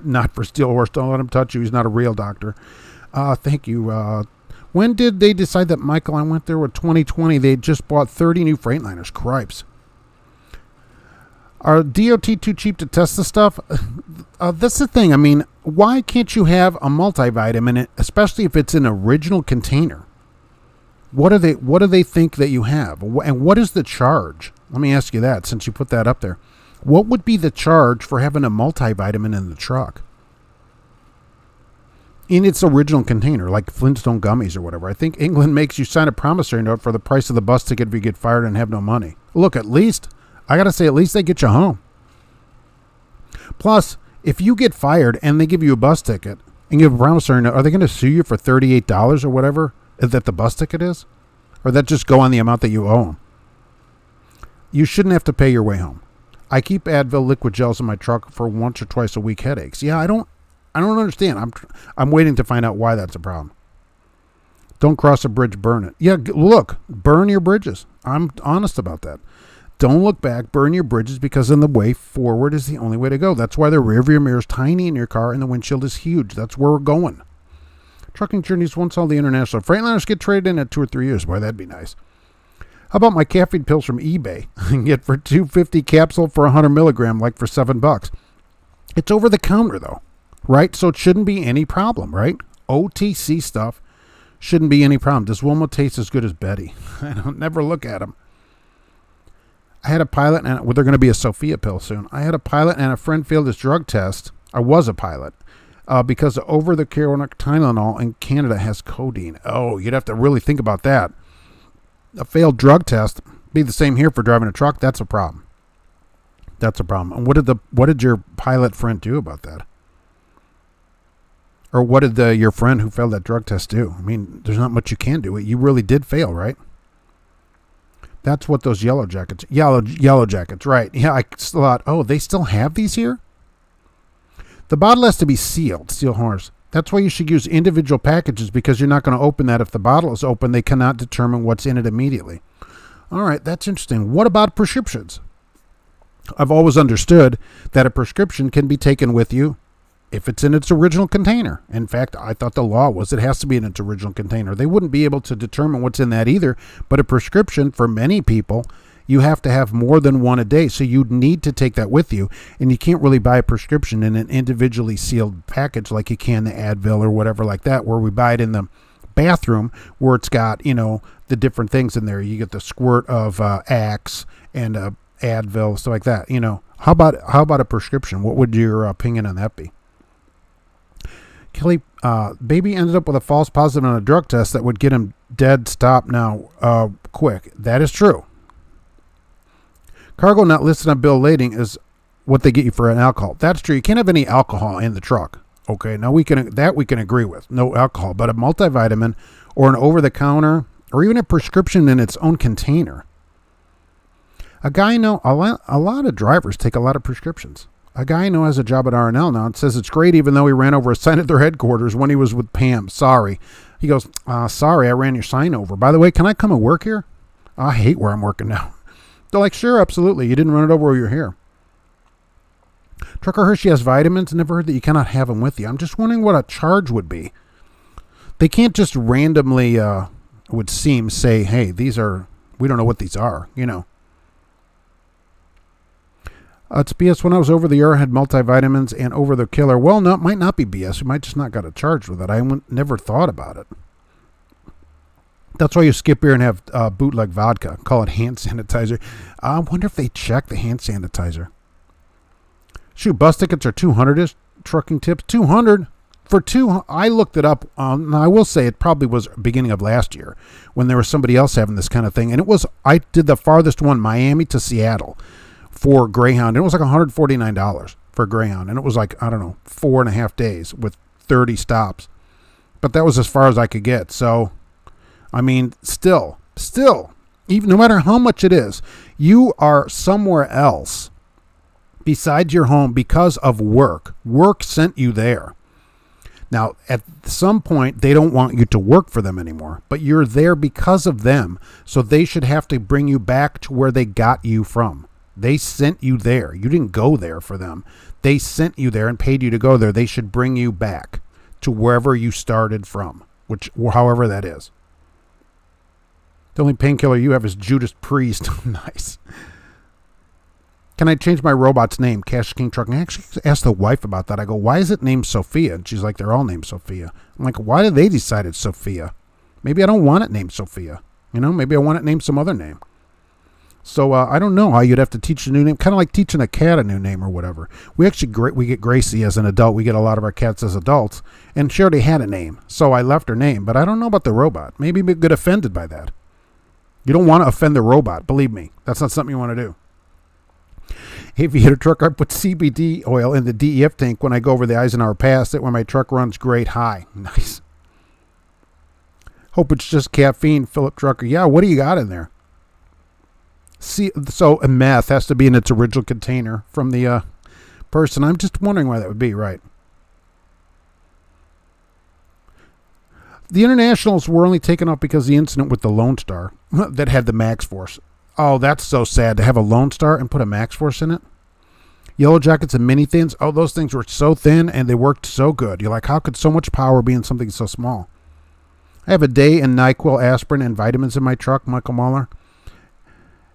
Not for Steel Horse. Don't let him touch you. He's not a real doctor. Thank you. When did they decide that, Michael? I went there with 2020. They just bought 30 new Freightliners. Cripes. Are DOT too cheap to test the stuff? That's the thing. I mean, why can't you have a multivitamin, especially if it's an original container? What do they think that you have? And what is the charge? Let me ask you that since you put that up there. What would be the charge for having a multivitamin in the truck? in its original container, like Flintstone gummies or whatever. I think England makes you sign a promissory note for the price of the bus ticket if you get fired and have no money. Look, at least, I got to say, at least they get you home. Plus, if you get fired and they give you a bus ticket and you have a promissory note, are they going to sue you for $38 or whatever that the bus ticket is? Or that just go on the amount that you owe them? You shouldn't have to pay your way home. I keep Advil liquid gels in my truck for once or twice a week headaches. Yeah, I don't understand. I'm waiting to find out why that's a problem. Don't cross a bridge, burn it. Yeah, look, burn your bridges. I'm honest about that. Don't look back, burn your bridges, because then the way forward is the only way to go. That's why the rearview mirror is tiny in your car and the windshield is huge. That's where we're going. Trucking journeys, once all the international Freightliners get traded in at 2 or 3 years. Boy, that'd be nice. How about my caffeine pills from eBay? I can get for $2.50 capsule for 100 milligram, like for $7. It's over the counter though, right? So it shouldn't be any problem, right? OTC stuff shouldn't be any problem. Does Wilma taste as good as Betty? I don't never look at them. I had a pilot, and they're going to be a Sophia pill soon. I had a pilot and a friend failed his drug test. I was a pilot because the over-the-counter Tylenol in Canada has codeine. Oh, you'd have to really think about that. A failed drug test be the same here for driving a truck. That's a problem. That's a problem. And what did your pilot friend do about that? Or what did your friend who failed that drug test do? I mean, there's not much you can do. You really did fail, right? That's what those yellow jackets, right? Yeah, I thought, oh, they still have these here? The bottle has to be sealed, steel horse. That's why you should use individual packages, because you're not going to open that. If the bottle is open, they cannot determine what's in it immediately. All right, that's interesting. What about prescriptions? I've always understood that a prescription can be taken with you if it's in its original container. In fact, I thought the law was it has to be in its original container. They wouldn't be able to determine what's in that either. But a prescription, for many people, you have to have more than one a day. So you'd need to take that with you. And you can't really buy a prescription in an individually sealed package like you can the Advil or whatever like that, where we buy it in the bathroom where it's got, the different things in there. You get the squirt of Axe and Advil, stuff like that. How about a prescription? What would your opinion on that be? Kelly, baby ended up with a false positive on a drug test that would get him dead stop now quick. That is true. Cargo not listed on bill of lading is what they get you for an alcohol. That's true. You can't have any alcohol in the truck. Okay, now we can agree with. No alcohol, but a multivitamin or an over-the-counter or even a prescription in its own container. A guy I know, a lot of drivers take a lot of prescriptions. A guy I know has a job at R&L now and says it's great even though he ran over a sign at their headquarters when he was with PAM. Sorry. He goes, sorry, I ran your sign over. By the way, can I come and work here? I hate where I'm working now. They're like, sure, absolutely. You didn't run it over while you're here. Trucker Hershey has vitamins. Never heard that you cannot have them with you. I'm just wondering what a charge would be. They can't just randomly, it would seem, say, hey, we don't know what these are, It's BS. When I was over the air, I had multivitamins and over the killer. Well, no, it might not be BS. You might just not got a charge with it. I never thought about it. That's why you skip here and have bootleg vodka. Call it hand sanitizer. I wonder if they check the hand sanitizer. Shoot, bus tickets are 200-ish. Trucking tips, 200 for two. I looked it up. I will say it probably was beginning of last year when there was somebody else having this kind of thing. And I did the farthest one, Miami to Seattle, for Greyhound. It was like $149 for Greyhound. And it was like, I don't know, 4.5 days with 30 stops. But that was as far as I could get. So, I mean, still, even no matter how much it is, you are somewhere else besides your home because of work. Work sent you there. Now, at some point, they don't want you to work for them anymore, but you're there because of them. So they should have to bring you back to where they got you from. They sent you there. You didn't go there for them. They sent you there and paid you to go there. They should bring you back to wherever you started from, however that is. The only painkiller you have is Judas Priest. Nice. Can I change my robot's name? Cash King Trucking. I actually asked the wife about that. I go, why is it named Sophia? And she's like, they're all named Sophia. I'm like, why did they decide it's Sophia? Maybe I don't want it named Sophia. Maybe I want it named some other name. So I don't know how you'd have to teach a new name, kind of like teaching a cat a new name or whatever. We get Gracie as an adult. We get a lot of our cats as adults, and she already had a name, so I left her name. But I don't know about the robot. Maybe we get offended by that. You don't want to offend the robot. Believe me, that's not something you want to do. If you hit a truck, I put CBD oil in the DEF tank when I go over the Eisenhower Pass. That when my truck runs great high. Nice. Hope it's just caffeine, Philip Trucker. Yeah, what do you got in there? See, so a meth has to be in its original container from the person. I'm just wondering why that would be, right? The internationals were only taken up because of the incident with the Lone Star that had the Max Force. Oh, that's so sad to have a Lone Star and put a Max Force in it. Yellow Jackets and mini thins. Oh, those things were so thin and they worked so good. You're like, how could so much power be in something so small? I have a day and NyQuil, aspirin, and vitamins in my truck, Michael Muller.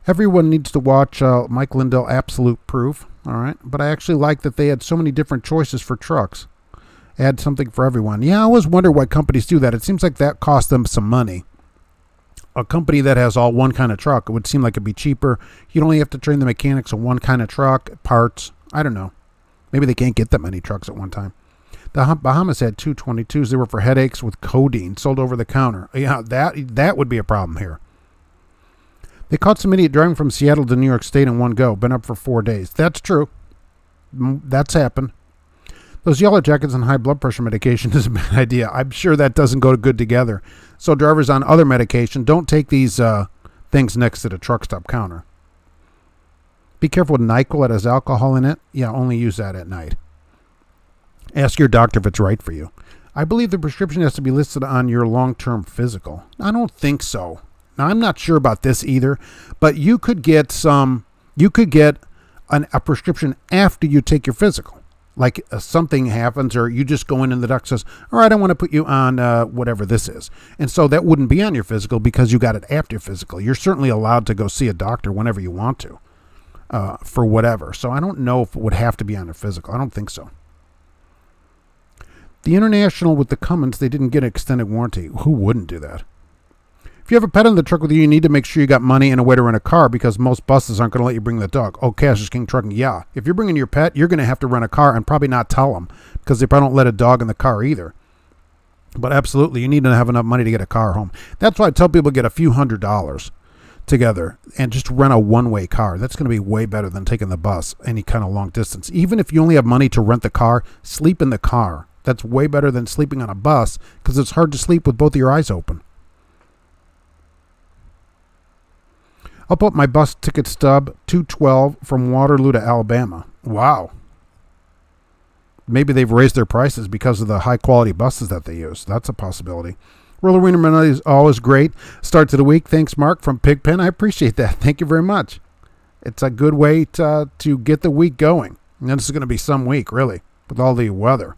Everyone needs to watch Mike Lindell Absolute Proof, all right? But I actually like that they had so many different choices for trucks. Add something for everyone. Yeah, I always wonder why companies do that. It seems like that costs them some money. A company that has all one kind of truck, it would seem like it'd be cheaper. You'd only have to train the mechanics on one kind of truck, parts. I don't know. Maybe they can't get that many trucks at one time. The Bahamas had 222s. They were for headaches with codeine, sold over the counter. Yeah, that would be a problem here. They caught some idiot driving from Seattle to New York State in one go. Been up for 4 days. That's true. That's happened. Those yellow jackets and high blood pressure medication is a bad idea. I'm sure that doesn't go good together. So drivers on other medication, don't take these things next to the truck stop counter. Be careful with NyQuil. It has alcohol in it. Yeah, only use that at night. Ask your doctor if it's right for you. I believe the prescription has to be listed on your long-term physical. I don't think so. Now, I'm not sure about this either, but you could get a prescription after you take your physical. Like something happens or you just go in and the doctor says, all right, I want to put you on whatever this is. And so that wouldn't be on your physical because you got it after your physical. You're certainly allowed to go see a doctor whenever you want to for whatever. So I don't know if it would have to be on your physical. I don't think so. The International with the Cummins, they didn't get an extended warranty. Who wouldn't do that? If you have a pet in the truck with you, you need to make sure you got money and a way to rent a car because most buses aren't going to let you bring the dog. Oh, Cash is King Trucking. Yeah. If you're bringing your pet, you're going to have to rent a car and probably not tell them because they probably don't let a dog in the car either. But absolutely, you need to have enough money to get a car home. That's why I tell people get a few $100s together and just rent a one-way car. That's going to be way better than taking the bus any kind of long distance. Even if you only have money to rent the car, sleep in the car. That's way better than sleeping on a bus because it's hard to sleep with both of your eyes open. I'll put my bus ticket stub 212 from Waterloo to Alabama. Wow. Maybe they've raised their prices because of the high quality buses that they use. That's a possibility. Roller Wiener Minute is always great. Start to the week. Thanks, Mark, from Pigpen. I appreciate that. Thank you very much. It's a good way to get the week going. And this is going to be some week, really, with all the weather.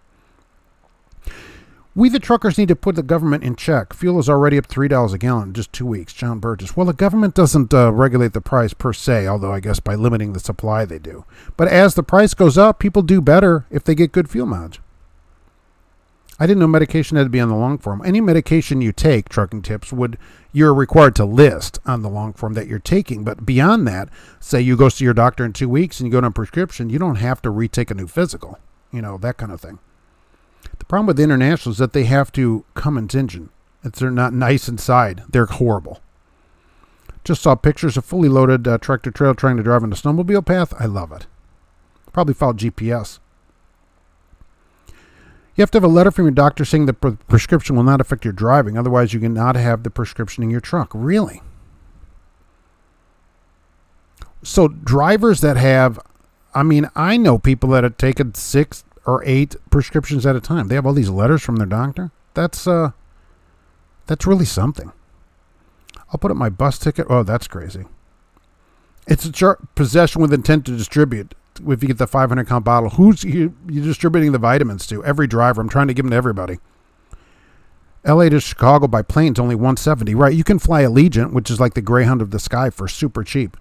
We, the truckers, need to put the government in check. Fuel is already up $3 a gallon in just 2 weeks. John Burgess. Well, the government doesn't regulate the price per se, although I guess by limiting the supply they do. But as the price goes up, people do better if they get good fuel mileage. I didn't know medication had to be on the long form. Any medication you take, Trucking Tips, you're required to list on the long form that you're taking. But beyond that, say you go see your doctor in 2 weeks and you go on a prescription, you don't have to retake a new physical. You know, that kind of thing. The problem with the International is that they have to Cummins engine. They're not nice inside. They're horrible. Just saw pictures of fully loaded tractor trailer trying to drive on a snowmobile path. I love it. Probably followed GPS. You have to have a letter from your doctor saying the prescription will not affect your driving. Otherwise, you cannot have the prescription in your truck. Really? So drivers that have, I know people that have taken 6 or 8 prescriptions at a time. They have all these letters from their doctor. That's really something. I'll put up my bus ticket. Oh, that's crazy. It's a possession with intent to distribute. If you get the 500-count bottle, who's you distributing the vitamins to? Every driver. I'm trying to give them to everybody. LA to Chicago by plane is only $170. Right, you can fly Allegiant, which is like the Greyhound of the sky, for super cheap.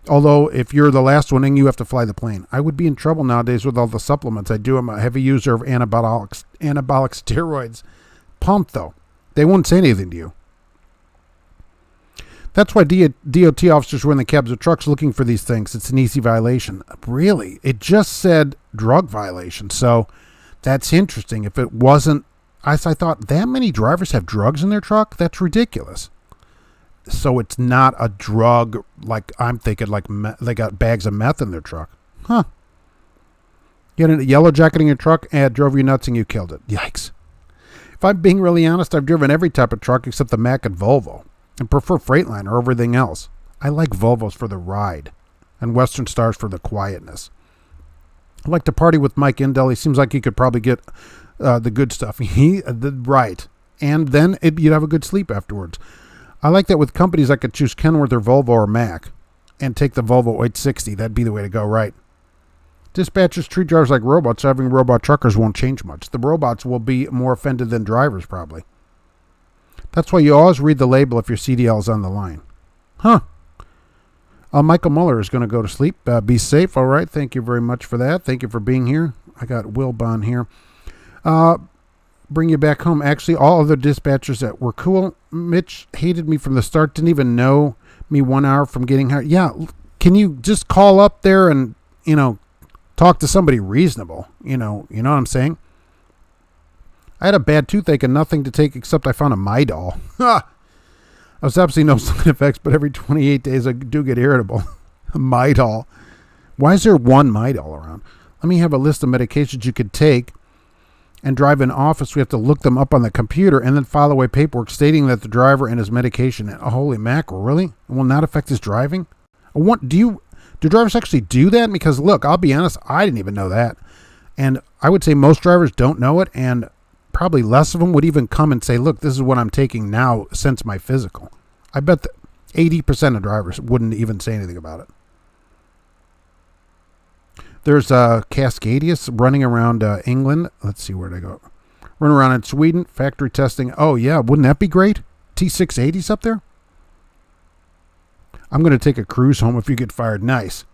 Although, if you're the last one in, you have to fly the plane. I would be in trouble nowadays with all the supplements I do. I'm a heavy user of anabolic steroids. Pumped, though. They won't say anything to you. That's why DOT officers were in the cabs of trucks looking for these things. It's an easy violation. Really? It just said drug violation. So that's interesting. If it wasn't, I thought that many drivers have drugs in their truck? That's ridiculous. So it's not a drug like I'm thinking like they got bags of meth in their truck. Huh. You had a yellow jacket in your truck and it drove you nuts and you killed it. Yikes. If I'm being really honest, I've driven every type of truck except the Mack and Volvo and prefer Freightliner over everything else. I like Volvos for the ride and Western Stars for the quietness. I like to party with Mike Indell. He seems like he could probably get the good stuff. Right. And then you'd have a good sleep afterwards. I like that with companies I could choose Kenworth or Volvo or Mack and take the Volvo 860. That'd be the way to go, right? Dispatchers treat drivers like robots. Having robot truckers won't change much. The robots will be more offended than drivers, probably. That's why you always read the label if your CDL is on the line. Huh. Michael Muller is going to go to sleep. Be safe. All right. Thank you very much for that. Thank you for being here. I got Wilbon here. Bring you back home. Actually, all other dispatchers that were cool. Mitch hated me from the start. Didn't even know me 1 hour from getting hired. Yeah. Can you just call up there and, talk to somebody reasonable? You know what I'm saying? I had a bad toothache and nothing to take except I found a Midol. I was absolutely no side effects, but every 28 days I do get irritable. Midol. Why is there one Midol around? Let me have a list of medications you could take and drive in office. We have to look them up on the computer and then file away paperwork stating that the driver and his medication. Holy mackerel, really? It will not affect his driving? Do drivers actually do that? Because look, I'll be honest, I didn't even know that. And I would say most drivers don't know it, and probably less of them would even come and say, look, this is what I'm taking now since my physical. I bet that 80% of drivers wouldn't even say anything about it. There's Cascadius running around England. Let's see, where'd I go? Run around in Sweden, factory testing. Oh, yeah, wouldn't that be great? T680s up there? I'm going to take a cruise home if you get fired. Nice.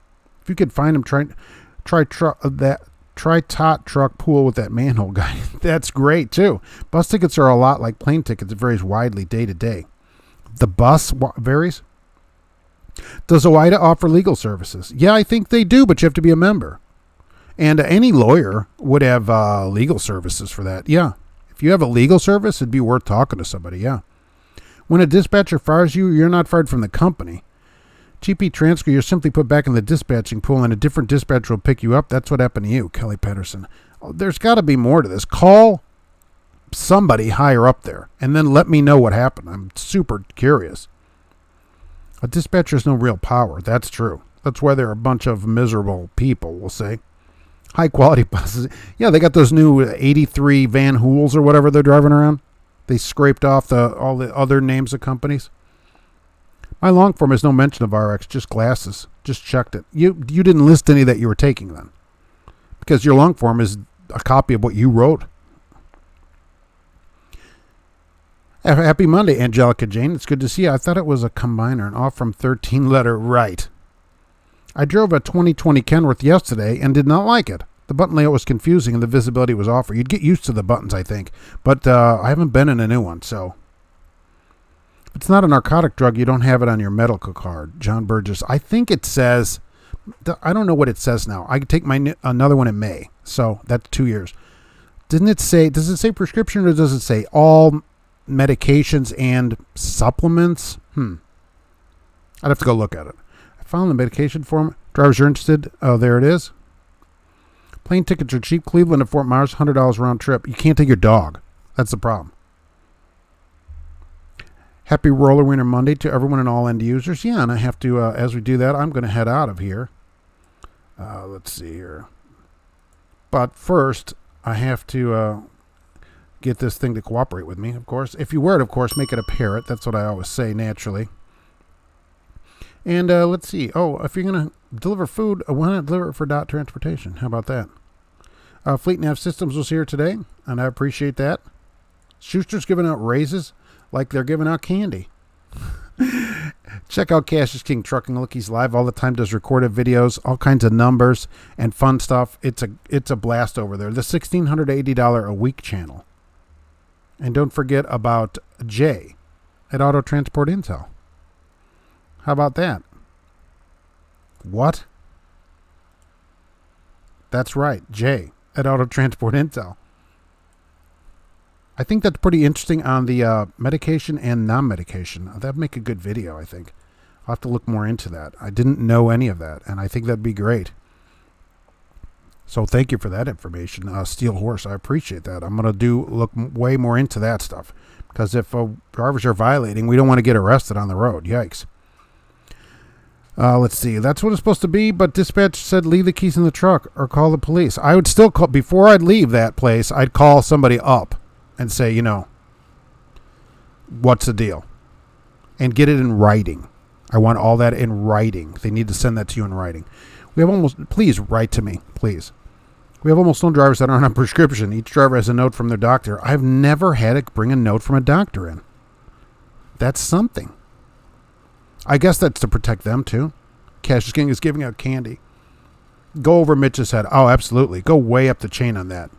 If you could find him, try tot truck pool with that manhole guy. That's great, too. Bus tickets are a lot like plane tickets. It varies widely day to day. The bus varies? Does OIDA offer legal services? Yeah, I think they do, but you have to be a member. And any lawyer would have legal services for that. Yeah. If you have a legal service, it'd be worth talking to somebody. Yeah. When a dispatcher fires you, you're not fired from the company. GP Transco, you're simply put back in the dispatching pool and a different dispatcher will pick you up. That's what happened to you, Kelly Patterson. There's got to be more to this. Call somebody higher up there and then let me know what happened. I'm super curious. A dispatcher has no real power. That's true. That's why they're a bunch of miserable people, we'll say. High quality buses. Yeah, they got those new 83 Van Hools or whatever they're driving around. They scraped off all the other names of companies. My long form has no mention of RX, just glasses. Just checked it. You didn't list any that you were taking then, because your long form is a copy of what you wrote. Happy Monday, Angelica Jane. It's good to see you. I thought it was a combiner, an off from 13 letter right. I drove a 2020 Kenworth yesterday and did not like it. The button layout was confusing and the visibility was off. You'd get used to the buttons, I think, but I haven't been in a new one, so. It's not a narcotic drug. You don't have it on your medical card. John Burgess. I think it says, I don't know what it says now. I could take another one in May. So that's 2 years. Does it say prescription or does it say all medications and supplements? I'd have to go look at it. I found the medication form. Drivers are interested. Oh, there it is. Plane tickets are cheap. Cleveland to Fort Myers, $100 round trip. You can't take your dog. That's the problem. Happy Roller Winter Monday to everyone and all end users. Yeah, and I have to, as we do that, I'm going to head out of here. Let's see here. But first, I have to get this thing to cooperate with me, of course. If you wear it, of course, make it a parrot. That's what I always say, naturally. And let's see. Oh, if you're going to deliver food, why not deliver it for Dot Transportation? How about that? Fleet Nav Systems was here today, and I appreciate that. Schuster's giving out raises like they're giving out candy. Check out Cash is King Trucking. Look, he's live all the time, does recorded videos, all kinds of numbers and fun stuff. It's a blast over there. The $1,680 a week channel. And don't forget about Jay at Auto Transport Intel. How about that? What? That's right, Jay at Auto Transport Intel. I think that's pretty interesting on the medication and non-medication. That'd make a good video, I think. I'll have to look more into that. I didn't know any of that, and I think that'd be great. So thank you for that information, Steel Horse. I appreciate that. I'm going to look way more into that stuff, because if drivers are violating, we don't want to get arrested on the road. Yikes. Let's see. That's what it's supposed to be, but dispatch said leave the keys in the truck or call the police. I would still call, before I'd leave that place, I'd call somebody up and say, you know, what's the deal? And get it in writing. I want all that in writing. They need to send that to you in writing. Please write to me, please. We have almost no drivers that aren't on prescription. Each driver has a note from their doctor. I've never had to bring a note from a doctor in. That's something. I guess that's to protect them, too. Cash King is giving out candy. Go over Mitch's head. Oh, absolutely. Go way up the chain on that.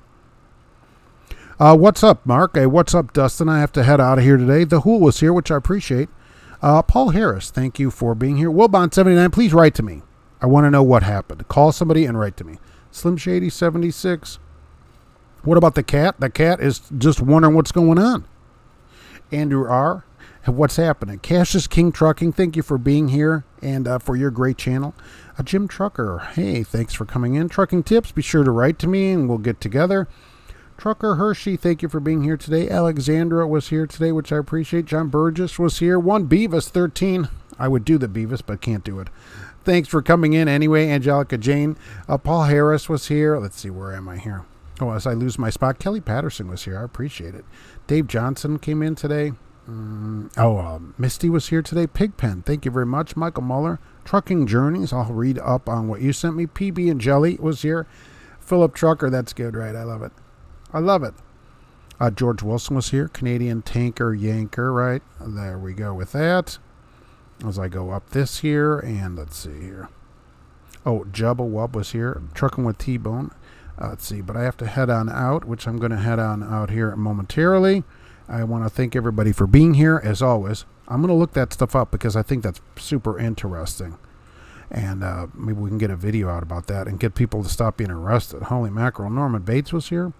What's up, Mark? Hey, what's up, Dustin? I have to head out of here today. The Hool was here, which I appreciate. Paul Harris, thank you for being here. Wilbon79, please write to me. I want to know what happened. Call somebody and write to me. Slim Shady 76. What about the cat? The cat is just wondering what's going on. Andrew R. What's happening? Cassius King Trucking, thank you for being here and for your great channel. Jim Trucker, hey, thanks for coming in. Trucking Tips, be sure to write to me and we'll get together. Trucker Hershey, thank you for being here today. Alexandra was here today, which I appreciate. John Burgess was here. One Beavis 13. I would do the Beavis, but can't do it. Thanks for coming in anyway. Angelica Jane. Paul Harris was here. Let's see, where am I here? Oh, as I lose my spot, Kelly Patterson was here. I appreciate it. Dave Johnson came in today. Misty was here today. Pigpen, thank you very much. Michael Muller. Trucking Journeys, I'll read up on what you sent me. PB and Jelly was here. Philip Trucker, that's good, right? I love it. I love it. George Wilson was here. Canadian Tanker Yanker, right? There we go with that. As I go up this here, and let's see here. Oh, Jubba Wub was here. Trucking with T-Bone. Let's see, but I have to head on out, which I'm going to head on out here momentarily. I want to thank everybody for being here, as always. I'm going to look that stuff up because I think that's super interesting. And maybe we can get a video out about that and get people to stop being arrested. Holy mackerel. Norman Bates was here.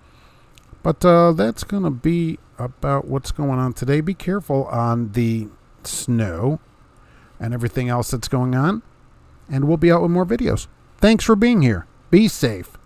But that's going to be about what's going on today. Be careful on the snow and everything else that's going on. And we'll be out with more videos. Thanks for being here. Be safe.